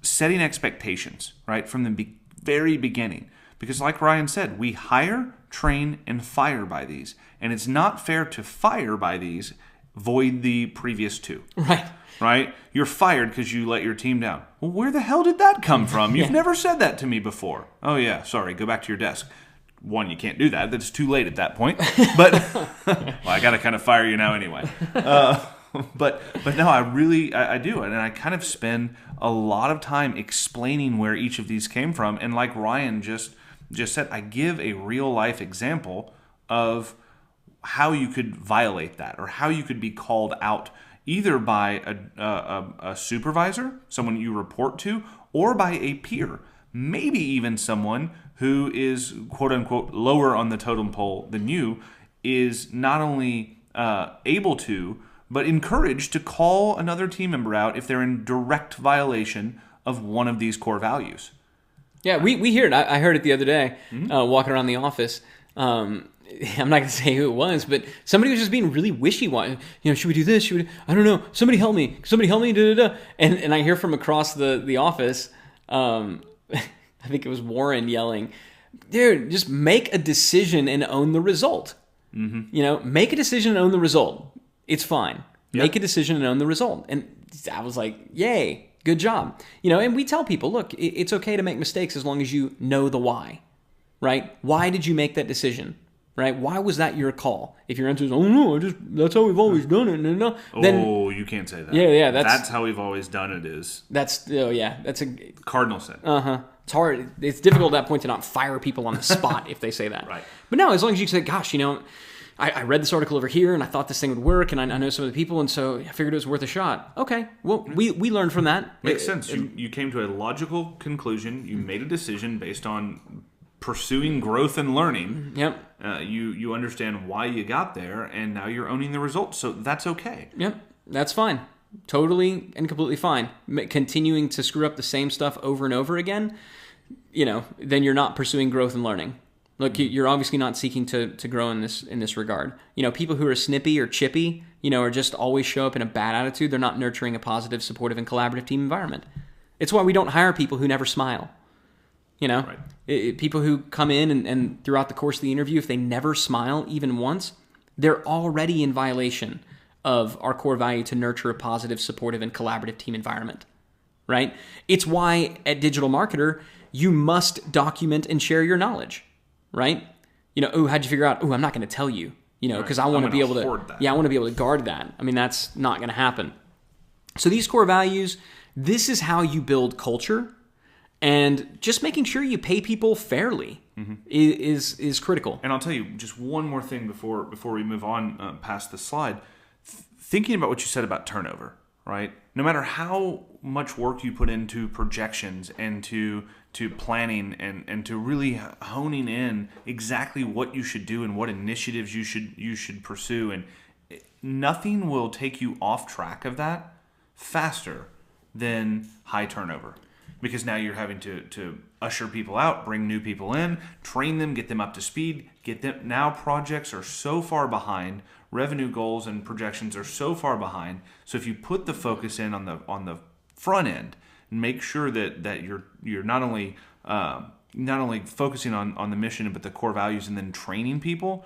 setting expectations, right, from the very beginning. Because like Ryan said, we hire, train, and fire by these. And it's not fair to fire by these, void the previous two. Right? You're fired because you let your team down. Well, where the hell did that come from? You've never said that to me before. Oh, yeah, sorry, go back to your desk. One, you can't do that. That's too late at that point. But, well, I got to kind of fire you now anyway. But no, I do. And I kind of spend a lot of time explaining where each of these came from. And like Ryan just said, I give a real life example of how you could violate that, or how you could be called out either by a supervisor, someone you report to, or by a peer, maybe even someone who is quote unquote lower on the totem pole than you, is not only able to, but encouraged to call another team member out if they're in direct violation of one of these core values.
Yeah, we hear it. I heard it the other day, walking around the office. I'm not going to say who it was, but somebody was just being really wishy-washy. Should we do this? I don't know. Somebody help me. And I hear from across the office, I think it was Warren yelling, dude, just make a decision and own the result. Mm-hmm. Make a decision and own the result. It's fine. Yep. Make a decision and own the result. And I was like, yay, good job. And we tell people, look, it's okay to make mistakes as long as you know the why, right? Why did you make that decision? right? Why was that your call? If your answer is, oh no, that's how we've always done it, then
you can't say that.
Yeah,
that's how we've always done it.
That's a
cardinal sin.
It's hard. It's difficult at that point to not fire people on the spot if they say that.
Right.
But no, as long as you say, gosh, I read this article over here and I thought this thing would work and I know some of the people and so I figured it was worth a shot. Okay, well, we learned from that.
Makes sense. You came to a logical conclusion. You made a decision based on pursuing growth and learning.
Yep.
You understand why you got there and now you're owning the results. So that's okay.
Yep, that's fine. Totally and completely fine. Continuing to screw up the same stuff over and over again, then you're not pursuing growth and learning. Look, you're obviously not seeking to grow in this regard. People who are snippy or chippy, or just always show up in a bad attitude, they're not nurturing a positive, supportive, and collaborative team environment. It's why we don't hire people who never smile.
Right.
People who come in and throughout the course of the interview, if they never smile even once, they're already in violation of our core value to nurture a positive, supportive, and collaborative team environment. Right? It's why at Digital Marketer, you must document and share your knowledge. Right? How'd you figure out? I'm not going to tell you, because I want to be able to, I want to be able to guard that. I mean, that's not going to happen. So these core values, this is how you build culture, and just making sure you pay people fairly is critical.
And I'll tell you just one more thing before we move on past the slide. Thinking about what you said about turnover, right? No matter how much work you put into projections and to planning and to really honing in exactly what you should do and what initiatives you should pursue, and nothing will take you off track of that faster than high turnover. Because now you're having to usher people out, bring new people in, train them, get them up to speed, now projects are so far behind, revenue goals and projections are so far behind. So if you put the focus in on the front end and make sure that you're not only focusing on the mission but the core values and then training people,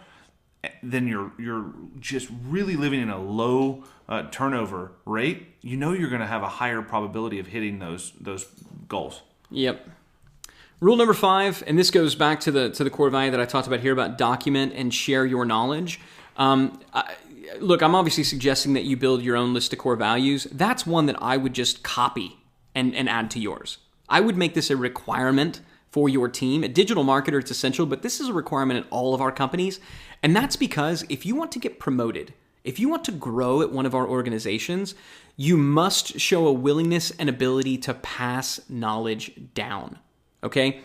then you're just really living in a low turnover rate. You're going to have a higher probability of hitting those goals.
Yep. Rule number 5, and this goes back to the core value that I talked about here about document and share your knowledge. Look, I'm obviously suggesting that you build your own list of core values. That's one that I would just copy and add to yours. I would make this a requirement for your team. At Digital Marketer, it's essential, but this is a requirement at all of our companies. And that's because if you want to get promoted, if you want to grow at one of our organizations, you must show a willingness and ability to pass knowledge down. Okay?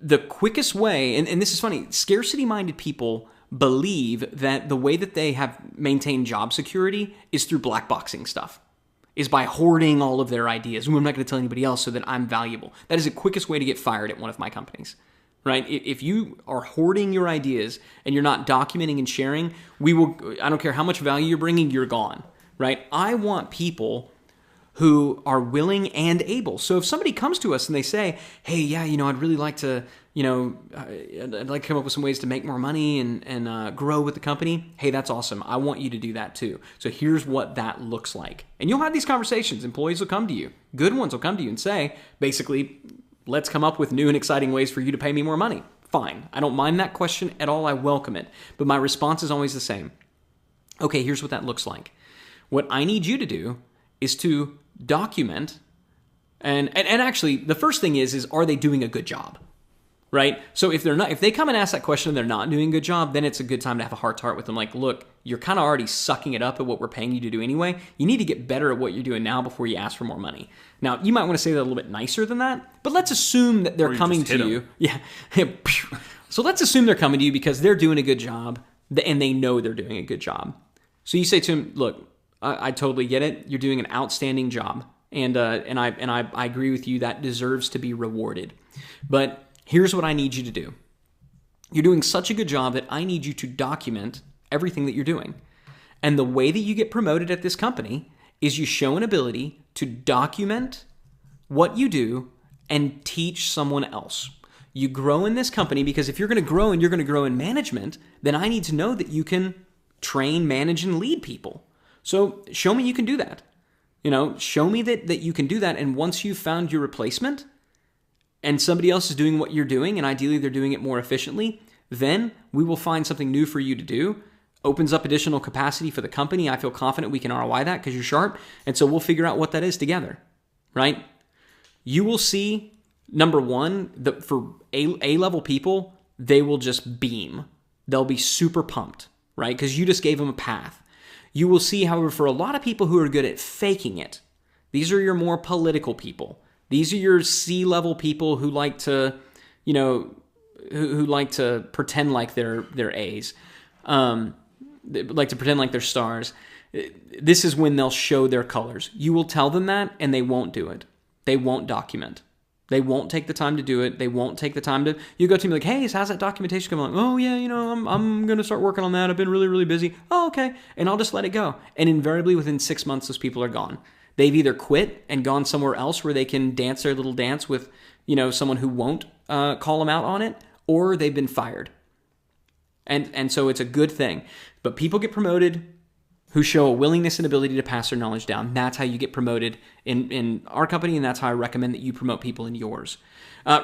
The quickest way, and this is funny, scarcity-minded people believe that the way that they have maintained job security is through black boxing stuff, is by hoarding all of their ideas. I'm not going to tell anybody else so that I'm valuable. That is the quickest way to get fired at one of my companies. Right? If you are hoarding your ideas and you're not documenting and sharing, I don't care how much value you're bringing, you're gone. Right? I want people who are willing and able. So if somebody comes to us and they say, hey, yeah, I'd really like to, I'd like to come up with some ways to make more money and grow with the company. Hey, that's awesome. I want you to do that too. So here's what that looks like. And you'll have these conversations. Employees will come to you. Good ones will come to you and say, basically, let's come up with new and exciting ways for you to pay me more money. Fine. I don't mind that question at all. I welcome it. But my response is always the same. Okay, here's what that looks like. What I need you to do is to document, and actually the first thing is are they doing a good job? Right? So if they come and ask that question and they're not doing a good job, then it's a good time to have a heart to heart with them. Like, look, you're kind of already sucking it up at what we're paying you to do anyway. You need to get better at what you're doing now before you ask for more money. Now, you might want to say that a little bit nicer than that, but let's assume that they're coming to you. Yeah. So let's assume they're coming to you because they're doing a good job and they know they're doing a good job. So you say to them, look, I totally get it. You're doing an outstanding job. And I agree with you. That deserves to be rewarded. But here's what I need you to do. You're doing such a good job that I need you to document everything that you're doing. And the way that you get promoted at this company is you show an ability to document what you do and teach someone else. You grow in this company because if you're going to grow and you're going to grow in management, then I need to know that you can train, manage, and lead people. So show me you can do that. Show me that you can do that. And once you've found your replacement, and somebody else is doing what you're doing, and ideally they're doing it more efficiently, then we will find something new for you to do. Opens up additional capacity for the company. I feel confident we can ROI that because you're sharp. And so we'll figure out what that is together, right? You will see, number one, that for A-level people, they will just beam. They'll be super pumped, right? Because you just gave them a path. You will see, however, for a lot of people who are good at faking it, these are your more political people. These are your C-level people who like to, who like to pretend like they're A's. They like to pretend like they're stars. This is when they'll show their colors. You will tell them that, and they won't do it. They won't document. They won't take the time to do it. They won't take the time to. You go to me like, hey, how's that documentation coming along? Oh yeah, I'm gonna start working on that. I've been really, really busy. Oh okay, and I'll just let it go. And invariably within 6 months, those people are gone. They've either quit and gone somewhere else where they can dance their little dance with, someone who won't call them out on it, or they've been fired. And so it's a good thing. But people get promoted who show a willingness and ability to pass their knowledge down. That's how you get promoted in our company, and that's how I recommend that you promote people in yours.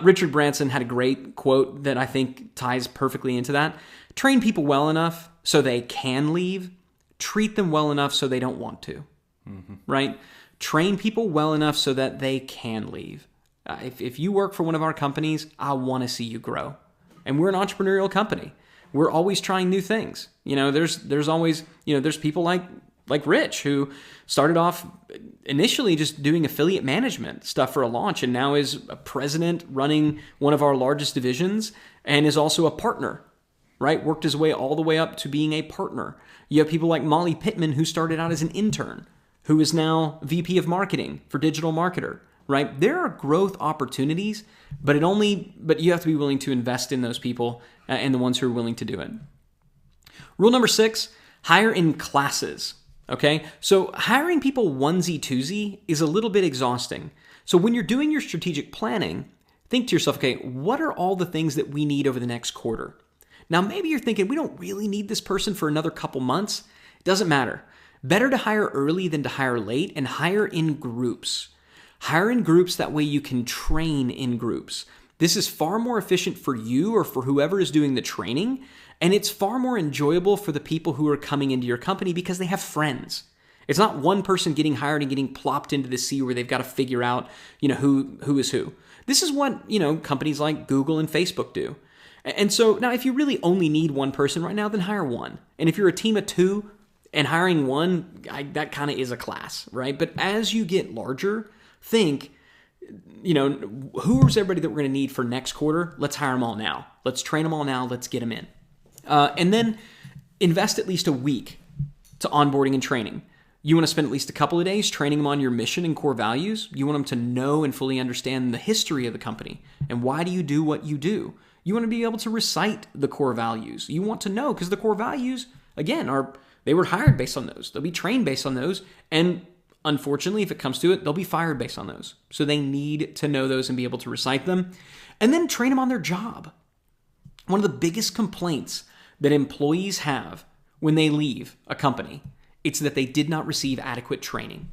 Richard Branson had a great quote that I think ties perfectly into that. Train people well enough so they can leave. Treat them well enough so they don't want to. Mm-hmm. Right? Train people well enough so that they can leave. If you work for one of our companies, I want to see you grow. And we're an entrepreneurial company. We're always trying new things. There's always, there's people like Rich who started off initially just doing affiliate management stuff for a launch and now is a president running one of our largest divisions and is also a partner, right? Worked his way all the way up to being a partner. You have people like Molly Pittman who started out as an intern, who is now VP of marketing for digital marketer, right? There are growth opportunities, but you have to be willing to invest in those people and the ones who are willing to do it. Rule number 6, hire in classes. Okay, so hiring people onesie-twosie is a little bit exhausting. So when you're doing your strategic planning, think to yourself, okay, what are all the things that we need over the next quarter? Now, maybe you're thinking, we don't really need this person for another couple months. It doesn't matter. Better to hire early than to hire late, and hire in groups. Hire in groups, that way you can train in groups. This is far more efficient for you or for whoever is doing the training, and it's far more enjoyable for the people who are coming into your company because they have friends. It's not one person getting hired and getting plopped into the sea where they've got to figure out, who is who. This is what, companies like Google and Facebook do. And so now if you really only need one person right now, then hire one. And if you're a team of 2 and hiring one, that kind of is a class, right? But as you get larger, think, who is everybody that we're going to need for next quarter? Let's hire them all now. Let's train them all now. Let's get them in. And then invest at least a week to onboarding and training. You want to spend at least a couple of days training them on your mission and core values. You want them to know and fully understand the history of the company and why do you do what you do. You want to be able to recite the core values. You want to know because the core values, again, they were hired based on those. They'll be trained based on those. And unfortunately, if it comes to it, they'll be fired based on those. So they need to know those and be able to recite them. And then train them on their job. One of the biggest complaints that employees have when they leave a company, it's that they did not receive adequate training.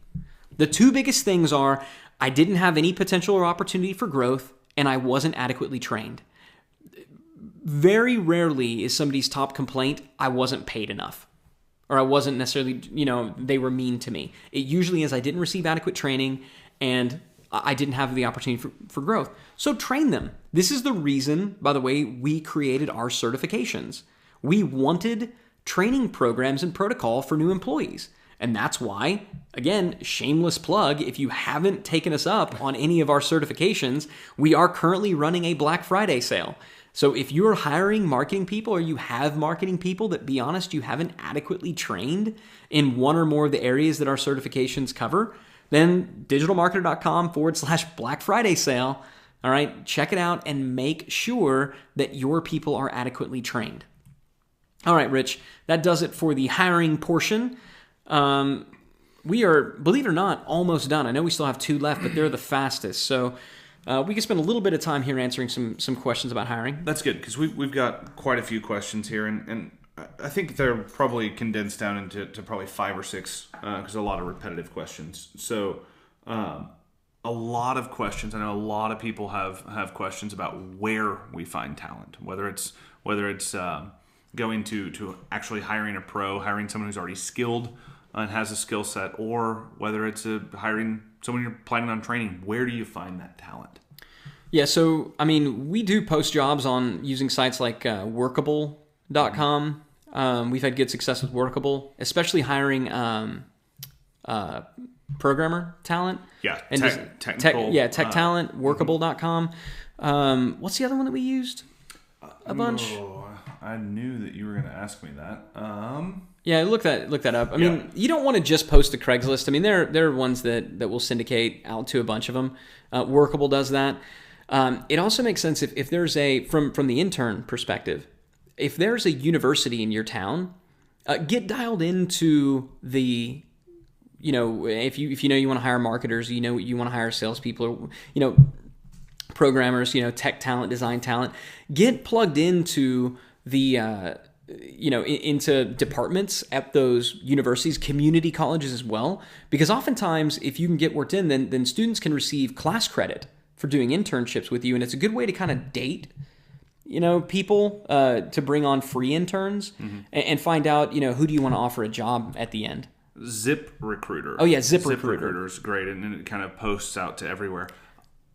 The 2 biggest things are, I didn't have any potential or opportunity for growth, and I wasn't adequately trained. Very rarely is somebody's top complaint, I wasn't paid enough. Or I wasn't necessarily, they were mean to me. It usually is I didn't receive adequate training and I didn't have the opportunity for growth. So train them. This is the reason, by the way, we created our certifications. We wanted training programs and protocol for new employees. And that's why, again, shameless plug, if you haven't taken us up on any of our certifications, we are currently running a Black Friday sale. So if you're hiring marketing people or you have marketing people that, be honest, you haven't adequately trained in one or more of the areas that our certifications cover, then digitalmarketer.com/Black Friday sale. All right, check it out and make sure that your people are adequately trained. All right, Rich, that does it for the hiring portion. We are, believe it or not, almost done. I know we still have 2 left, but they're the fastest. So we can spend a little bit of time here answering some questions about hiring.
That's good because we've got quite a few questions here, and I think they're probably condensed down into probably 5 or 6 because a lot of repetitive questions. So a lot of questions. I know a lot of people have questions about where we find talent, whether it's going to actually hiring a pro, hiring someone who's already skilled and has a skill set, or whether it's hiring someone you're planning on training. Where do you find that talent?
Yeah, so I mean, we do post jobs on using sites like workable.com. We've had good success with Workable, especially hiring programmer talent.
Yeah,
and
technical.
Tech talent, workable.com. What's the other one that we used a bunch?
I knew that you were going to ask me that.
Yeah, look that up. I mean, you don't want to just post to Craigslist. I mean, there are ones that will syndicate out to a bunch of them. Workable does that. It also makes sense if there's from the intern perspective, if there's a university in your town, get dialed into the, if you know you want to hire marketers, you want to hire salespeople, programmers, tech talent, design talent, get plugged into the into departments at those universities, community colleges as well, because oftentimes if you can get worked in, then students can receive class credit for doing internships with you, and it's a good way to kind of date people to bring on free interns and find out who do you want to offer a job at the end.
Zip Recruiter.
Oh yeah, Zip
Recruiter is great, and it kind of posts out to everywhere.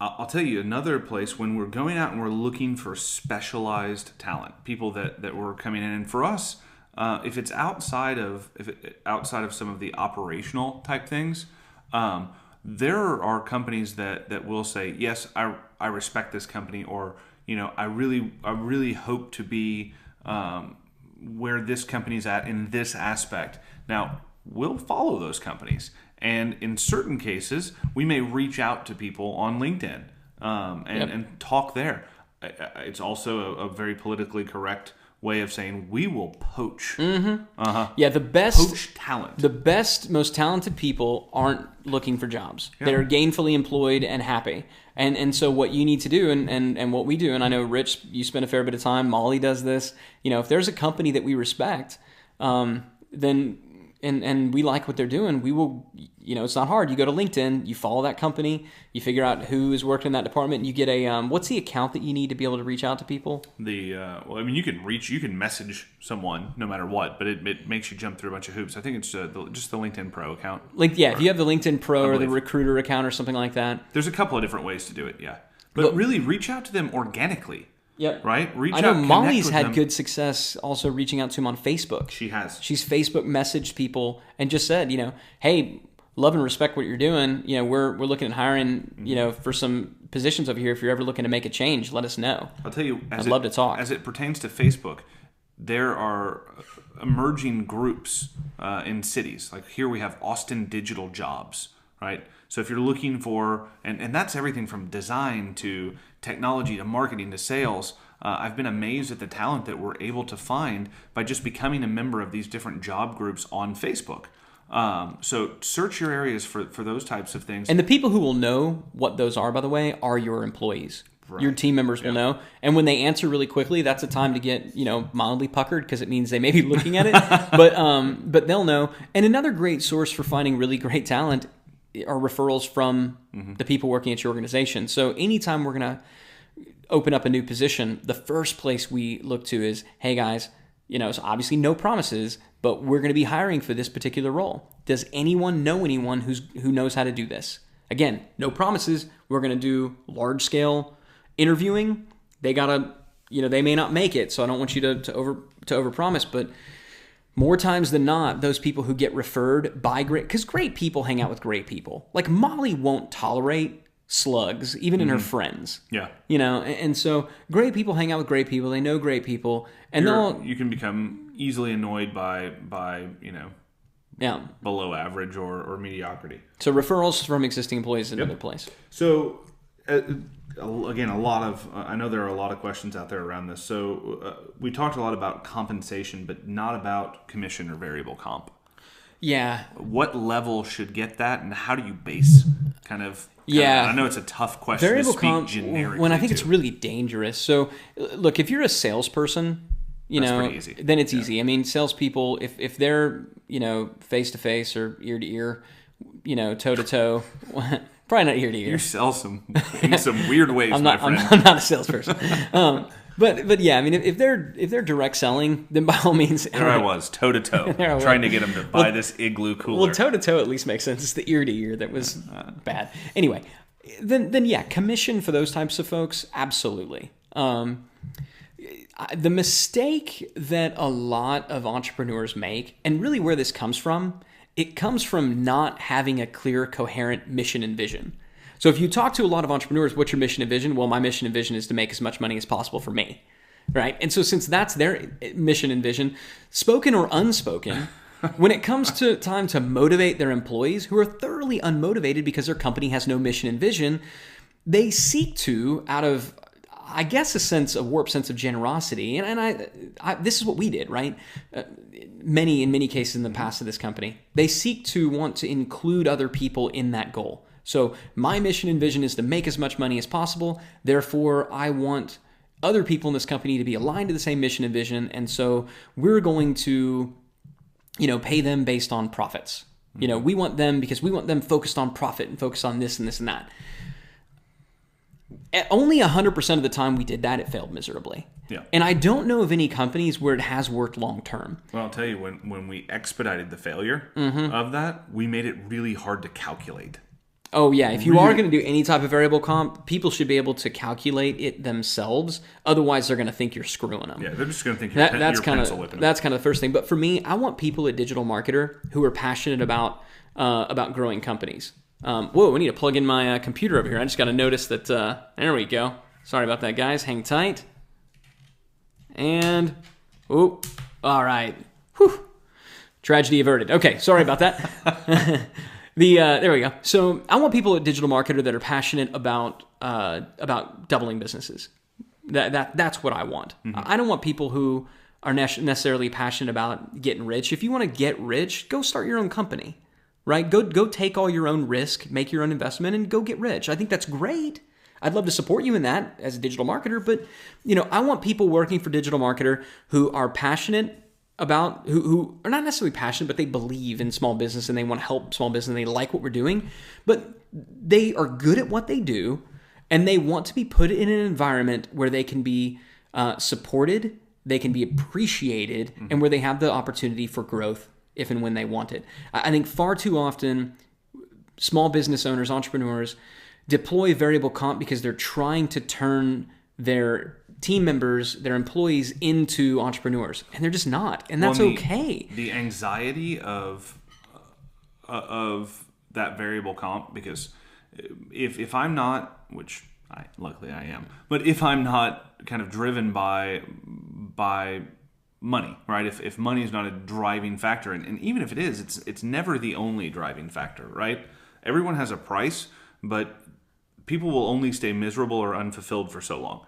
I'll tell you another place when we're going out and we're looking for specialized talent, people that were coming in, and for us, if it's outside of some of the operational type things, there are companies that will say, yes, I respect this company, or I really hope to be where this company's at in this aspect. Now, we'll follow those companies. And in certain cases, we may reach out to people on LinkedIn and talk there. It's also a very politically correct way of saying we will poach.
Yeah,
poach talent.
The best, most talented people aren't looking for jobs. Yeah. They're gainfully employed and happy. And so what you need to do, and what we do, and I know, Rich, you spend a fair bit of time, Molly does this, if there's a company that we respect, then... And we like what they're doing, we will, it's not hard. You go to LinkedIn, you follow that company, you figure out who is working in that department, and you get a, what's the account that you need to be able to reach out to people?
You can message someone no matter what, but it makes you jump through a bunch of hoops. I think it's just the LinkedIn Pro account.
If you have the LinkedIn Pro or the Recruiter account or something like that.
There's a couple of different ways to do it, yeah. But really reach out to them organically.
Yep.
Right?
I know Molly's had good success also reaching out to him on Facebook.
She has.
She's Facebook messaged people and just said, hey, love and respect what you're doing. We're looking at hiring, for some positions over here. If you're ever looking to make a change, let us know.
I'll tell you,
I'd love to talk.
As it pertains to Facebook, there are emerging groups in cities. Like here we have Austin Digital Jobs, right? So if you're looking for, and that's everything from design to technology to marketing to sales, I've been amazed at the talent that we're able to find by just becoming a member of these different job groups on Facebook. So search your areas for those types of things.
And the people who will know what those are, by the way, are your employees. Right. Your team members will know. And when they answer really quickly, that's a time to get, mildly puckered because it means they may be looking at it. But they'll know. And another great source for finding really great talent are referrals from the people working at your organization. So anytime we're going to open up a new position, the first place we look to is, hey guys, so obviously no promises, but we're going to be hiring for this particular role. Does anyone know anyone who knows how to do this? Again, no promises. We're going to do large scale interviewing. They gotta, they may not make it, so I don't want you to overpromise, but more times than not, those people who get referred by because great people hang out with great people. Like Molly won't tolerate slugs, even in her friends.
Yeah.
And so great people hang out with great people. They know great people. And
you can become easily annoyed by below average or mediocrity.
So referrals from existing employees is another place.
So again, I know there are a lot of questions out there around this. So we talked a lot about compensation, but not about commission or variable comp.
Yeah.
What level should get that, and how do you base I know it's a tough question
variable
to speak
comp,
generically.
When I think it's really dangerous. So look, if you're a salesperson,
pretty easy.
Then it's easy. I mean, salespeople, if they're face to face or ear to ear, toe to toe, Probably not ear to ear.
You sell in some weird ways, my friend.
I'm not a salesperson. But yeah, I mean, if they're direct selling, then by all means.
There I was, toe to toe, trying to get them to buy this Igloo cooler.
Well, toe to toe at least makes sense. It's the ear to ear that was bad. Anyway, then yeah, commission for those types of folks, absolutely. The mistake that a lot of entrepreneurs make, and really where this comes from, it comes from not having a clear, coherent mission and vision. So if you talk to a lot of entrepreneurs, what's your mission and vision? Well, my mission and vision is to make as much money as possible for me, right? And so since that's their mission and vision, spoken or unspoken, when it comes to time to motivate their employees who are thoroughly unmotivated because their company has no mission and vision, they seek to, out of, I guess, a warped sense of generosity. And I this is what we did, right? In many cases in the past of this company, they seek to want to include other people in that goal. So my mission and vision is to make as much money as possible. Therefore, I want other people in this company to be aligned to the same mission and vision. And so we're going to, pay them based on profits. We want them because we want them focused on profit and focused on this and this and that. Only 100% of the time we did that, it failed miserably.
Yeah.
And I don't know of any companies where it has worked long term.
Well, I'll tell you, when we expedited the failure of that, we made it really hard to calculate.
Oh, yeah. If you are going to do any type of variable comp, people should be able to calculate it themselves. Otherwise, they're going to think you're screwing them.
Yeah, they're just going to think you're pencil whipping them.
That's kind of the first thing. But for me, I want people at Digital Marketer who are passionate about growing companies. Whoa, I need to plug in my computer over here. I just got to notice that, there we go. Sorry about that, guys. Hang tight. And, all right. Whew. Tragedy averted. Okay, sorry about that. There we go. So I want people at Digital Marketer that are passionate about doubling businesses. That's what I want. Mm-hmm. I don't want people who are necessarily passionate about getting rich. If you want to get rich, go start your own company. Right? Go take all your own risk, make your own investment, and go get rich. I think that's great. I'd love to support you in that as a digital marketer, but I want people working for Digital Marketer who are passionate about, who are not necessarily passionate, but they believe in small business and they want to help small business and they like what we're doing, but they are good at what they do and they want to be put in an environment where they can be supported, they can be appreciated, and where they have the opportunity for growth if and when they want it. I think far too often, small business owners, entrepreneurs, deploy variable comp because they're trying to turn their team members, their employees, into entrepreneurs, and they're just not, and that's okay.
The anxiety of that variable comp, because if I'm not, which luckily I am, but if I'm not kind of driven by money, right? If money is not a driving factor, and even if it is, it's never the only driving factor, right? Everyone has a price, but people will only stay miserable or unfulfilled for so long.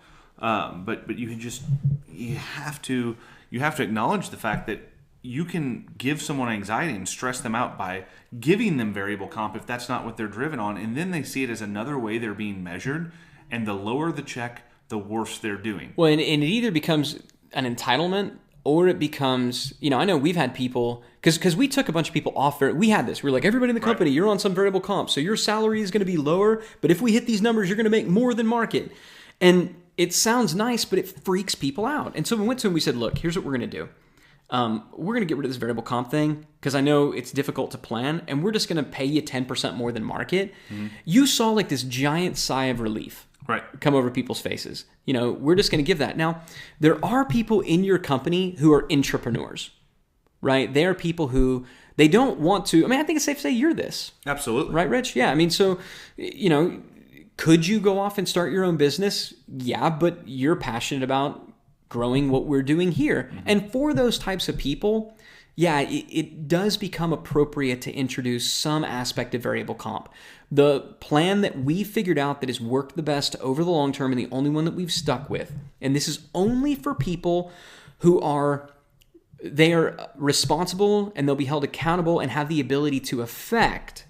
But you have to acknowledge the fact that you can give someone anxiety and stress them out by giving them variable comp if that's not what they're driven on, and then they see it as another way they're being measured, and the lower the check, the worse they're doing.
Well, and it either becomes an entitlement, or it becomes, I know we've had people, because we took a bunch of people off. We had this. We're like, everybody in the company, You're on some variable comp, so your salary is going to be lower, but if we hit these numbers, you're going to make more than market. And it sounds nice, but it freaks people out. And so we went to him, we said, look, here's what we're going to do. We're going to get rid of this variable comp thing, because I know it's difficult to plan, and we're just going to pay you 10% more than market. Mm-hmm. You saw like this giant sigh of relief.
Right.
Come over people's faces. We're just going to give that. Now, there are people in your company who are intrapreneurs, right? They are people who, they don't want to, I think it's safe to say you're this.
Absolutely.
Right, Rich? Yeah. So, could you go off and start your own business? Yeah, but you're passionate about growing what we're doing here. Mm-hmm. And for those types of people, yeah, it does become appropriate to introduce some aspect of variable comp. The plan that we figured out that has worked the best over the long term, and the only one that we've stuck with, and this is only for people who are responsible and they'll be held accountable and have the ability to affect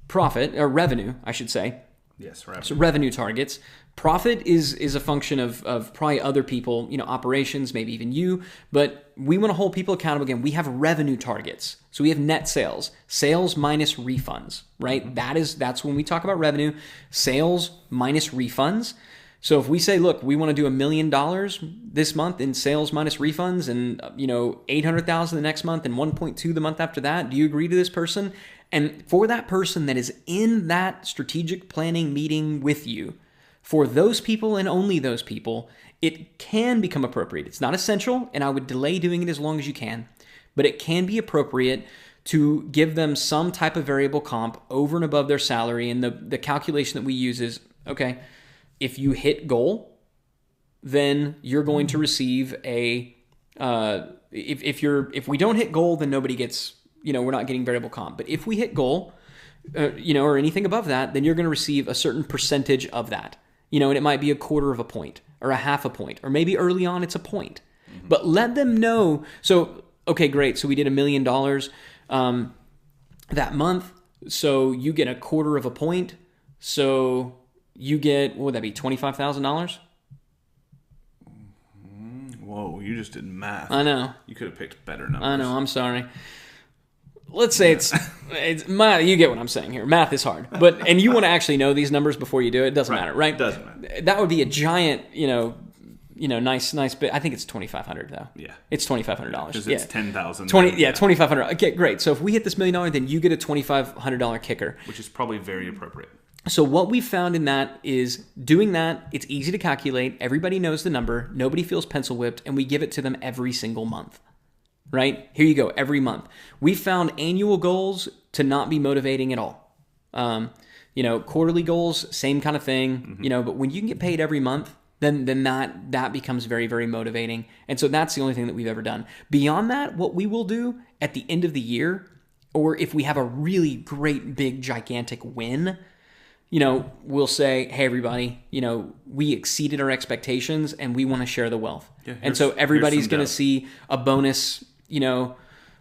profit, or revenue, I should say.
Yes, revenue.
So revenue targets. Profit is a function of probably other people, operations, maybe even you, but we want to hold people accountable. Again, we have revenue targets. So we have net sales minus refunds, right? That's when we talk about revenue, sales minus refunds. So if we say, look, we want to do $1 million this month in sales minus refunds and, 800,000 the next month and 1.2 the month after that, do you agree to this person? And for that person that is in that strategic planning meeting with you, for those people and only those people, it can become appropriate. It's not essential, and I would delay doing it as long as you can, but it can be appropriate to give them some type of variable comp over and above their salary. And the calculation that we use is, okay, if you hit goal, then you're going to receive if we don't hit goal, then nobody gets, we're not getting variable comp. But if we hit goal, or anything above that, then you're going to receive a certain percentage of that. And it might be 1/4 of a point or 1/2 a point, or maybe early on it's a point. Mm-hmm. But let them know. So, okay, great. So we did $1 million that month. So you get 1/4 of a point. So you get, what would that be, $25,000?
Whoa, you just did math.
I know.
You could have picked better numbers.
I know, I'm sorry. Let's say it's math. You get what I'm saying here. Math is hard, and you want to actually know these numbers before you do it. It doesn't matter, right?
Doesn't matter.
That would be a giant, nice bit. I think it's $2,500 though.
Yeah,
it's $2,500
because it's 10,000.
$2,500. Okay, great. So if we hit this $1 million, then you get a $2,500 kicker,
which is probably very appropriate.
So what we found in that is doing that. It's easy to calculate. Everybody knows the number. Nobody feels pencil whipped, and we give it to them every single month. Right? Here you go, every month. We found annual goals to not be motivating at all. Quarterly goals, same kind of thing, but when you can get paid every month, then that becomes very, very motivating. And so that's the only thing that we've ever done. Beyond that, what we will do at the end of the year, or if we have a really great, big, gigantic win, we'll say, hey, everybody, we exceeded our expectations and we want to share the wealth. Yeah, and so everybody's going to see a bonus,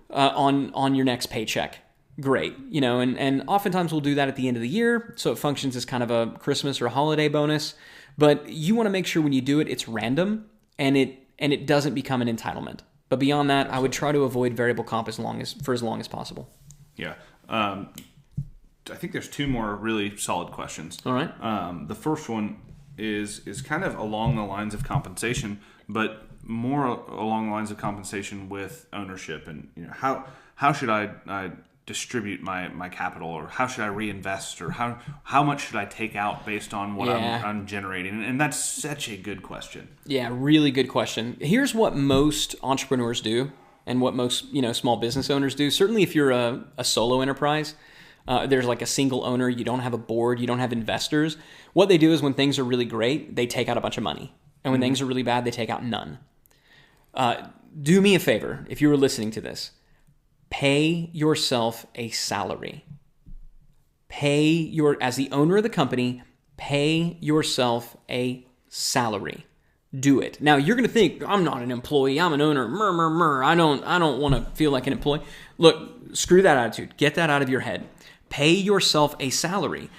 on your next paycheck. Great. And oftentimes we'll do that at the end of the year. So it functions as kind of a Christmas or a holiday bonus, but you want to make sure when you do it, it's random and it doesn't become an entitlement. But beyond that, I would try to avoid variable comp for as long as possible.
Yeah. I think there's two more really solid questions.
All right.
The first one is kind of along the lines of compensation, but more along the lines of compensation with ownership, and how should I distribute my capital, or how should I reinvest, or how much should I take out based on what I'm generating? And that's such a good question. Yeah,
really good question. Here's what most entrepreneurs do, and what most small business owners do. Certainly, if you're a solo enterprise. There's like a single owner, you don't have a board, you don't have investors. What they do is when things are really great, they take out a bunch of money. And when things are really bad, they take out none. Do me a favor, if you were listening to this, pay yourself a salary. As the owner of the company, pay yourself a salary. Do it. Now you're going to think, I'm not an employee, I'm an owner. I don't want to feel like an employee. Look, screw that attitude. Get that out of your head. Pay yourself a salary,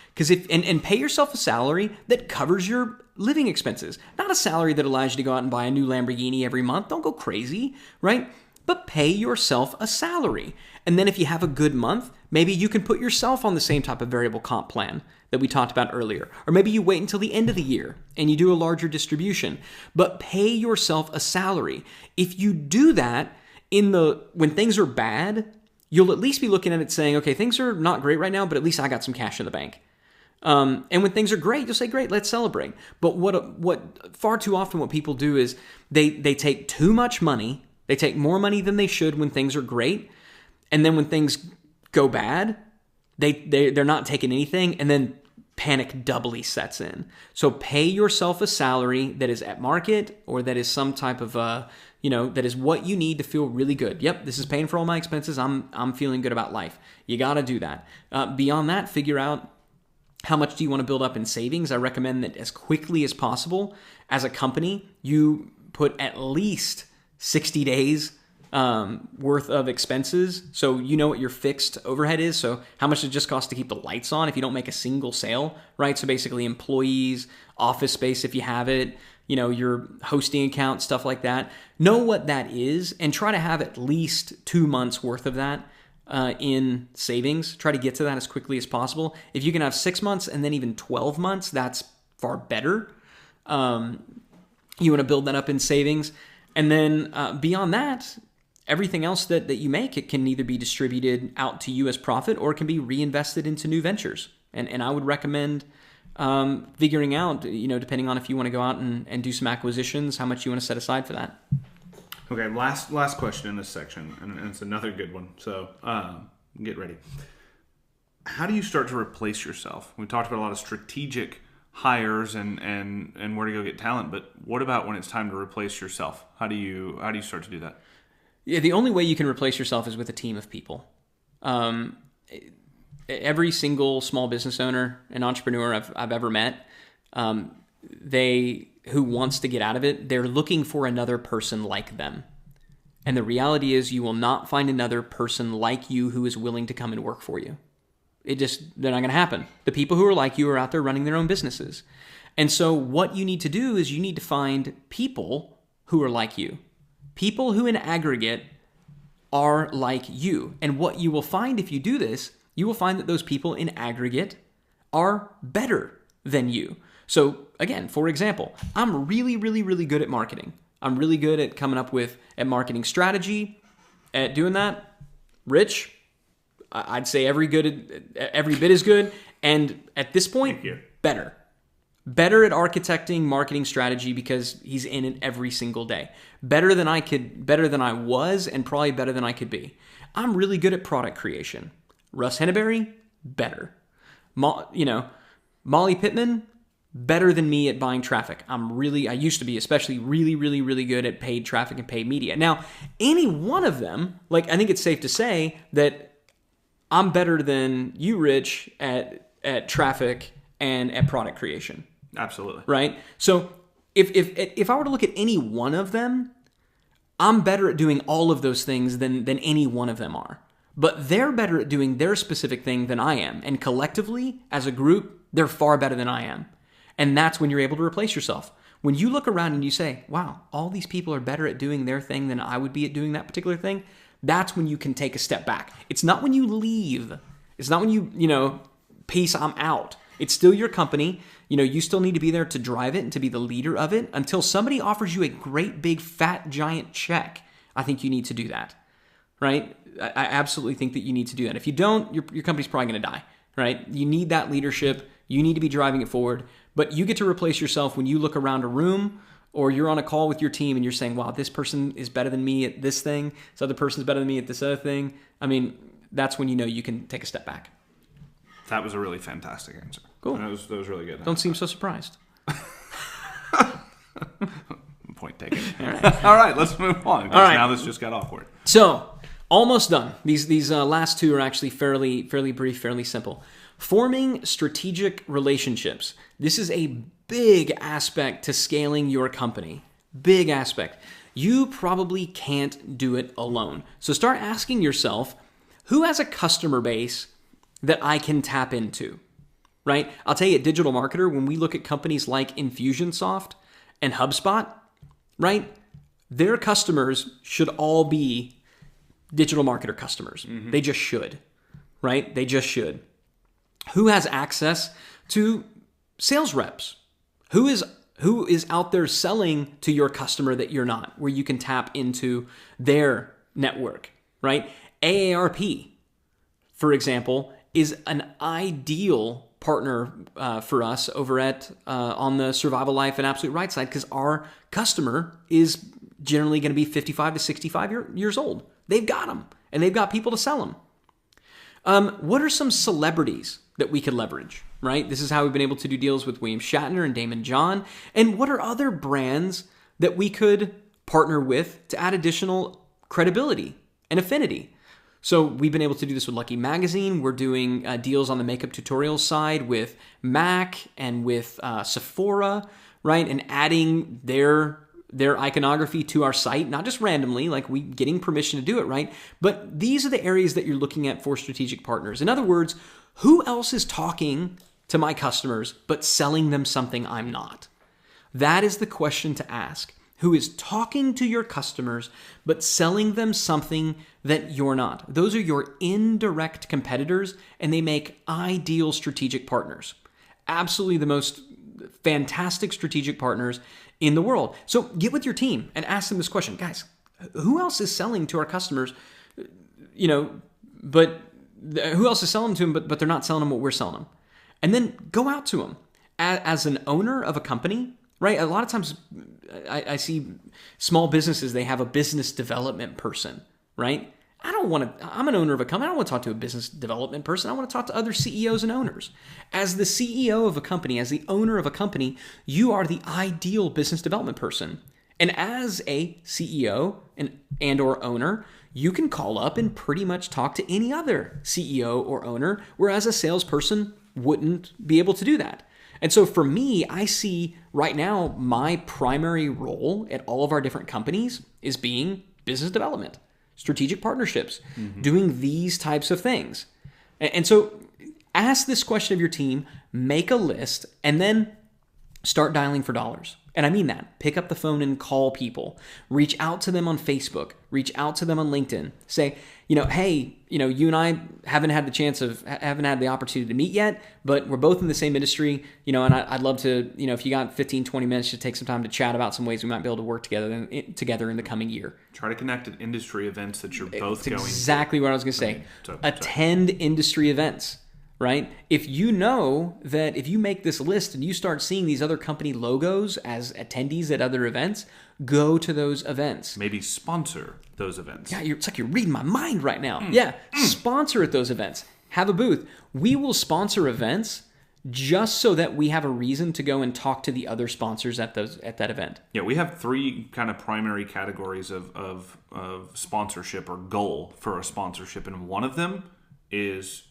and pay yourself a salary that covers your living expenses. Not a salary that allows you to go out and buy a new Lamborghini every month. Don't go crazy, right? But pay yourself a salary. And then if you have a good month, maybe you can put yourself on the same type of variable comp plan that we talked about earlier. Or maybe you wait until the end of the year and you do a larger distribution. But pay yourself a salary. If you do that when things are bad, you'll at least be looking at it saying, okay, things are not great right now, but at least I got some cash in the bank. And when things are great, you'll say, great, let's celebrate. But what far too often what people do is they take too much money. They take more money than they should when things are great. And then when things go bad, they're not taking anything. And then panic doubly sets in. So pay yourself a salary that is at market, or that is some type of, that is what you need to feel really good. Yep, this is paying for all my expenses. I'm feeling good about life. You got to do that. Beyond that, figure out how much do you want to build up in savings. I recommend that as quickly as possible, as a company, you put at least 60 days worth of expenses. So you know what your fixed overhead is. So how much it just costs to keep the lights on if you don't make a single sale, right? So basically employees, office space if you have it, your hosting account, stuff like that. Know what that is and try to have at least 2 months worth of that in savings. Try to get to that as quickly as possible. If you can have 6 months and then even 12 months, that's far better. You want to build that up in savings. And then beyond that, everything else that you make, it can either be distributed out to you as profit or it can be reinvested into new ventures. And I would recommend figuring out, depending on if you want to go out and do some acquisitions, how much you want to set aside for that.
Okay, last question in this section, and it's another good one. So get ready. How do you start to replace yourself? We talked about a lot of strategic hires and where to go get talent, but what about when it's time to replace yourself? How do you start to do that?
Yeah, the only way you can replace yourself is with a team of people. Every single small business owner and entrepreneur I've ever met, who wants to get out of it, they're looking for another person like them. And the reality is you will not find another person like you who is willing to come and work for you. They're not going to happen. The people who are like you are out there running their own businesses. And so what you need to do is you need to find people who are like you. People who in aggregate are like you. And what you will find if you do this, you will find that those people in aggregate are better than you. So again, for example, I'm really, really, really good at marketing. I'm really good at coming up with a marketing strategy, at doing that. Rich, I'd say every bit as good. And at this point, better. Better at architecting marketing strategy because he's in it every single day. Better than I was, and probably better than I could be. I'm really good at product creation. Russ Henneberry, better. Molly Pittman, better than me at buying traffic. I used to be especially really, really, really good at paid traffic and paid media. Now, any one of them, I think it's safe to say that I'm better than you, Rich, at traffic and at product creation.
Absolutely.
Right? So if I were to look at any one of them, I'm better at doing all of those things than any one of them are. But they're better at doing their specific thing than I am. And collectively, as a group, they're far better than I am. And that's when you're able to replace yourself. When you look around and you say, wow, all these people are better at doing their thing than I would be at doing that particular thing, that's when you can take a step back. It's not when you leave. It's not when you peace, I'm out. It's still your company. You still need to be there to drive it and to be the leader of it until somebody offers you a great big fat giant check. I think you need to do that, right? I absolutely think that you need to do that. If you don't, your company's probably going to die, right? You need that leadership. You need to be driving it forward. But you get to replace yourself when you look around a room or you're on a call with your team and you're saying, wow, this person is better than me at this thing. This other person's better than me at this other thing. I mean, that's when you can take a step back.
That was a really fantastic answer.
Cool.
That was really good.
Don't seem so surprised.
Point taken. All right, let's move on. All right. Now this just got awkward.
So, almost done. These last two are actually fairly brief, fairly simple. Forming strategic relationships. This is a big aspect to scaling your company. Big aspect. You probably can't do it alone. So start asking yourself, who has a customer base that I can tap into? Right? I'll tell you, at Digital Marketer, when we look at companies like Infusionsoft and HubSpot, right? Their customers should all be Digital Marketer customers. Mm-hmm. They just should, right? They just should. Who has access to sales reps? Who is out there selling to your customer that you're not, where you can tap into their network, right? AARP, for example, is an ideal partner for us over at on the Survival Life and Absolute Right side because our customer is generally going to be 55 to 65 years old. They've got them, and they've got people to sell them. What are some celebrities that we could leverage, right? This is how we've been able to do deals with William Shatner and Damon John. And what are other brands that we could partner with to add additional credibility and affinity? So we've been able to do this with Lucky Magazine. We're doing deals on the makeup tutorial side with MAC and with Sephora, right? And adding their their iconography to our site, not just randomly, like we getting permission to do it, right? But these are the areas that you're looking at for strategic partners. In other words, who else is talking to my customers but selling them something I'm not? That is the question to ask. Who is talking to your customers but selling them something that you're not? Those are your indirect competitors, and they make ideal strategic partners. Absolutely the most fantastic strategic partners in the world. So get with your team and ask them this question. Guys, who else is selling to our customers, but who else is selling to them, but they're not selling them what we're selling them? And then go out to them. As an owner of a company, right? A lot of times I see small businesses, they have a business development person, right? I'm an owner of a company. I don't want to talk to a business development person. I want to talk to other CEOs and owners. As the CEO of a company, as the owner of a company, you are the ideal business development person. And as a CEO and or owner, you can call up and pretty much talk to any other CEO or owner, whereas a salesperson wouldn't be able to do that. And so for me, I see right now my primary role at all of our different companies is being business development, strategic partnerships, doing these types of things. And so ask this question of your team, make a list, and then start dialing for dollars. And I mean that. Pick up the phone and call people. Reach out to them on Facebook. Reach out to them on LinkedIn. Say, hey, you and I haven't had the opportunity to meet yet, but we're both in the same industry, and I'd love to, if you got 15, 20 minutes to take some time to chat about some ways we might be able to work together in the coming year.
Try to connect at industry events that you're both going to.
Exactly what I was going to say. Attend industry events. Right? If you know that if you make this list and you start seeing these other company logos as attendees at other events, go to those events.
Maybe sponsor those events.
Yeah, it's like you're reading my mind right now. Sponsor at those events. Have a booth. We will sponsor events just so that we have a reason to go and talk to the other sponsors at that event.
Yeah, we have three kind of primary categories of sponsorship or goal for a sponsorship, and one of them is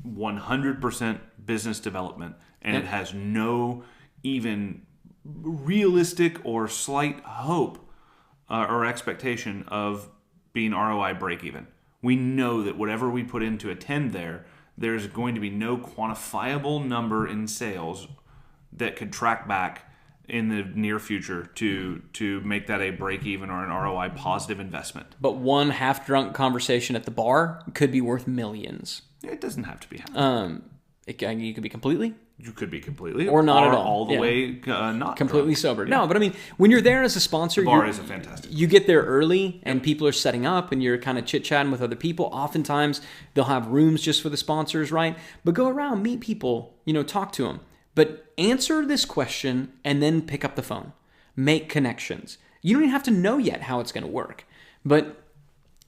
100% business development, and it has no even realistic or slight hope or expectation of being ROI break even. We know that whatever we put in to attend there's going to be no quantifiable number in sales that could track back in the near future to make that a break even or an ROI positive investment.
But one half-drunk conversation at the bar could be worth millions.
It doesn't have to be.
You could be completely.
You could be completely,
or not at all
the way not
completely
drunk.
sober.
Yeah.
No, but I mean, when you're there as a sponsor,
the bar is a fantastic.
You get there early, and people are setting up, and you're kind of chit chatting with other people. Oftentimes, they'll have rooms just for the sponsors, right? But go around, meet people, talk to them. But answer this question, and then pick up the phone. Make connections. You don't even have to know yet how it's going to work, but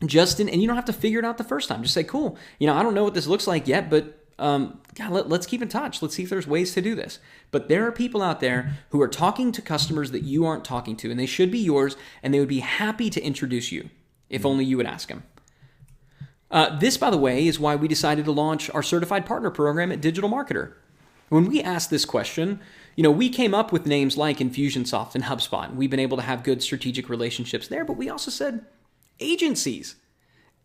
and you don't have to figure it out the first time. Just say, cool, I don't know what this looks like yet, but let's keep in touch. Let's see if there's ways to do this. But there are people out there who are talking to customers that you aren't talking to, and they should be yours, and they would be happy to introduce you if only you would ask them. This, by the way, is why we decided to launch our Certified Partner Program at Digital Marketer. When we asked this question, we came up with names like Infusionsoft and HubSpot, and we've been able to have good strategic relationships there, but we also said agencies.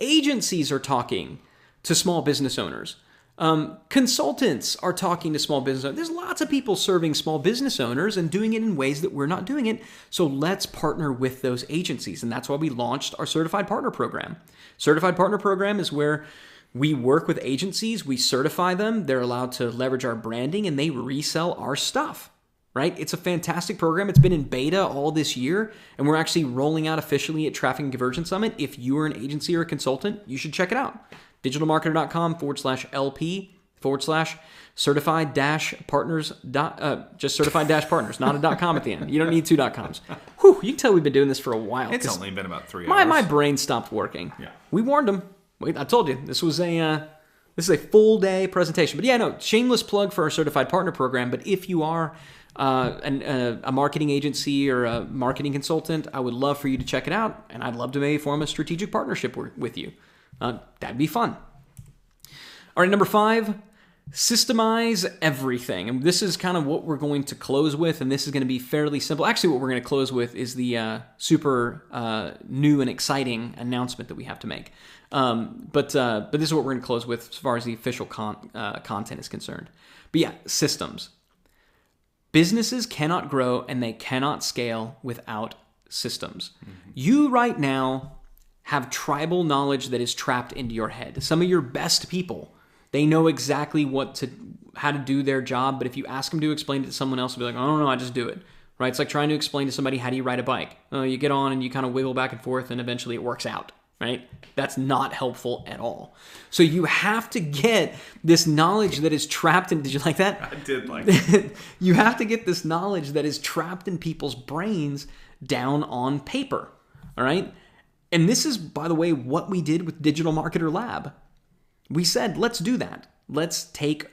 Agencies are talking to small business owners. Consultants are talking to small business owners. There's lots of people serving small business owners and doing it in ways that we're not doing it. So let's partner with those agencies. And that's why we launched our Certified Partner Program. Certified Partner Program is where we work with agencies. We certify them. They're allowed to leverage our branding, and they resell our stuff. Right? It's a fantastic program. It's been in beta all this year, and we're actually rolling out officially at Traffic and Conversion Summit. If you are an agency or a consultant, you should check it out. digitalmarketer.com/LP/certified-partners. Just certified-partners, not a .com at the end. You don't need two .coms. Whew, you can tell we've been doing this for a while.
It's only been about 3 hours.
My brain stopped working.
Yeah.
We warned them. I told you, this is a full day presentation. But yeah, no, shameless plug for our Certified Partner Program. But if you are a marketing agency or a marketing consultant, I would love for you to check it out, and I'd love to maybe form a strategic partnership with you. That'd be fun. All right, number 5, Systemize everything. And this is kind of what we're going to close with, and this is going to be fairly simple. Actually, what we're going to close with is the super new and exciting announcement that we have to make. But this is what we're going to close with as far as the official content is concerned. But yeah, systems. Businesses cannot grow and they cannot scale without systems. Mm-hmm. You right now have tribal knowledge that is trapped into your head. Some of your best people, they know exactly how to do their job, but if you ask them to explain it to someone else, they'll be like, I don't know, I just do it. Right? It's like trying to explain to somebody, how do you ride a bike? You get on and you kind of wiggle back and forth and eventually it works out. Right? That's not helpful at all. So you have to get this knowledge that is trapped in... Did you like that?
I did like it.
You have to get this knowledge that is trapped in people's brains down on paper. All right? And this is, by the way, what we did with Digital Marketer Lab. We said, let's do that. Let's take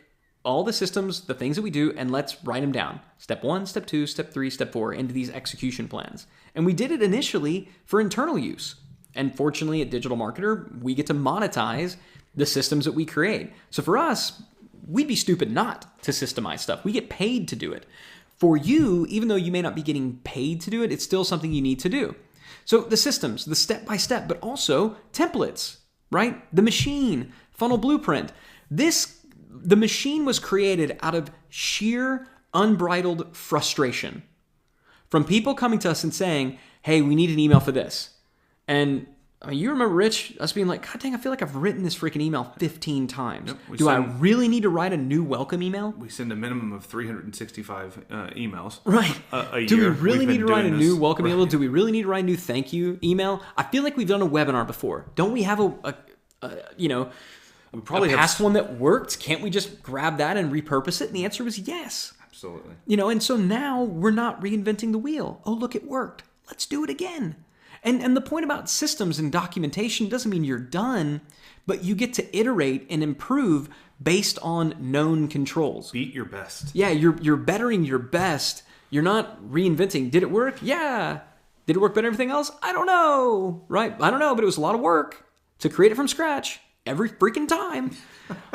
all the systems, the things that we do, and let's write them down. Step 1, step 2, step 3, step 4, into these execution plans. And we did it initially for internal use. And fortunately, at Digital Marketer, we get to monetize the systems that we create. So for us, we'd be stupid not to systemize stuff. We get paid to do it. For you, even though you may not be getting paid to do it, it's still something you need to do. So the systems, the step-by-step, but also templates, right? The machine, funnel blueprint. The machine was created out of sheer unbridled frustration from people coming to us and saying, hey, we need an email for this. And I mean, you remember, Rich, us being like, God dang, I feel like I've written this freaking email 15 times. Yep, I really need to write a new welcome email?
We send a minimum of 365 emails
right.
a year.
Do we really need to write a new welcome email? Do we really need to write a new thank you email? I feel like we've done a webinar before. Don't we have we probably have past one that worked? Can't we just grab that and repurpose it? And the answer was yes.
Absolutely.
And so now we're not reinventing the wheel. Oh, look, it worked. Let's do it again. And the point about systems and documentation doesn't mean you're done, but you get to iterate and improve based on known controls.
Beat your best.
Yeah, you're bettering your best. You're not reinventing. Did it work? Yeah. Did it work better than everything else? I don't know. Right? I don't know, but it was a lot of work to create it from scratch every freaking time.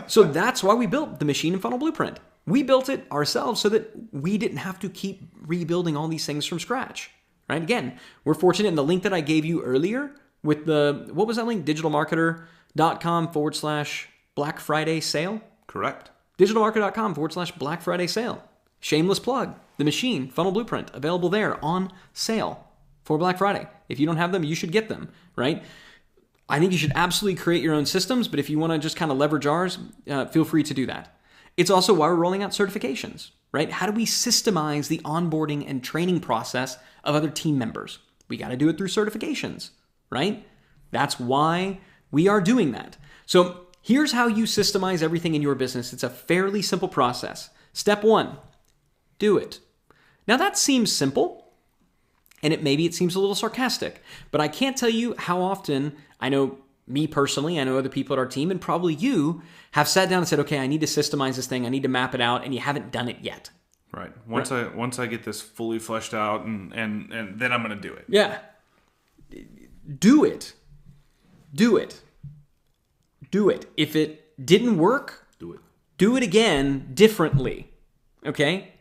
So that's why we built the Machine and Funnel Blueprint. We built it ourselves so that we didn't have to keep rebuilding all these things from scratch. Right? Again, we're fortunate in the link that I gave you earlier with what was that link? digitalmarketer.com/Black Friday sale?
Correct.
digitalmarketer.com/Black Friday sale. Shameless plug. The Machine, Funnel Blueprint, available there on sale for Black Friday. If you don't have them, you should get them, right? I think you should absolutely create your own systems, but if you want to just kind of leverage ours, feel free to do that. It's also why we're rolling out certifications, right? How do we systemize the onboarding and training process of other team members? We got to do it through certifications, right? That's why we are doing that. So here's how you systemize everything in your business. It's a fairly simple process. Step 1, do it. Now that seems simple, and maybe it seems a little sarcastic, but I can't tell you how often I know me personally, I know other people at our team, and probably you have sat down and said, okay, I need to systemize this thing. I need to map it out, and you haven't done it yet.
Right. Once I get this fully fleshed out and then I'm going to do it.
Yeah. Do it. Do it. Do it. If it didn't work, do it again differently. Okay?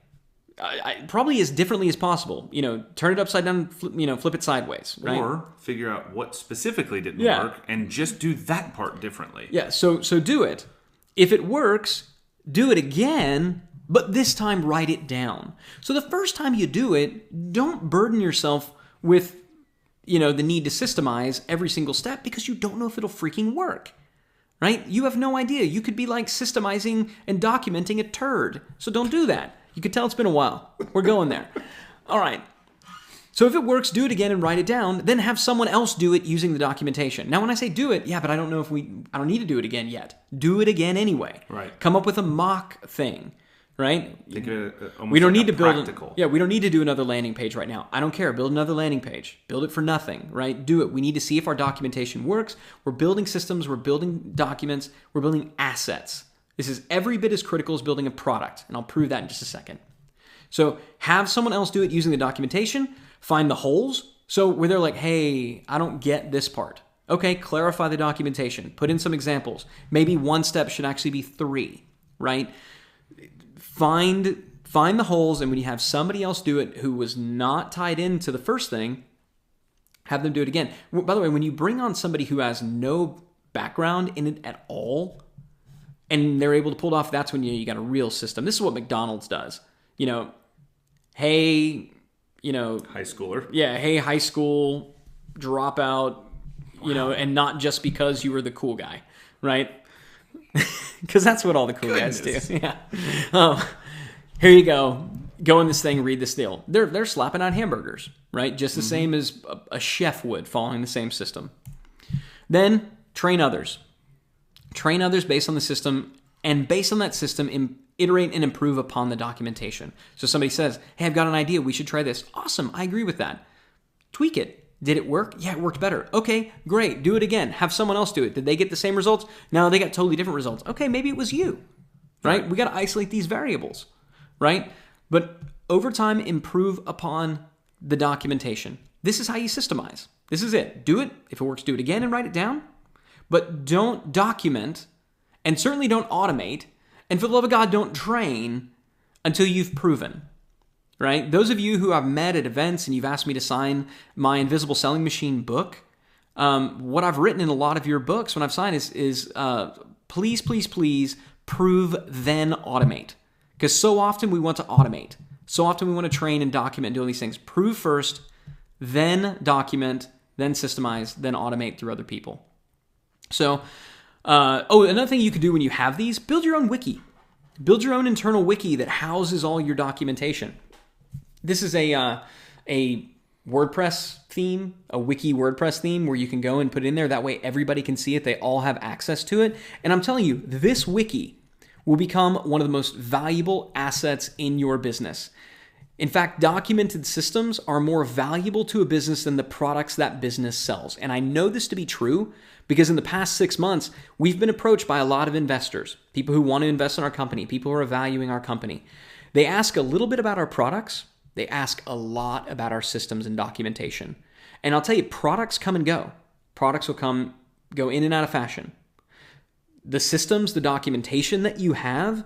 Probably as differently as possible. Turn it upside down, flip it sideways, right?
Or figure out what specifically didn't work and just do that part differently.
Yeah, so do it. If it works, do it again, but this time write it down. So the first time you do it, don't burden yourself with, the need to systemize every single step because you don't know if it'll freaking work, right? You have no idea. You could be like systemizing and documenting a turd. So don't do that. You could tell it's been a while. We're going there. All right. So if it works, do it again and write it down. Then have someone else do it using the documentation. Now, when I say do it, but I don't know I don't need to do it again yet. Do it again anyway.
Right.
Come up with a mock thing, right?
Think of it almost
we don't
like
need to
practical.
we don't need to do another landing page right now. I don't care. Build another landing page. Build it for nothing, right? Do it. We need to see if our documentation works. We're building systems. We're building documents. We're building assets. This is every bit as critical as building a product, and I'll prove that in just a second. So have someone else do it using the documentation. Find the holes. So where they're like, hey, I don't get this part. Okay, clarify the documentation. Put in some examples. Maybe one step should actually be 3, right? Find the holes, and when you have somebody else do it who was not tied into the first thing, have them do it again. By the way, when you bring on somebody who has no background in it at all, and they're able to pull it off, that's when you got a real system. This is what McDonald's does. Hey,
high schooler.
Yeah, hey, high school dropout, and not just because you were the cool guy, right? Because that's what all the cool guys do. Yeah. Here you go. Go in this thing, read this deal. They're slapping out hamburgers, right? Just the same as a chef would, following the same system. Then train others. Train others based on the system, and based on that system, iterate and improve upon the documentation. So somebody says, hey, I've got an idea. We should try this. Awesome. I agree with that. Tweak it. Did it work? Yeah, it worked better. Okay, great. Do it again. Have someone else do it. Did they get the same results? No, they got totally different results. Okay, maybe it was you, right? We got to isolate these variables, right? But over time, improve upon the documentation. This is how you systemize. This is it. Do it. If it works, do it again and write it down. But don't document, and certainly don't automate, and for the love of God, don't train until you've proven, right? Those of you who I've met at events and you've asked me to sign my Invisible Selling Machine book, what I've written in a lot of your books when I've signed is please, please, please prove, then automate. Because so often we want to automate. So often we want to train and document and do all these things. Prove first, then document, then systemize, then automate through other people. So, another thing you could do when you have these, build your own wiki. Build your own internal wiki that houses all your documentation. This is a WordPress theme, a wiki WordPress theme where you can go and put it in there. That way everybody can see it. They all have access to it. And I'm telling you, this wiki will become one of the most valuable assets in your business. In fact, documented systems are more valuable to a business than the products that business sells. And I know this to be true because in the past 6 months, we've been approached by a lot of investors, people who want to invest in our company, people who are valuing our company. They ask a little bit about our products. They ask a lot about our systems and documentation. And I'll tell you, products come and go. Products will go in and out of fashion. The systems, the documentation that you have,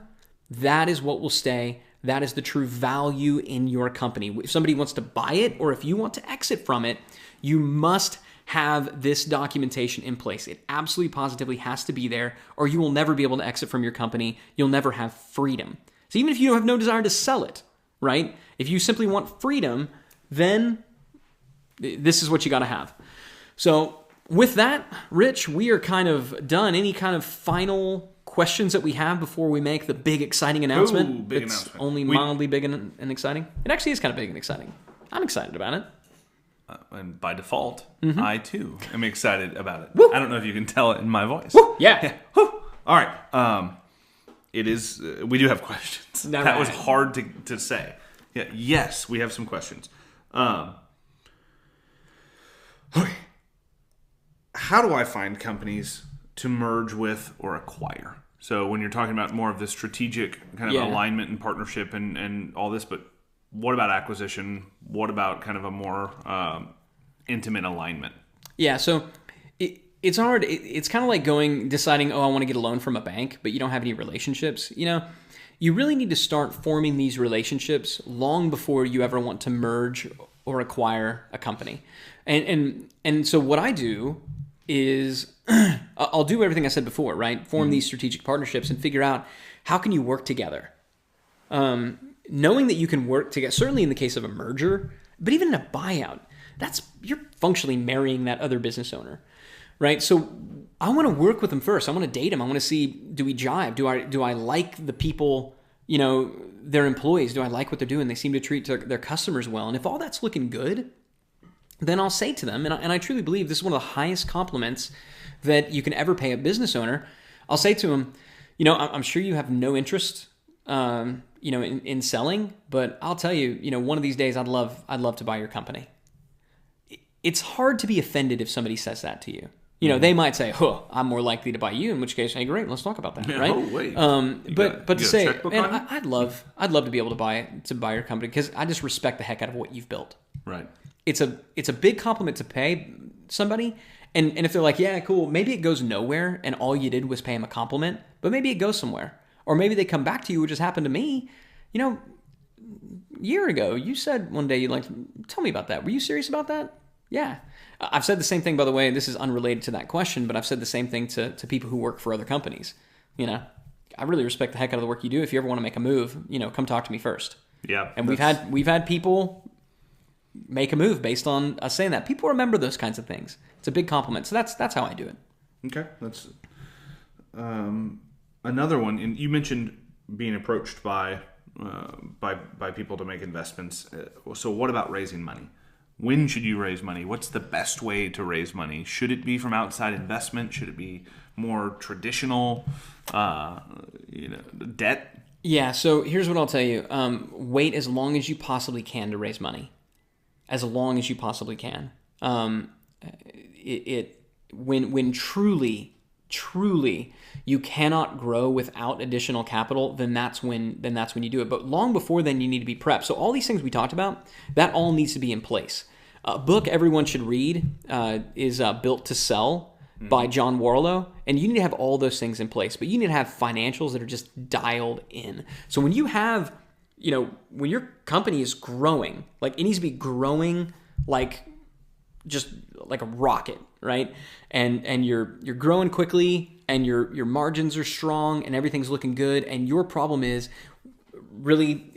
that is what will stay. That is the true value in your company. If somebody wants to buy it or if you want to exit from it, you must have this documentation in place. It absolutely positively has to be there or you will never be able to exit from your company. You'll never have freedom. So even if you have no desire to sell it, right? If you simply want freedom, then this is what you got to have. So with that, Rich, we are kind of done. Any kind of final questions that we have before we make the big exciting announcement?
Ooh, big
it's
announcement.
Only mildly big and exciting. It actually is kind of big and exciting. I'm excited about it.
And by default, I too am excited about it.
Woo!
I don't know if you can tell it in my voice.
Woo! Yeah.
Woo! All right. It is. We do have questions.
All
that was
right.
hard to say. Yeah. Yes, we have some questions. Okay. How do I find companies to merge with or acquire? So when you're talking about more of the strategic kind of alignment and partnership and all this, but what about acquisition? What about kind of a more intimate alignment?
Yeah, so it's hard. It's kind of like deciding, I want to get a loan from a bank, but you don't have any relationships. You really need to start forming these relationships long before you ever want to merge or acquire a company. And so what I do is I'll do everything I said before, right? Form these strategic partnerships and figure out how can you work together. Knowing that you can work together, certainly in the case of a merger, but even in a buyout, you're functionally marrying that other business owner, right? So I want to work with them first. I want to date them. I want to see, do we jive? Do I like the people, their employees? Do I like what they're doing? They seem to treat their customers well. And if all that's looking good, then I'll say to them, and I truly believe this is one of the highest compliments that you can ever pay a business owner. I'll say to them, I'm sure you have no interest, in selling, but I'll tell you, one of these days I'd love to buy your company. It's hard to be offended if somebody says that to you. They might say, I'm more likely to buy you, in which case, hey, great, let's talk about that, right?
Oh, wait.
But to say, man, I'd love to be able to buy your company because I just respect the heck out of what you've built.
Right.
It's a big compliment to pay somebody, and if they're like, yeah, cool, maybe it goes nowhere and all you did was pay him a compliment, but maybe it goes somewhere. Or maybe they come back to you, which has happened to me. You know, a year ago, you said one day, tell me about that. Were you serious about that? Yeah. I've said the same thing, by the way. This is unrelated to that question, but I've said the same thing to people who work for other companies. You know, I really respect the heck out of the work you do. If you ever want to make a move, come talk to me first.
Yeah.
And we've had people make a move based on us saying that. People remember those kinds of things. It's a big compliment. So that's how I do it.
Okay. That's another one. And you mentioned being approached by people to make investments. So what about raising money? When should you raise money? What's the best way to raise money? Should it be from outside investment? Should it be more traditional, debt?
Yeah. So here's what I'll tell you. Wait as long as you possibly can to raise money. As long as you possibly can. When truly you cannot grow without additional capital, then that's when you do it. But long before then, you need to be prepped. So all these things we talked about, that all needs to be in place. A book everyone should read is Built to Sell by John Warlow, and you need to have all those things in place. But you need to have financials that are just dialed in. So when you have, when your company is growing, like it needs to be growing just like a rocket, right? And you're growing quickly, and your margins are strong, and everything's looking good. And your problem is really,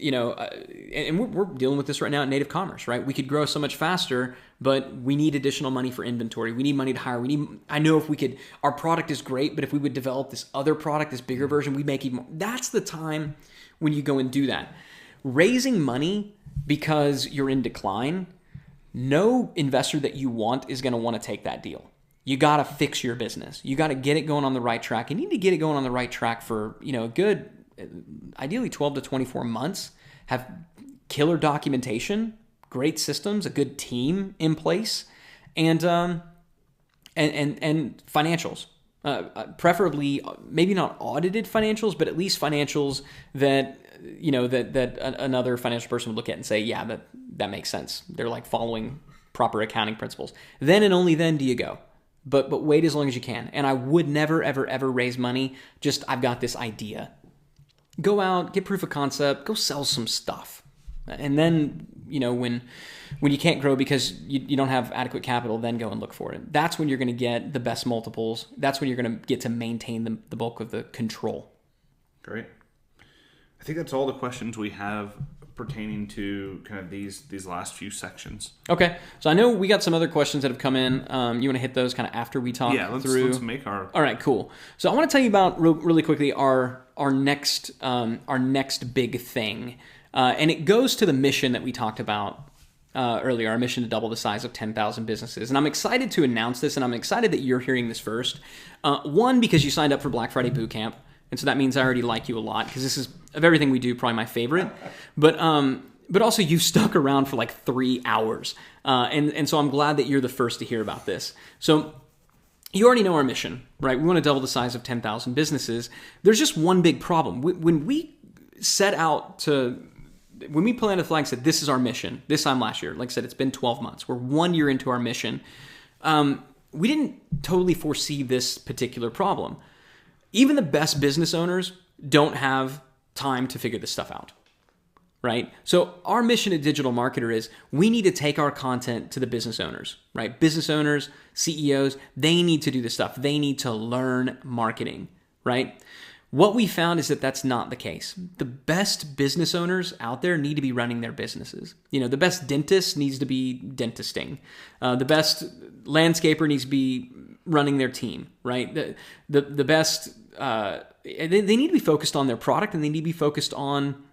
and we're dealing with this right now at Native Commerce, right? We could grow so much faster, but we need additional money for inventory. We need money to hire. I know if we could, our product is great, but if we would develop this other product, this bigger version, we make even more. That's the time when you go and do that. Raising money because you're in decline, no investor that you want is going to want to take that deal. You got to fix your business. You got to get it going on the right track. You need to get it going on the right track for, a good, ideally 12 to 24 months. Have killer documentation, great systems, a good team in place, and financials. Preferably, maybe not audited financials, but at least financials that that another financial person would look at and say, yeah, that makes sense. They're like following proper accounting principles. Then and only then do you go. But wait as long as you can. And I would never, ever, ever raise money. Just, I've got this idea. Go out, get proof of concept, go sell some stuff. And then, when you can't grow because you don't have adequate capital, then go and look for it. That's when you're going to get the best multiples. That's when you're going to get to maintain the bulk of the control.
Great. I think that's all the questions we have pertaining to kind of these last few sections.
Okay. So I know we got some other questions that have come in. You want to hit those kind of after we talk through?
Let's make our...
All right, cool. So I want to tell you about really quickly our next big thing. And it goes to the mission that we talked about earlier, our mission to double the size of 10,000 businesses. And I'm excited to announce this, and I'm excited that you're hearing this first. One, because you signed up for Black Friday Bootcamp. And so that means I already like you a lot, because this is, of everything we do, probably my favorite. But also you stuck around for like 3 hours. And so I'm glad that you're the first to hear about this. So you already know our mission, right? We want to double the size of 10,000 businesses. There's just one big problem. When we set out when we planted the flag and said, this is our mission, this time last year, like I said, it's been 12 months. We're 1 year into our mission. We didn't totally foresee this particular problem. Even the best business owners don't have time to figure this stuff out, right? So our mission at Digital Marketer is we need to take our content to the business owners, right? Business owners, CEOs, they need to do this stuff. They need to learn marketing, right? What we found is that that's not the case. The best business owners out there need to be running their businesses. The best dentist needs to be dentisting. The best landscaper needs to be running their team, right? The best, they need to be focused on their product, and they need to be focused on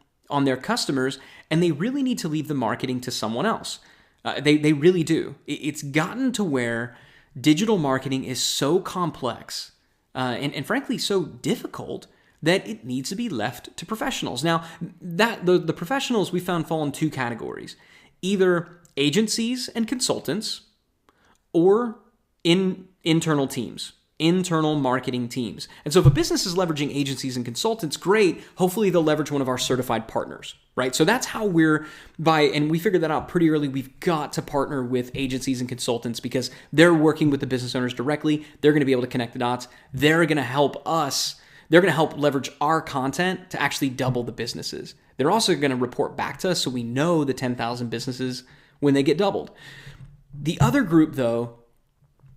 their customers, and they really need to leave the marketing to someone else. They really do. It's gotten to where digital marketing is so complex and frankly so difficult that it needs to be left to professionals. Now, the professionals we found fall in two categories: either agencies and consultants, or internal teams, internal marketing teams. And so if a business is leveraging agencies and consultants, great. Hopefully they'll leverage one of our certified partners, right? So that's how and we figured that out pretty early. We've got to partner with agencies and consultants because they're working with the business owners directly. They're going to be able to connect the dots. They're going to help us They're going to help leverage our content to actually double the businesses. They're also going to report back to us so we know the 10,000 businesses when they get doubled. The other group, though,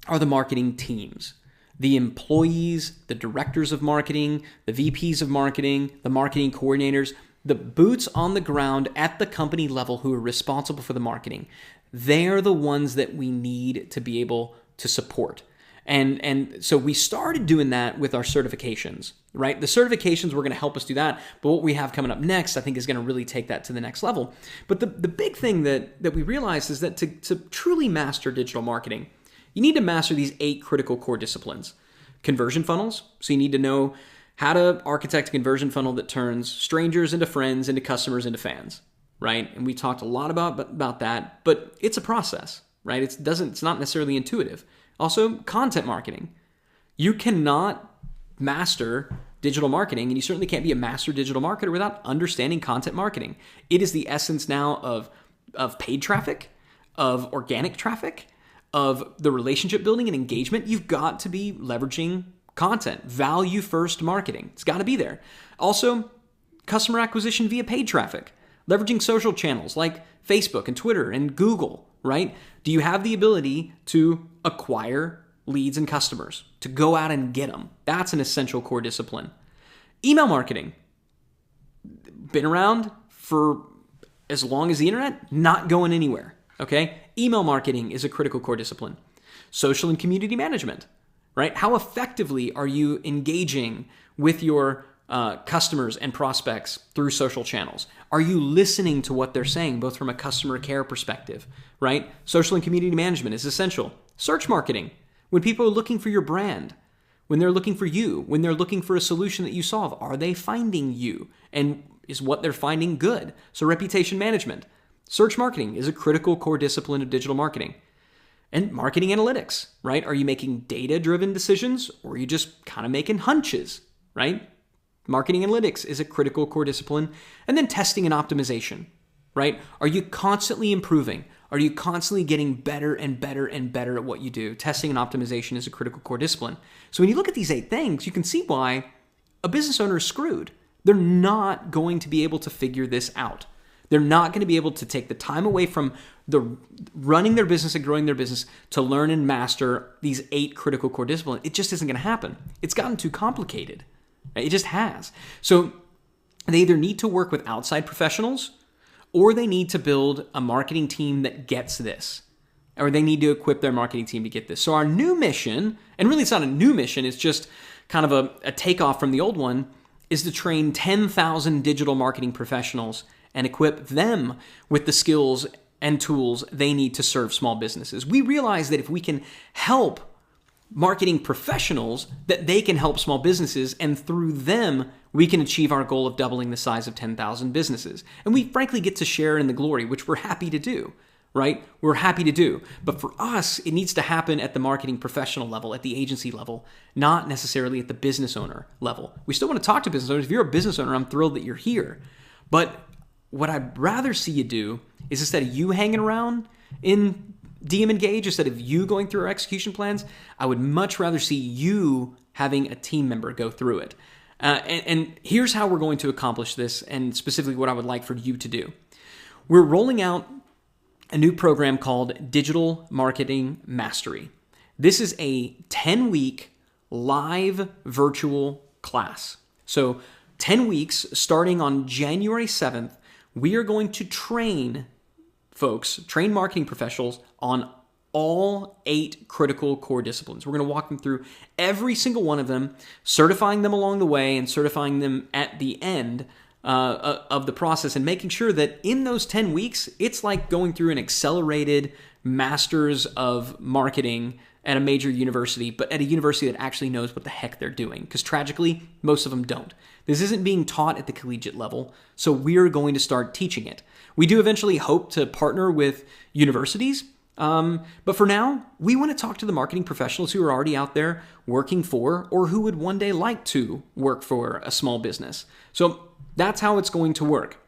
are the marketing teams. The employees, the directors of marketing, the VPs of marketing, the marketing coordinators, the boots on the ground at the company level who are responsible for the marketing. They're the ones that we need to be able to support. And so we started doing that with our certifications, right? The certifications were going to help us do that. But what we have coming up next, I think, is going to really take that to the next level. But the big thing that we realized is that to truly master digital marketing, you need to master these 8 critical core disciplines. Conversion funnels. So you need to know how to architect a conversion funnel that turns strangers into friends, into customers, into fans, right? And we talked a lot about that, but it's a process, right? It's not necessarily intuitive. Also, content marketing. You cannot master digital marketing, and you certainly can't be a master digital marketer without understanding content marketing. It is the essence now of paid traffic, of organic traffic, of the relationship building and engagement. You've got to be leveraging content, value first marketing. It's got to be there. Also, customer acquisition via paid traffic, leveraging social channels like Facebook and Twitter and Google, right? Do you have the ability to acquire leads and customers, to go out and get them? That's an essential core discipline. Email marketing, been around for as long as the internet, not going anywhere, okay? Email marketing is a critical core discipline. Social and community management, right? How effectively are you engaging with your customers and prospects through social channels? Are you listening to what they're saying, both from a customer care perspective, right? Social and community management is essential. Search marketing, when people are looking for your brand, when they're looking for you, when they're looking for a solution that you solve, are they finding you? And is what they're finding good? So reputation management. Search marketing is a critical core discipline of digital marketing. And marketing analytics, right? Are you making data-driven decisions, or are you just kind of making hunches, right? Marketing analytics is a critical core discipline. And then testing and optimization, right? Are you constantly improving? Are you constantly getting better and better and better at what you do? Testing and optimization is a critical core discipline. So when you look at these 8 things, you can see why a business owner is screwed. They're not going to be able to figure this out. They're not going to be able to take the time away from the running their business and growing their business to learn and master these 8 critical core disciplines. It just isn't going to happen. It's gotten too complicated. It just has. So they either need to work with outside professionals, or they need to build a marketing team that gets this, or they need to equip their marketing team to get this. So our new mission, and really it's not a new mission, it's just kind of a takeoff from the old one, is to train 10,000 digital marketing professionals and equip them with the skills and tools they need to serve small businesses. We realize that if we can help marketing professionals, that they can help small businesses, and through them, we can achieve our goal of doubling the size of 10,000 businesses. And we frankly get to share in the glory, which we're happy to do, right? We're happy to do. But for us, it needs to happen at the marketing professional level, at the agency level, not necessarily at the business owner level. We still want to talk to business owners. If you're a business owner, I'm thrilled that you're here. But what I'd rather see you do is, instead of you hanging around in DM Engage, instead of you going through our execution plans, I would much rather see you having a team member go through it. And here's how we're going to accomplish this, and specifically what I would like for you to do. We're rolling out a new program called Digital Marketing Mastery. This is a 10-week live virtual class. So 10 weeks starting on January 7th, we are going to train marketing professionals on all 8 critical core disciplines. We're going to walk them through every single one of them, certifying them along the way and certifying them at the end of the process, and making sure that in those 10 weeks, it's like going through an accelerated Masters of Marketing at a major university, but at a university that actually knows what the heck they're doing. Because tragically, most of them don't. This isn't being taught at the collegiate level, so we're going to start teaching it. We do eventually hope to partner with universities, but for now, we want to talk to the marketing professionals who are already out there working for, or who would one day like to work for, a small business. So that's how it's going to work.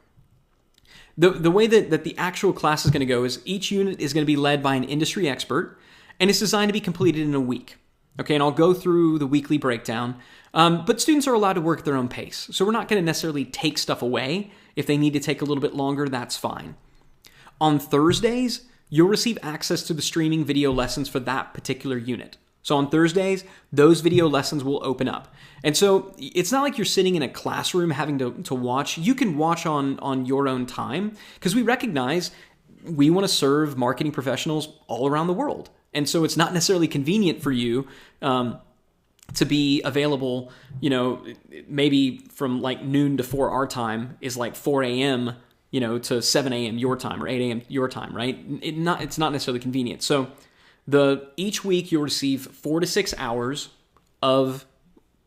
The way that the actual class is going to go is each unit is going to be led by an industry expert, and it's designed to be completed in a week. Okay, and I'll go through the weekly breakdown. But students are allowed to work at their own pace. So we're not going to necessarily take stuff away. If they need to take a little bit longer, that's fine. On Thursdays, you'll receive access to the streaming video lessons for that particular unit. So on Thursdays, those video lessons will open up. And so it's not like you're sitting in a classroom having to watch. You can watch on your own time, because we recognize we want to serve marketing professionals all around the world. And so it's not necessarily convenient for you to be available, maybe from like noon to 4 our time is like 4 a.m., to 7 a.m. your time, or 8 a.m. your time, right? It's not necessarily convenient. So each week you'll receive 4 to 6 hours of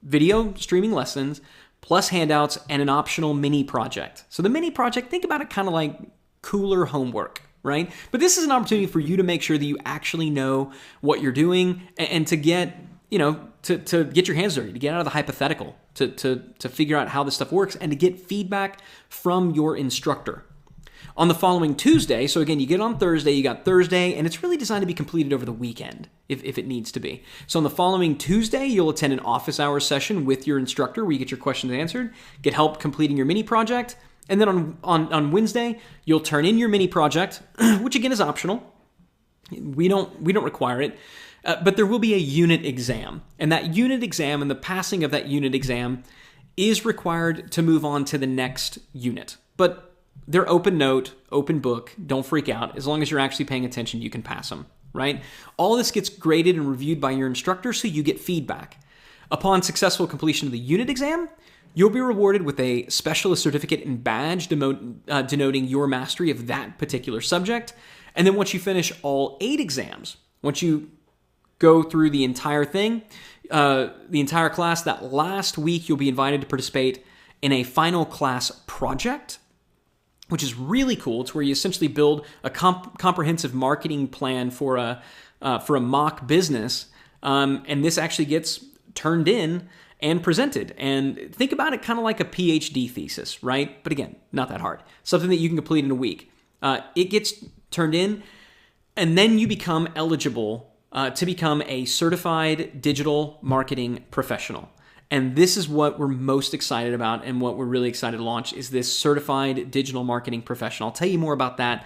video streaming lessons, plus handouts and an optional mini project. So the mini project, think about it kind of like cooler homework, right? But this is an opportunity for you to make sure that you actually know what you're doing, and to get, to get your hands dirty, to get out of the hypothetical, to figure out how this stuff works, and to get feedback from your instructor. On the following Tuesday, so again, you get on Thursday, you got Thursday, and it's really designed to be completed over the weekend, if it needs to be. So on the following Tuesday, you'll attend an office hours session with your instructor where you get your questions answered, get help completing your mini project, and then on Wednesday, you'll turn in your mini project, which again is optional. We don't require it. But there will be a unit exam, and that unit exam and the passing of that unit exam is required to move on to the next unit. But they're open note, open book, don't freak out. As long as you're actually paying attention, you can pass them, right? All this gets graded and reviewed by your instructor, so you get feedback. Upon successful completion of the unit exam, you'll be rewarded with a specialist certificate and badge denoting your mastery of that particular subject. And then once you finish all 8 exams, once you go through the entire thing, the entire class, that last week you'll be invited to participate in a final class project, which is really cool. It's where you essentially build a comprehensive marketing plan for a mock business, and this actually gets turned in and presented. And think about it kind of like a PhD thesis, right? But again, not that hard. Something that you can complete in a week. It gets turned in, and then you become eligible to become a certified digital marketing professional. And this is what we're most excited about, and what we're really excited to launch is this certified digital marketing professional. I'll tell you more about that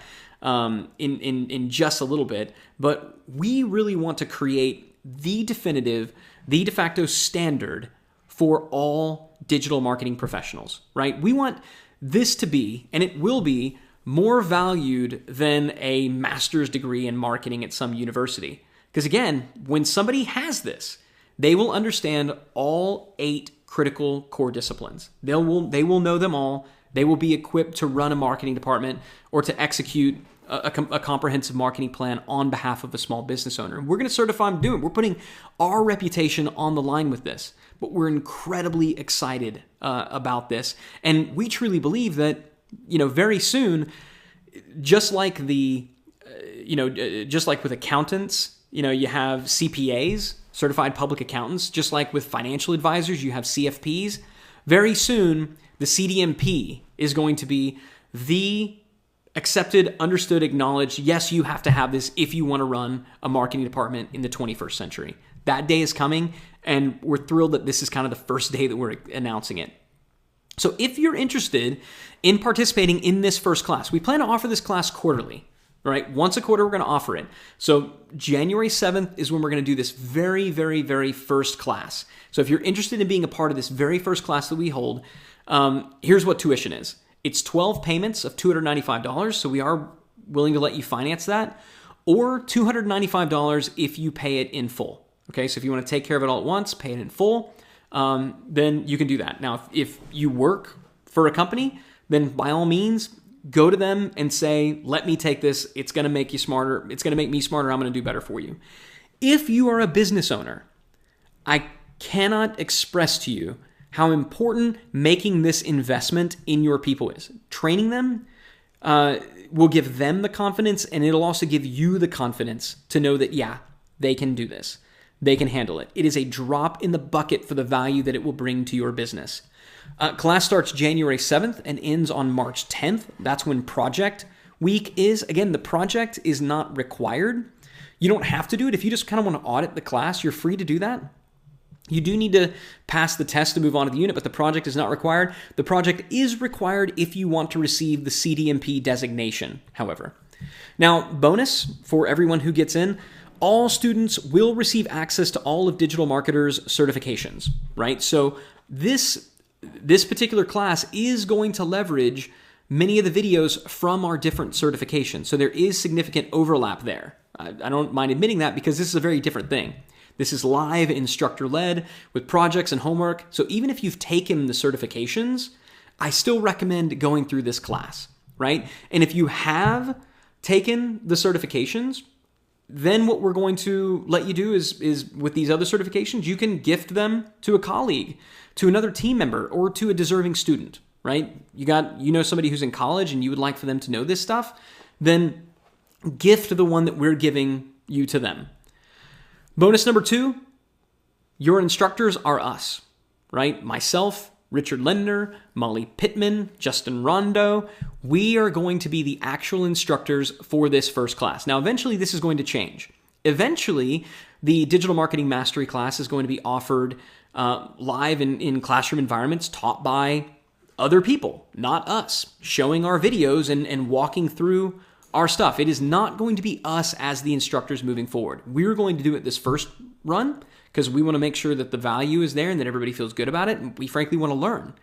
in just a little bit, but we really want to create the definitive, the de facto standard for all digital marketing professionals, right? We want this to be, and it will be, more valued than a master's degree in marketing at some university. Because again, when somebody has this, they will understand all 8 critical core disciplines. They will know them all. They will be equipped to run a marketing department or to execute a comprehensive marketing plan on behalf of a small business owner. We're going to certify them to do it. We're putting our reputation on the line with this, but we're incredibly excited about this. And we truly believe that, very soon, just like just like with accountants, you have CPAs, certified public accountants, just like with financial advisors, you have CFPs. Very soon, the CDMP is going to be the accepted, understood, acknowledged, yes, you have to have this if you want to run a marketing department in the 21st century. That day is coming, and we're thrilled that this is kind of the first day that we're announcing it. So if you're interested in participating in this first class, we plan to offer this class quarterly. All right, once a quarter, we're going to offer it. So January 7th is when we're going to do this very, very, very first class. So if you're interested in being a part of this very first class that we hold, here's what tuition is. It's 12 payments of $295, so we are willing to let you finance that, or $295 if you pay it in full. Okay, so if you want to take care of it all at once, pay it in full, then you can do that. Now, if you work for a company, then by all means, go to them and say, let me take this. It's going to make you smarter. It's going to make me smarter. I'm going to do better for you. If you are a business owner, I cannot express to you how important making this investment in your people is. Training them will give them the confidence, and it'll also give you the confidence to know that, yeah, they can do this. They can handle it. It is a drop in the bucket for the value that it will bring to your business. Class starts January 7th and ends on March 10th. That's when project week is. Again, the project is not required. You don't have to do it. If you just kind of want to audit the class, you're free to do that. You do need to pass the test to move on to the unit, but the project is not required. The project is required if you want to receive the CDMP designation, however. Now, bonus for everyone who gets in, all students will receive access to all of Digital Marketer's certifications, right? So this particular class is going to leverage many of the videos from our different certifications. So there is significant overlap there. I don't mind admitting that because this is a very different thing. This is live, instructor-led, with projects and homework. So even if you've taken the certifications, I still recommend going through this class, right? And if you have taken the certifications, then what we're going to let you do is with these other certifications, you can gift them to a colleague, to another team member, or to a deserving student, right? You know somebody who's in college and you would like for them to know this stuff, then gift the one that we're giving you to them. Bonus number 2, your instructors are us, right? Myself, Richard Lendner, Molly Pittman, Justin Rondo. We are going to be the actual instructors for this first class. Now, eventually this is going to change. Eventually, the Digital Marketing Mastery class is going to be offered live in classroom environments taught by other people, not us, showing our videos and walking through our stuff. It is not going to be us as the instructors moving forward. We're going to do it this first run because we want to make sure that the value is there and that everybody feels good about it. And we frankly want to learn.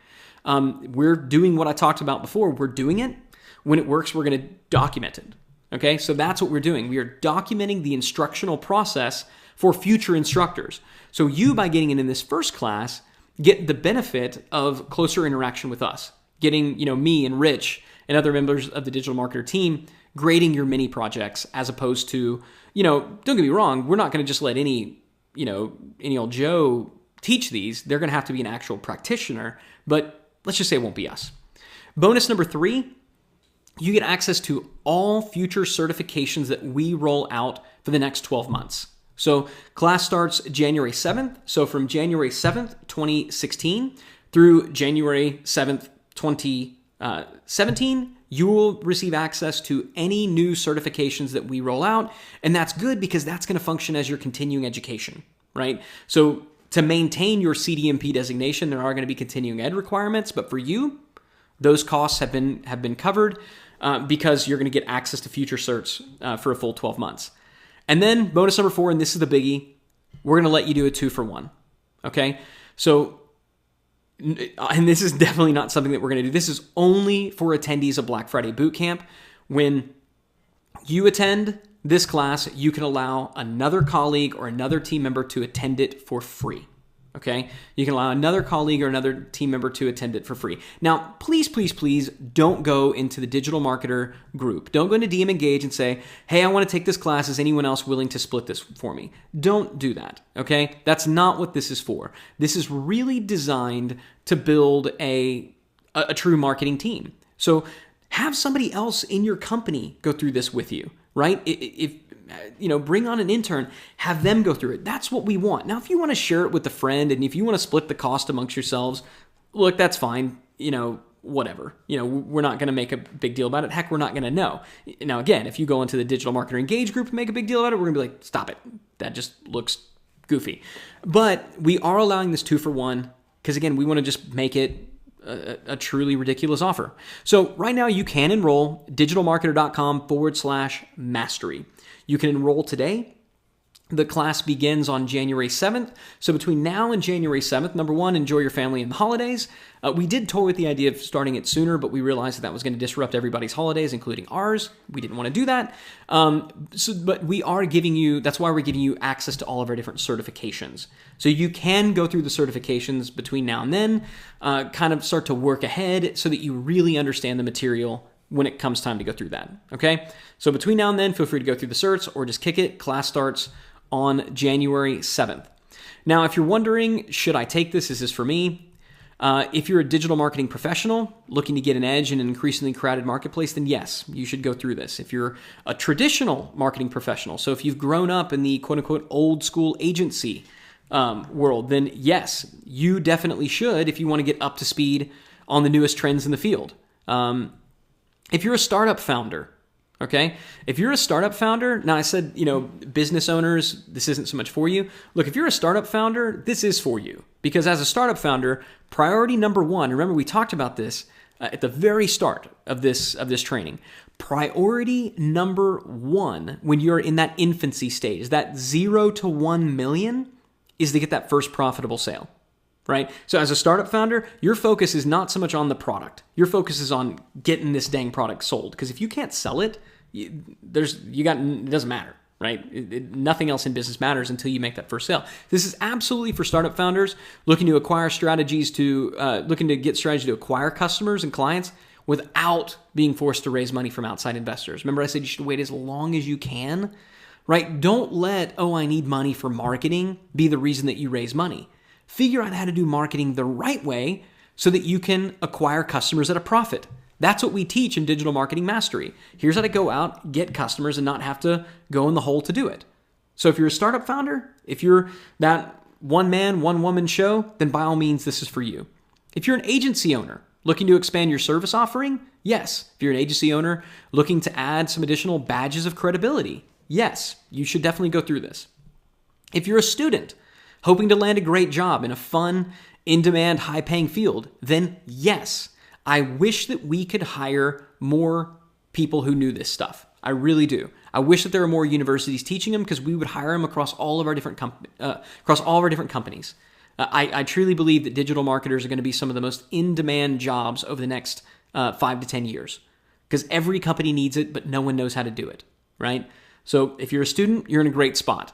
We're doing what I talked about before. We're doing it. When it works, we're going to document it. Okay, so that's what we're doing. We are documenting the instructional process for future instructors. So you, by getting in this first class, get the benefit of closer interaction with us. Getting, me and Rich and other members of the Digital Marketer team grading your mini projects as opposed to, don't get me wrong, we're not going to just let any old Joe teach these. They're going to have to be an actual practitioner, but let's just say it won't be us. Bonus number 3, you get access to all future certifications that we roll out for the next 12 months. So class starts January 7th. So from January 7th, 2016 through January 7th, 2017, you will receive access to any new certifications that we roll out. And that's good because that's going to function as your continuing education, right? So to maintain your CDMP designation, there are going to be continuing ed requirements, but for you, those costs have been covered because you're going to get access to future certs for a full 12 months. And then bonus number 4, and this is the biggie, we're going to let you do a 2-for-1, okay? So, and this is definitely not something that we're going to do. This is only for attendees of Black Friday Bootcamp. When you attend this class, you can allow another colleague or another team member to attend it for free. Okay? You can allow another colleague or another team member to attend it for free. Now, please, please, please don't go into the Digital Marketer group. Don't go into DM Engage and say, hey, I want to take this class. Is anyone else willing to split this for me? Don't do that. Okay? That's not what this is for. This is really designed to build a true marketing team. So have somebody else in your company go through this with you, right? If bring on an intern, have them go through it. That's what we want. Now, if you want to share it with a friend and if you want to split the cost amongst yourselves, look, that's fine. Whatever. We're not going to make a big deal about it. Heck, we're not going to know. Now, again, if you go into the Digital Marketer Engage group and make a big deal about it, we're going to be like, stop it. That just looks goofy. But we are allowing this 2-for-1 because, again, we want to just make it a truly ridiculous offer. So right now you can enroll digitalmarketer.com/mastery. You can enroll today. The class begins on January 7th. So between now and January 7th, number 1, enjoy your family and the holidays. We did toy with the idea of starting it sooner, but we realized that was going to disrupt everybody's holidays, including ours. We didn't want to do that. But we are giving you, that's why we're giving you access to all of our different certifications. So you can go through the certifications between now and then, kind of start to work ahead so that you really understand the material when it comes time to go through that. Okay? So between now and then, feel free to go through the certs or just kick it. Class starts on January 7th. Now, if you're wondering, should I take this? Is this for me? If you're a digital marketing professional looking to get an edge in an increasingly crowded marketplace, then yes, you should go through this. If you're a traditional marketing professional, so if you've grown up in the quote-unquote old school agency world, then yes, you definitely should if you want to get up to speed on the newest trends in the field. If you're a startup founder, Okay. If you're a startup founder, now I said, business owners, this isn't so much for you. Look, if you're a startup founder, this is for you, because as a startup founder, priority number one, remember we talked about this at the very start of this training. Priority number one, when you're in that infancy stage, that 0 to 1 million, is to get that first profitable sale. Right? So as a startup founder, your focus is not so much on the product. Your focus is on getting this dang product sold. Because if you can't sell it, it doesn't matter, right? Nothing else in business matters until you make that first sale. This is absolutely for startup founders looking to acquire strategies looking to get strategy to acquire customers and clients without being forced to raise money from outside investors. Remember I said you should wait as long as you can, right? Don't let, I need money for marketing be the reason that you raise money. Figure out how to do marketing the right way so that you can acquire customers at a profit. That's what we teach in Digital Marketing Mastery. Here's how to go out, get customers, and not have to go in the hole to do it. So if you're a startup founder, if you're that one man, one woman show, then by all means, this is for you. If you're an agency owner looking to expand your service offering, yes. If you're an agency owner looking to add some additional badges of credibility, yes, you should definitely go through this. If you're a student hoping to land a great job in a fun, in-demand, high-paying field, then yes, I wish that we could hire more people who knew this stuff. I really do. I wish that there were more universities teaching them, because we would hire them across all of our different companies. I truly believe that digital marketers are going to be some of the most in-demand jobs over the next 5 to 10 years, because every company needs it, but no one knows how to do it, right? So if you're a student, you're in a great spot.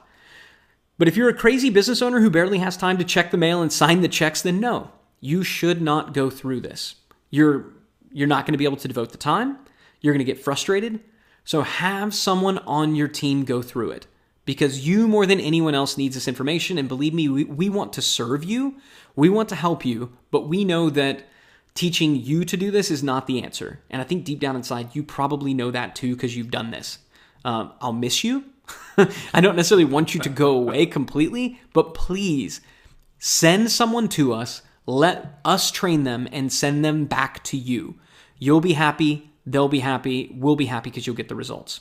But if you're a crazy business owner who barely has time to check the mail and sign the checks, then no, you should not go through this. You're not going to be able to devote the time. You're going to get frustrated. So have someone on your team go through it, because you more than anyone else needs this information. And believe me, we want to serve you. We want to help you, but we know that teaching you to do this is not the answer. And I think deep down inside, you probably know that too, because you've done this. I'll miss you. I don't necessarily want you to go away completely, but please send someone to us, let us train them, and send them back to you. You'll be happy, they'll be happy, we'll be happy, because you'll get the results.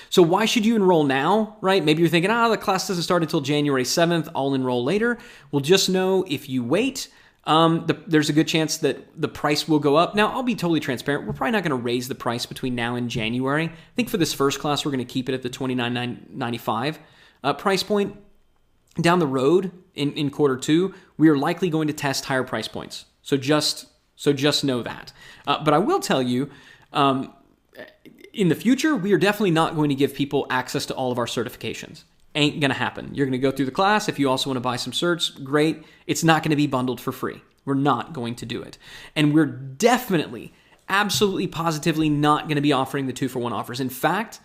So why should you enroll now, right? Maybe you're thinking, the class doesn't start until January 7th, I'll enroll later. Well, just know if you wait, there's a good chance that the price will go up. Now, I'll be totally transparent. We're probably not going to raise the price between now and January. I think for this first class, we're going to keep it at the $29.95 price point. Down the road in quarter two, we are likely going to test higher price points. So just know that. But I will tell you, in the future, we are definitely not going to give people access to all of our certifications. Ain't going to happen. You're going to go through the class. If you also want to buy some certs, great. It's not going to be bundled for free. We're not going to do it. And we're definitely, absolutely, positively not going to be offering the 2-for-1 offers. In fact,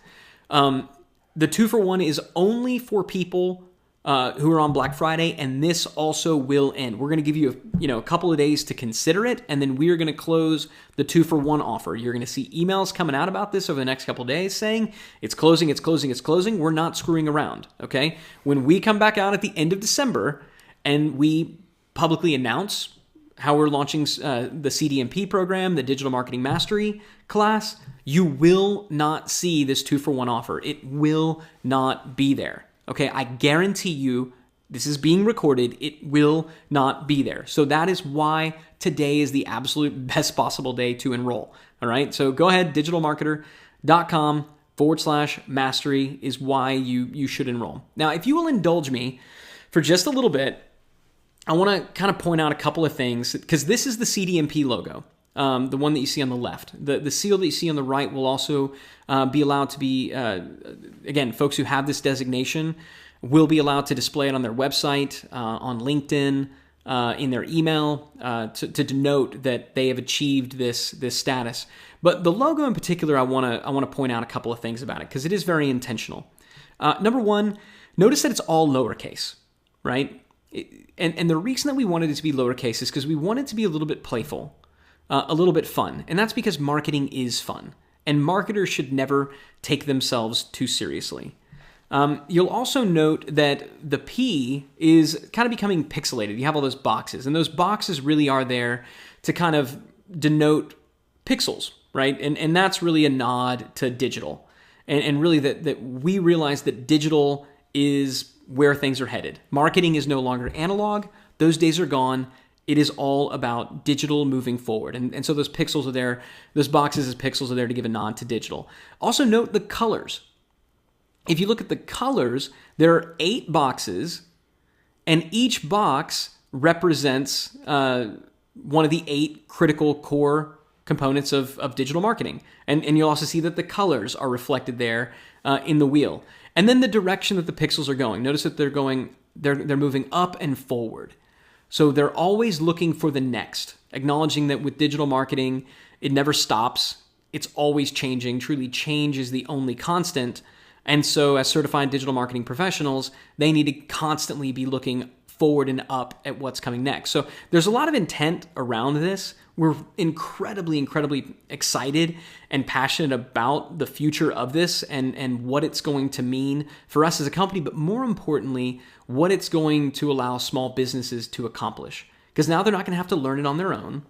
the 2-for-1 is only for people who are on Black Friday, and this also will end. We're going to give you a couple of days to consider it, and then we are going to close the 2-for-1 offer. You're going to see emails coming out about this over the next couple of days saying it's closing, it's closing, it's closing. We're not screwing around, okay? When we come back out at the end of December and we publicly announce how we're launching the CDMP program, the Digital Marketing Mastery class, you will not see this 2-for-1 offer. It will not be there. Okay, I guarantee you, this is being recorded, it will not be there. So that is why today is the absolute best possible day to enroll. All right, so go ahead, digitalmarketer.com/mastery is why you should enroll. Now, if you will indulge me for just a little bit, I want to kind of point out a couple of things, because this is the CDMP logo. The one that you see on the left. The seal that you see on the right will also be allowed to be, again, folks who have this designation will be allowed to display it on their website, on LinkedIn, in their email, to denote that they have achieved this status. But the logo in particular, I want to point out a couple of things about it, because it is very intentional. Number one, notice that it's all lowercase, right? And the reason that we wanted it to be lowercase is because we want it to be a little bit playful. A little bit fun. And that's because marketing is fun. And marketers should never take themselves too seriously. You'll also note that the P is kind of becoming pixelated. You have all those boxes. And those boxes really are there to kind of denote pixels, right? And that's really a nod to digital. and really that we realize that digital is where things are headed. Marketing is no longer analog. Those days are gone. It is all about digital moving forward. And so those pixels are there. Those boxes as pixels are there to give a nod to digital. Also note the colors. If you look at the colors, there are 8 boxes, and each box represents one of the 8 critical core components of digital marketing. And you'll also see that the colors are reflected there in the wheel. And then the direction that the pixels are going. Notice that they're moving up and forward. So they're always looking for the next, acknowledging that with digital marketing, it never stops. It's always changing. Truly, change is the only constant. And so as certified digital marketing professionals, they need to constantly be looking forward and up at what's coming next. So there's a lot of intent around this. We're incredibly, incredibly excited and passionate about the future of this and what it's going to mean for us as a company, but more importantly, what it's going to allow small businesses to accomplish. Because now they're not going to have to learn it on their own.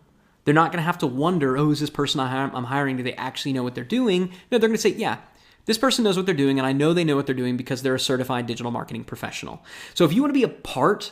They're not going to have to wonder, oh, is this person I'm hiring, do they actually know what they're doing? No, they're going to say, yeah, this person knows what they're doing, and I know they know what they're doing because they're a certified digital marketing professional. So if you want to be a part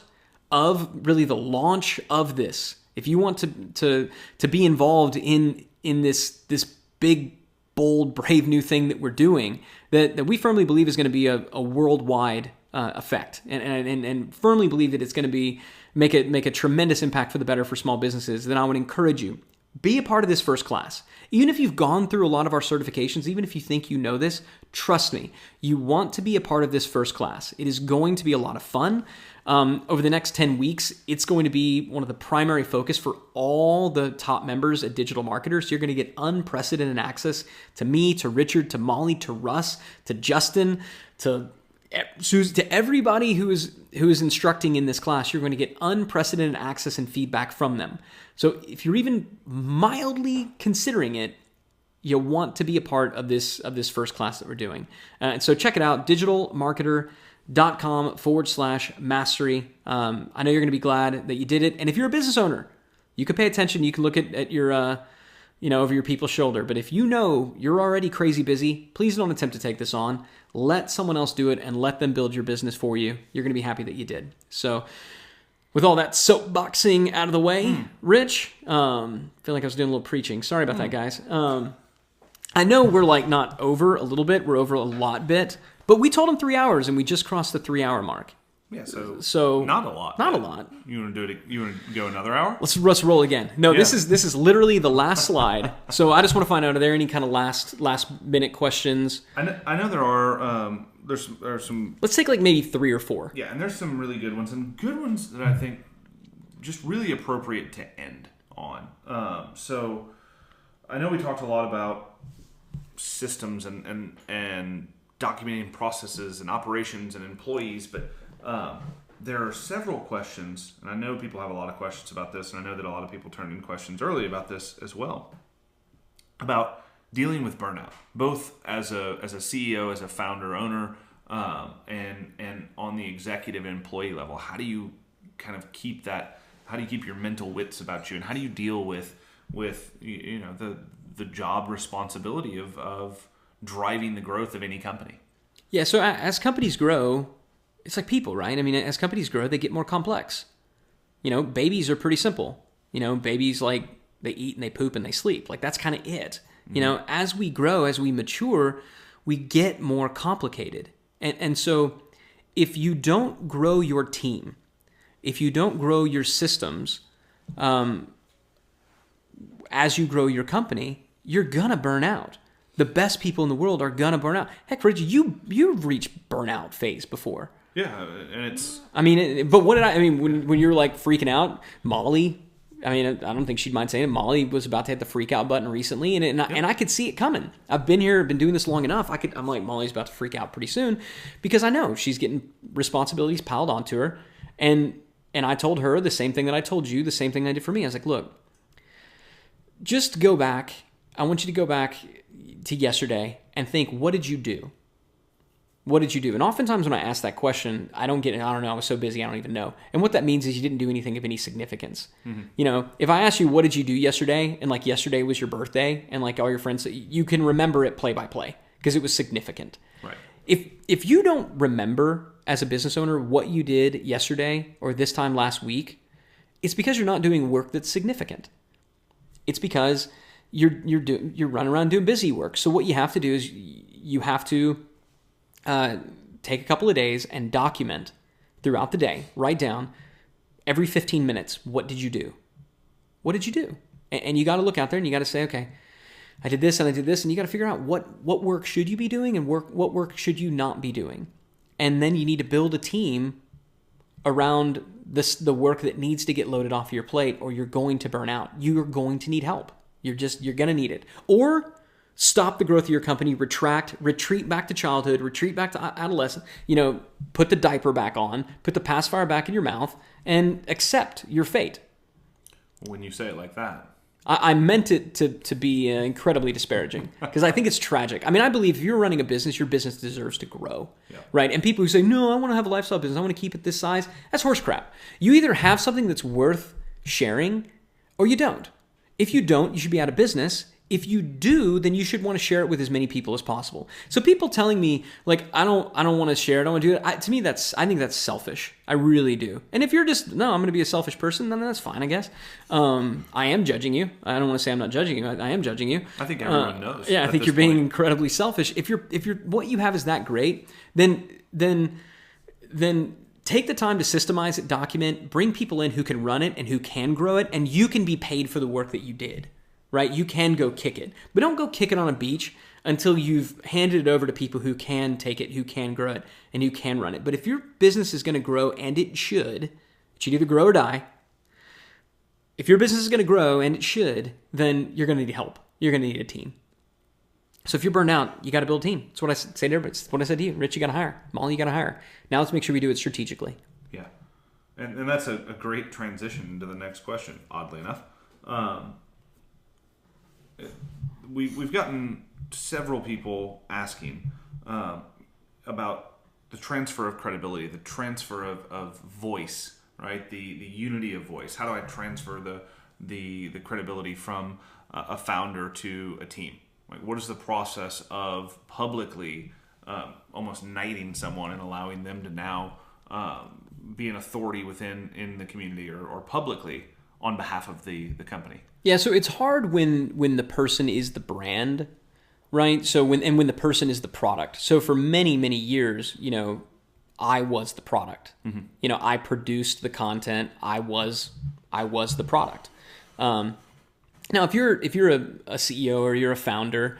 of really the launch of this, if you want to be involved in this big, bold, brave new thing that we're doing, that we firmly believe is going to be a worldwide effect, and firmly believe that it's going to make a tremendous impact for the better for small businesses, then I would encourage you, be a part of this first class. Even if you've gone through a lot of our certifications, even if you think you know this, trust me, you want to be a part of this first class. It is going to be a lot of fun. Over the next 10 weeks, it's going to be one of the primary focus for all the top members at Digital Marketers. You're going to get unprecedented access to me, to Richard, to Molly, to Russ, to Justin, to Susan, to everybody who is instructing in this class. You're going to get unprecedented access and feedback from them. So if you're even mildly considering it, you'll want to be a part of this first class that we're doing. And so check it out, digitalmarketer.com/mastery. I know you're going to be glad that you did it. And if you're a business owner, you can pay attention. You can look at your, over your people's shoulder. But if you know you're already crazy busy, please don't attempt to take this on. Let someone else do it and let them build your business for you. You're going to be happy that you did. So with all that soapboxing out of the way, Rich, feel like I was doing a little preaching. Sorry about that, guys. I know we're not over a little bit. We're over a lot bit. But we told him 3 hours, and we just crossed the 3-hour mark.
Yeah, so not a lot.
Not a lot.
You want to do it? You want to go another hour?
Let's roll again. No, yeah. This is literally the last slide. So I just want to find out, are there any kind of last minute questions?
I know there are. There are some.
Let's take maybe 3 or 4.
Yeah, and there's some really good ones, and good ones that I think just really appropriate to end on. So I know we talked a lot about systems and documenting processes and operations and employees, but there are several questions, and I know people have a lot of questions about this, and I know that a lot of people turned in questions early about this as well, about dealing with burnout, both as a CEO, as a founder, owner, and on the executive employee level. How do you kind of keep that? How do you keep your mental wits about you, and how do you deal with the job responsibility of driving the growth of any company?
Yeah, so as companies grow, it's like people, right? I mean, as companies grow, they get more complex. Babies are pretty simple. Babies, they eat and they poop and they sleep. That's kind of it. Mm-hmm. As we grow, as we mature, we get more complicated. And so if you don't grow your team, if you don't grow your systems, as you grow your company, you're going to burn out. The best people in the world are going to burn out. Heck, Rich, you've reached burnout phase before.
Yeah, and it's...
but what did when you were freaking out, Molly, I don't think she'd mind saying it, Molly was about to hit the freak out button recently, and I could see it coming. I've been doing this long enough, I'm like, Molly's about to freak out pretty soon, because I know she's getting responsibilities piled onto her, and I told her the same thing that I told you, the same thing I did for me. I was like, look, just go back. I want you to go back to yesterday and think, what did you do? What did you do? And oftentimes when I ask that question, I don't know, I was so busy, I don't even know. And what that means is you didn't do anything of any significance. Mm-hmm. If I ask you, what did you do yesterday? And yesterday was your birthday and all your friends, you can remember it play by play because it was significant.
Right.
If you don't remember as a business owner what you did yesterday or this time last week, it's because you're not doing work that's significant. It's because you're running around doing busy work. So what you have to do is you have to take a couple of days and document throughout the day. Write down every 15 minutes, what did you do? What did you do? And you got to look out there and you got to say, okay, I did this and I did this, and you got to figure out what work should you be doing and what work should you not be doing. And then you need to build a team around the work that needs to get loaded off your plate, or you're going to burn out. You're going to need help. You're going to need it. Or stop the growth of your company, retreat back to childhood, retreat back to adolescence, put the diaper back on, put the pacifier back in your mouth, and accept your fate.
When you say it like that.
I meant it to be incredibly disparaging, because I think it's tragic. I mean, I believe if you're running a business, your business deserves to grow, right? And people who say, no, I want to have a lifestyle business, I want to keep it this size, that's horse crap. You either have something that's worth sharing or you don't. If you don't, you should be out of business. If you do, then you should want to share it with as many people as possible. So people telling me, like, I don't want to share it, I don't want to do it, to me, I think that's selfish. I really do. And if you're just, no, I'm going to be a selfish person, then that's fine, I guess. I am judging you. I don't want to say I'm not judging you. I am judging you.
I think everyone knows.
Yeah, I think you're being incredibly selfish. If you're what you have is that great, then take the time to systemize it, document, bring people in who can run it and who can grow it, and you can be paid for the work that you did. Right? You can go kick it. But don't go kick it on a beach until you've handed it over to people who can take it, who can grow it, and who can run it. But if your business is going to grow, and it should either grow or die. If your business is going to grow, and it should, then you're going to need help. You're going to need a team. So if you're burned out, you got to build a team. That's what I say to everybody. It's what I said to you. Rich, you got to hire. Molly, you got to hire. Now let's make sure we do it strategically.
Yeah. And that's a great transition into the next question, oddly enough. We've gotten several people asking about the transfer of credibility, the transfer of voice, right? The unity of voice. How do I transfer the credibility from a founder to a team? Like, what is the process of publicly almost knighting someone and allowing them to now be an authority in the community or publicly on behalf of the company?
Yeah, so it's hard when the person is the brand, right? So when the person is the product. So for many, many years, I was the product. Mm-hmm. I produced the content. I was the product. Now, if you're a CEO or you're a founder,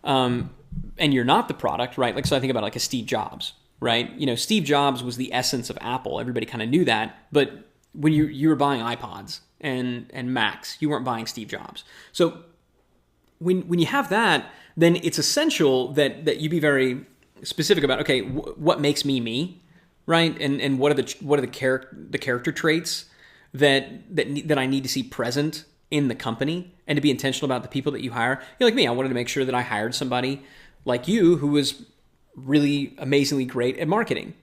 and you're not the product, right? Like, so I think about like a Steve Jobs, right? Steve Jobs was the essence of Apple. Everybody kind of knew that, but when you were buying iPods and Macs, you weren't buying Steve Jobs. So when you have that, then it's essential that you be very specific about, okay, what makes me, right? And what are the character traits that I need to see present in the company, and to be intentional about the people that you hire. Like me, I wanted to make sure that I hired somebody like you who was really amazingly great at marketing,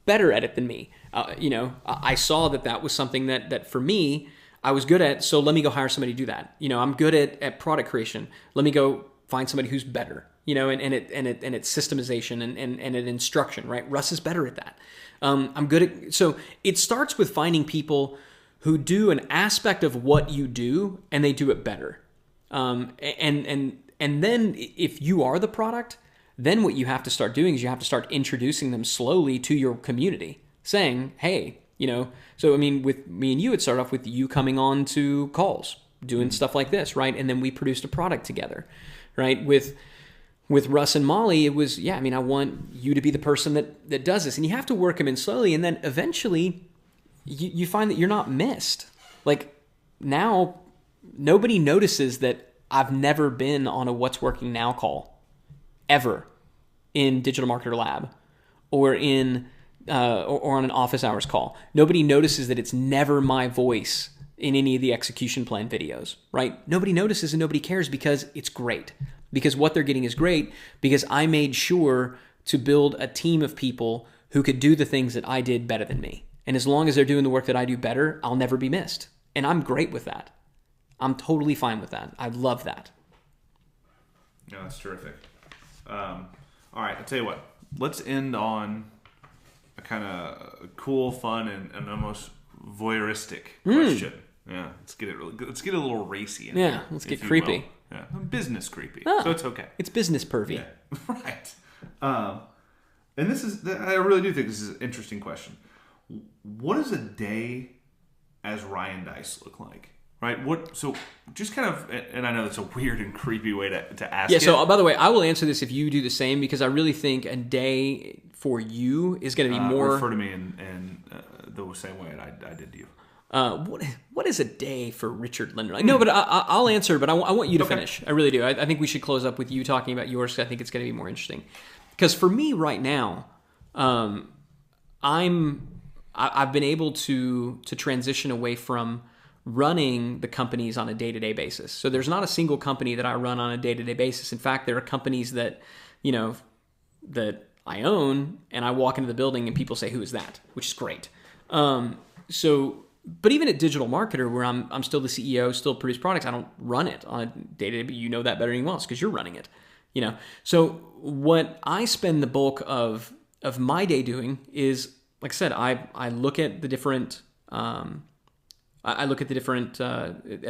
better at it than me. I saw that was something that for me, I was good at. So let me go hire somebody to do that. I'm good at product creation. Let me go find somebody who's better, and it's systemization and at instruction, right? Russ is better at that. I'm good at, so it starts with finding people who do an aspect of what you do and they do it better. And then if you are the product, then what you have to start doing is you have to start introducing them slowly to your community, saying, hey, so I mean, with me and you, it started off with you coming on to calls, doing stuff like this, right? And then we produced a product together, right? With Russ and Molly, it was, I want you to be the person that does this. And you have to work them in slowly. And then eventually you find that you're not missed. Like, now nobody notices that I've never been on a What's Working Now call ever in Digital Marketer Lab or in or on an office hours call. Nobody notices that it's never my voice in any of the execution plan videos, right? Nobody notices and nobody cares because it's great. Because what they're getting is great, because I made sure to build a team of people who could do the things that I did better than me. And as long as they're doing the work that I do better, I'll never be missed. And I'm great with that. I'm totally fine with that. I love that.
Yeah, that's terrific. All right, I'll tell you what. Let's end on a kind of cool, fun, and almost voyeuristic question. Yeah, let's get a little racy in here,
let's get
if you
creepy.
will. Yeah, business creepy.
Oh,
so it's okay.
It's business pervy.
Yeah, right. And I really do think this is an interesting question. What does a day as Ryan Dice look like? Right? So just kind of, and I know that's a weird and creepy way to ask it.
So by the way, I will answer this if you do the same, because I really think a day for you is going to be more...
Refer to me in the same way I did to you.
What is a day for Richard Linder? No, but I'll answer, but I want you to finish. I really do. I think we should close up with you talking about yours, because I think it's going to be more interesting. Because for me right now, I've been able to transition away from running the companies on a day-to-day basis. So there's not a single company that I run on a day-to-day basis. In fact, there are companies that that I own, and I walk into the building and people say, "Who is that?" Which is great. But even at Digital Marketer, where I'm still the CEO, still produce products, I don't run it on a day-to-day. But you know that better than anyone else because you're running it. So what I spend the bulk of my day doing is, like I said, I look at the different at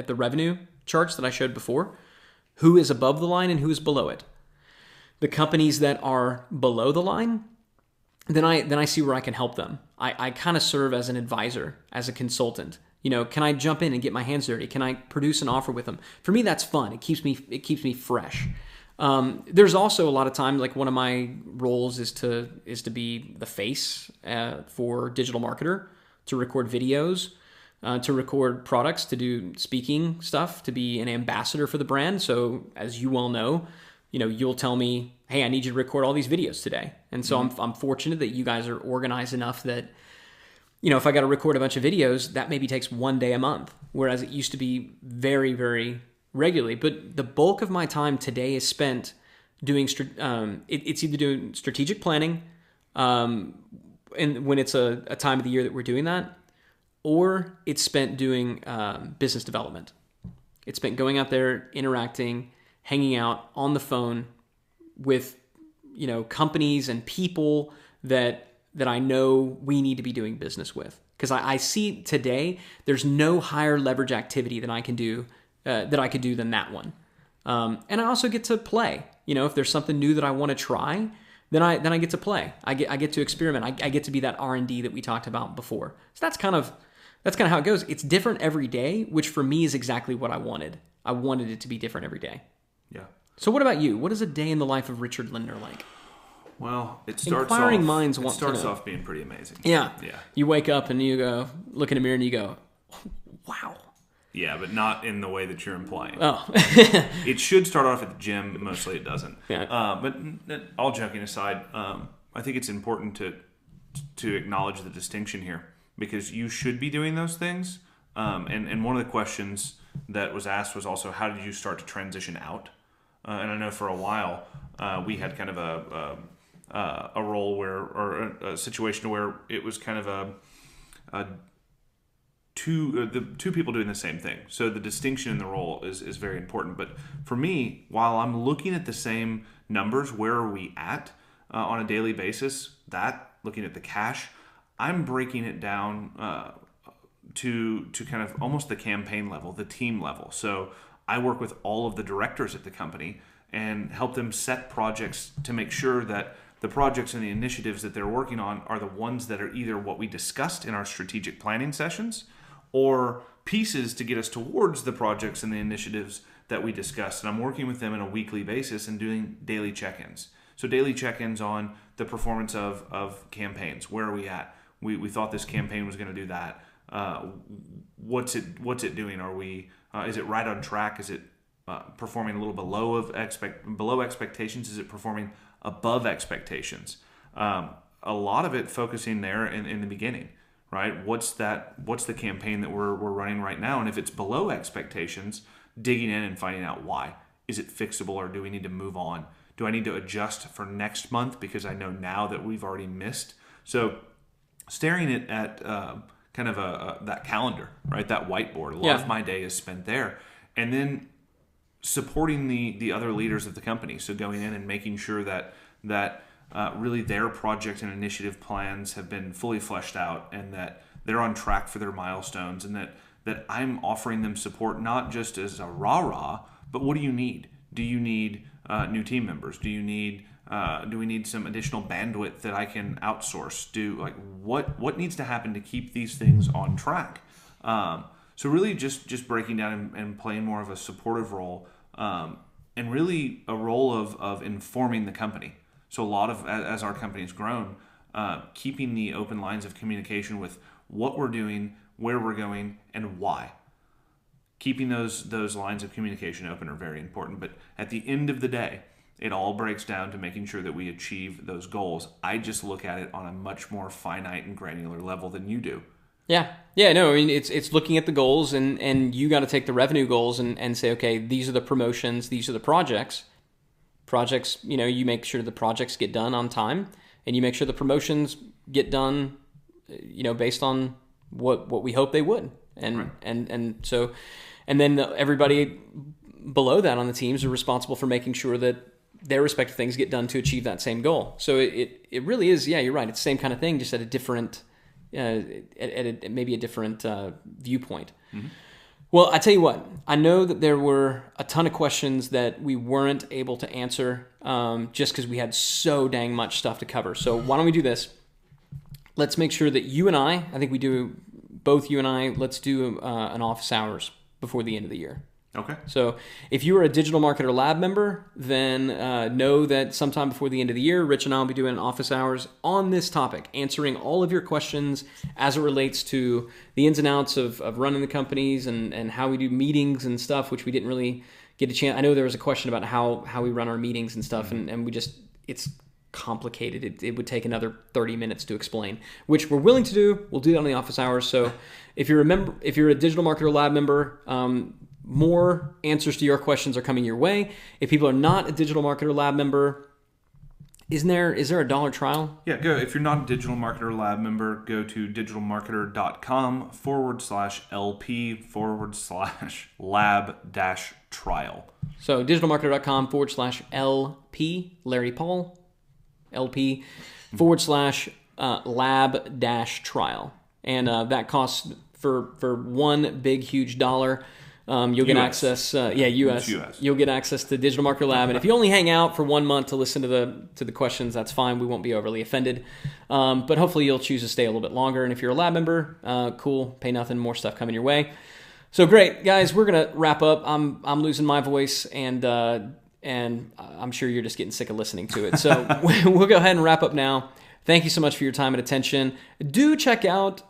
the revenue charts that I showed before. Who is above the line and who is below it? The companies that are below the line, then I see where I can help them. I kind of serve as an advisor, as a consultant. Can I jump in and get my hands dirty? Can I produce an offer with them? For me, that's fun. It keeps me fresh. There's also a lot of time, like one of my roles is to be the face for Digital Marketer, to record videos, to record products, to do speaking stuff, to be an ambassador for the brand. So as you well know, you'll tell me, hey, I need you to record all these videos today. And so I'm fortunate that you guys are organized enough that, if I got to record a bunch of videos, that maybe takes one day a month, whereas it used to be very, very regularly. But the bulk of my time today is spent doing, it's either doing strategic planning, and when it's a time of the year that we're doing that, or it's spent doing business development. It's spent going out there, interacting, hanging out on the phone with companies and people that I know we need to be doing business with. Because I see today there's no higher leverage activity than I can do that I could do than that one. And I also get to play. If there's something new that I want to try, then I get to play. I get to experiment. I get to be that R&D that we talked about before. So that's kind of how it goes. It's different every day, which for me is exactly what I wanted. I wanted it to be different every day.
Yeah.
So what about you? What is a day in the life of Richard Linder like?
Well, it starts off being pretty amazing.
Yeah.
Yeah.
You wake up and you go, look in a mirror and you go, wow.
Yeah, but not in the way that you're implying.
Oh.
It should start off at the gym. Mostly it doesn't.
Yeah.
But all joking aside, I think it's important to acknowledge the distinction here, because you should be doing those things. And one of the questions that was asked was also, how did you start to transition out? And I know for a while we had kind of a role or a situation where it was kind of two people doing the same thing. So the distinction in the role is very important. But for me, while I'm looking at the same numbers, where are we at on a daily basis? Looking at the cash, I'm breaking it down to kind of almost the campaign level, the team level. So I work with all of the directors at the company and help them set projects to make sure that the projects and the initiatives that they're working on are the ones that are either what we discussed in our strategic planning sessions or pieces to get us towards the projects and the initiatives that we discussed. And I'm working with them on a weekly basis and doing daily check-ins. So daily check-ins on the performance of campaigns. Where are we at? We thought this campaign was going to do that. What's it doing? Is it right on track? Is it performing a little below expectations? Is it performing above expectations? A lot of it focusing there in the beginning, right? What's the campaign that we're running right now? And if it's below expectations, digging in and finding out why. Is it fixable, or do we need to move on? Do I need to adjust for next month because I know now that we've already missed? So staring at kind of that calendar, right? That whiteboard. A lot of my day is spent there. And then supporting the other leaders of the company. So going in and making sure that really their project and initiative plans have been fully fleshed out, and that they're on track for their milestones, and that I'm offering them support, not just as a rah-rah, but what do you need? Do you need new team members? Do we need some additional bandwidth that I can outsource? What needs to happen to keep these things on track? So really just breaking down and playing more of a supportive role, and really a role of informing the company. So a lot of, as our company has grown, keeping the open lines of communication with what we're doing, where we're going, and why. Keeping those lines of communication open are very important. But at the end of the day, it all breaks down to making sure that we achieve those goals. I just look at it on a much more finite and granular level than you do.
Yeah. No, I mean, it's looking at the goals, and you got to take the revenue goals and say, okay, these are the promotions, these are the projects. Projects, you make sure the projects get done on time, and you make sure the promotions get done, based on what we hope they would. And
right.
and then everybody below that on the teams are responsible for making sure that their respective things get done to achieve that same goal. So it really is, yeah, you're right. It's the same kind of thing, just at a different, maybe a different viewpoint. Mm-hmm. Well, I tell you what, I know that there were a ton of questions that we weren't able to answer just because we had so dang much stuff to cover. So why don't we do this? Let's make sure that I think we do, both you and I, let's do an office hours before the end of the year.
Okay.
So if you are a Digital Marketer Lab member, then know that sometime before the end of the year, Rich and I will be doing office hours on this topic, answering all of your questions as it relates to the ins and outs of running the companies and how we do meetings and stuff, which we didn't really get a chance. I know there was a question about how we run our meetings and stuff, and we just, it's complicated. It would take another 30 minutes to explain, which we're willing to do. We'll do that on the office hours. So if you're a Digital Marketer Lab member, more answers to your questions are coming your way. If people are not a Digital Marketer Lab member, is there a $1 trial?
Yeah, go. If you're not a Digital Marketer Lab member, go to digitalmarketer.com/LP/lab-trial.
So digitalmarketer.com/LP, Larry Paul, LP /lab-trial. And that costs for one big, huge dollar. You'll get access, US. You'll get access to Digital Marketer Lab, and if you only hang out for 1 month to listen to the questions, that's fine. We won't be overly offended, but hopefully you'll choose to stay a little bit longer. And if you're a lab member, cool, pay nothing, more stuff coming your way. So great, guys, we're gonna wrap up. I'm losing my voice, and I'm sure you're just getting sick of listening to it. So we'll go ahead and wrap up now. Thank you so much for your time and attention. Do check out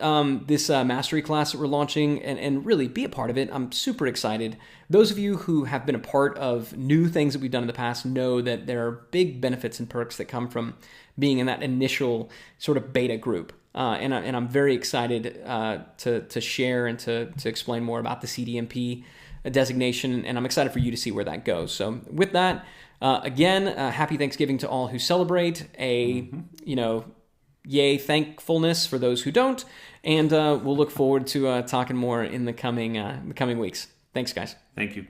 this mastery class that we're launching and really be a part of it. I'm super excited. Those of you who have been a part of new things that we've done in the past know that there are big benefits and perks that come from being in that initial sort of beta group. And I'm very excited to share and to explain more about the CDMP designation, and I'm excited for you to see where that goes. So with that, again, happy Thanksgiving to all who celebrate. Yay thankfulness for those who don't, and we'll look forward to talking more in the coming weeks. Thanks, guys.
Thank you.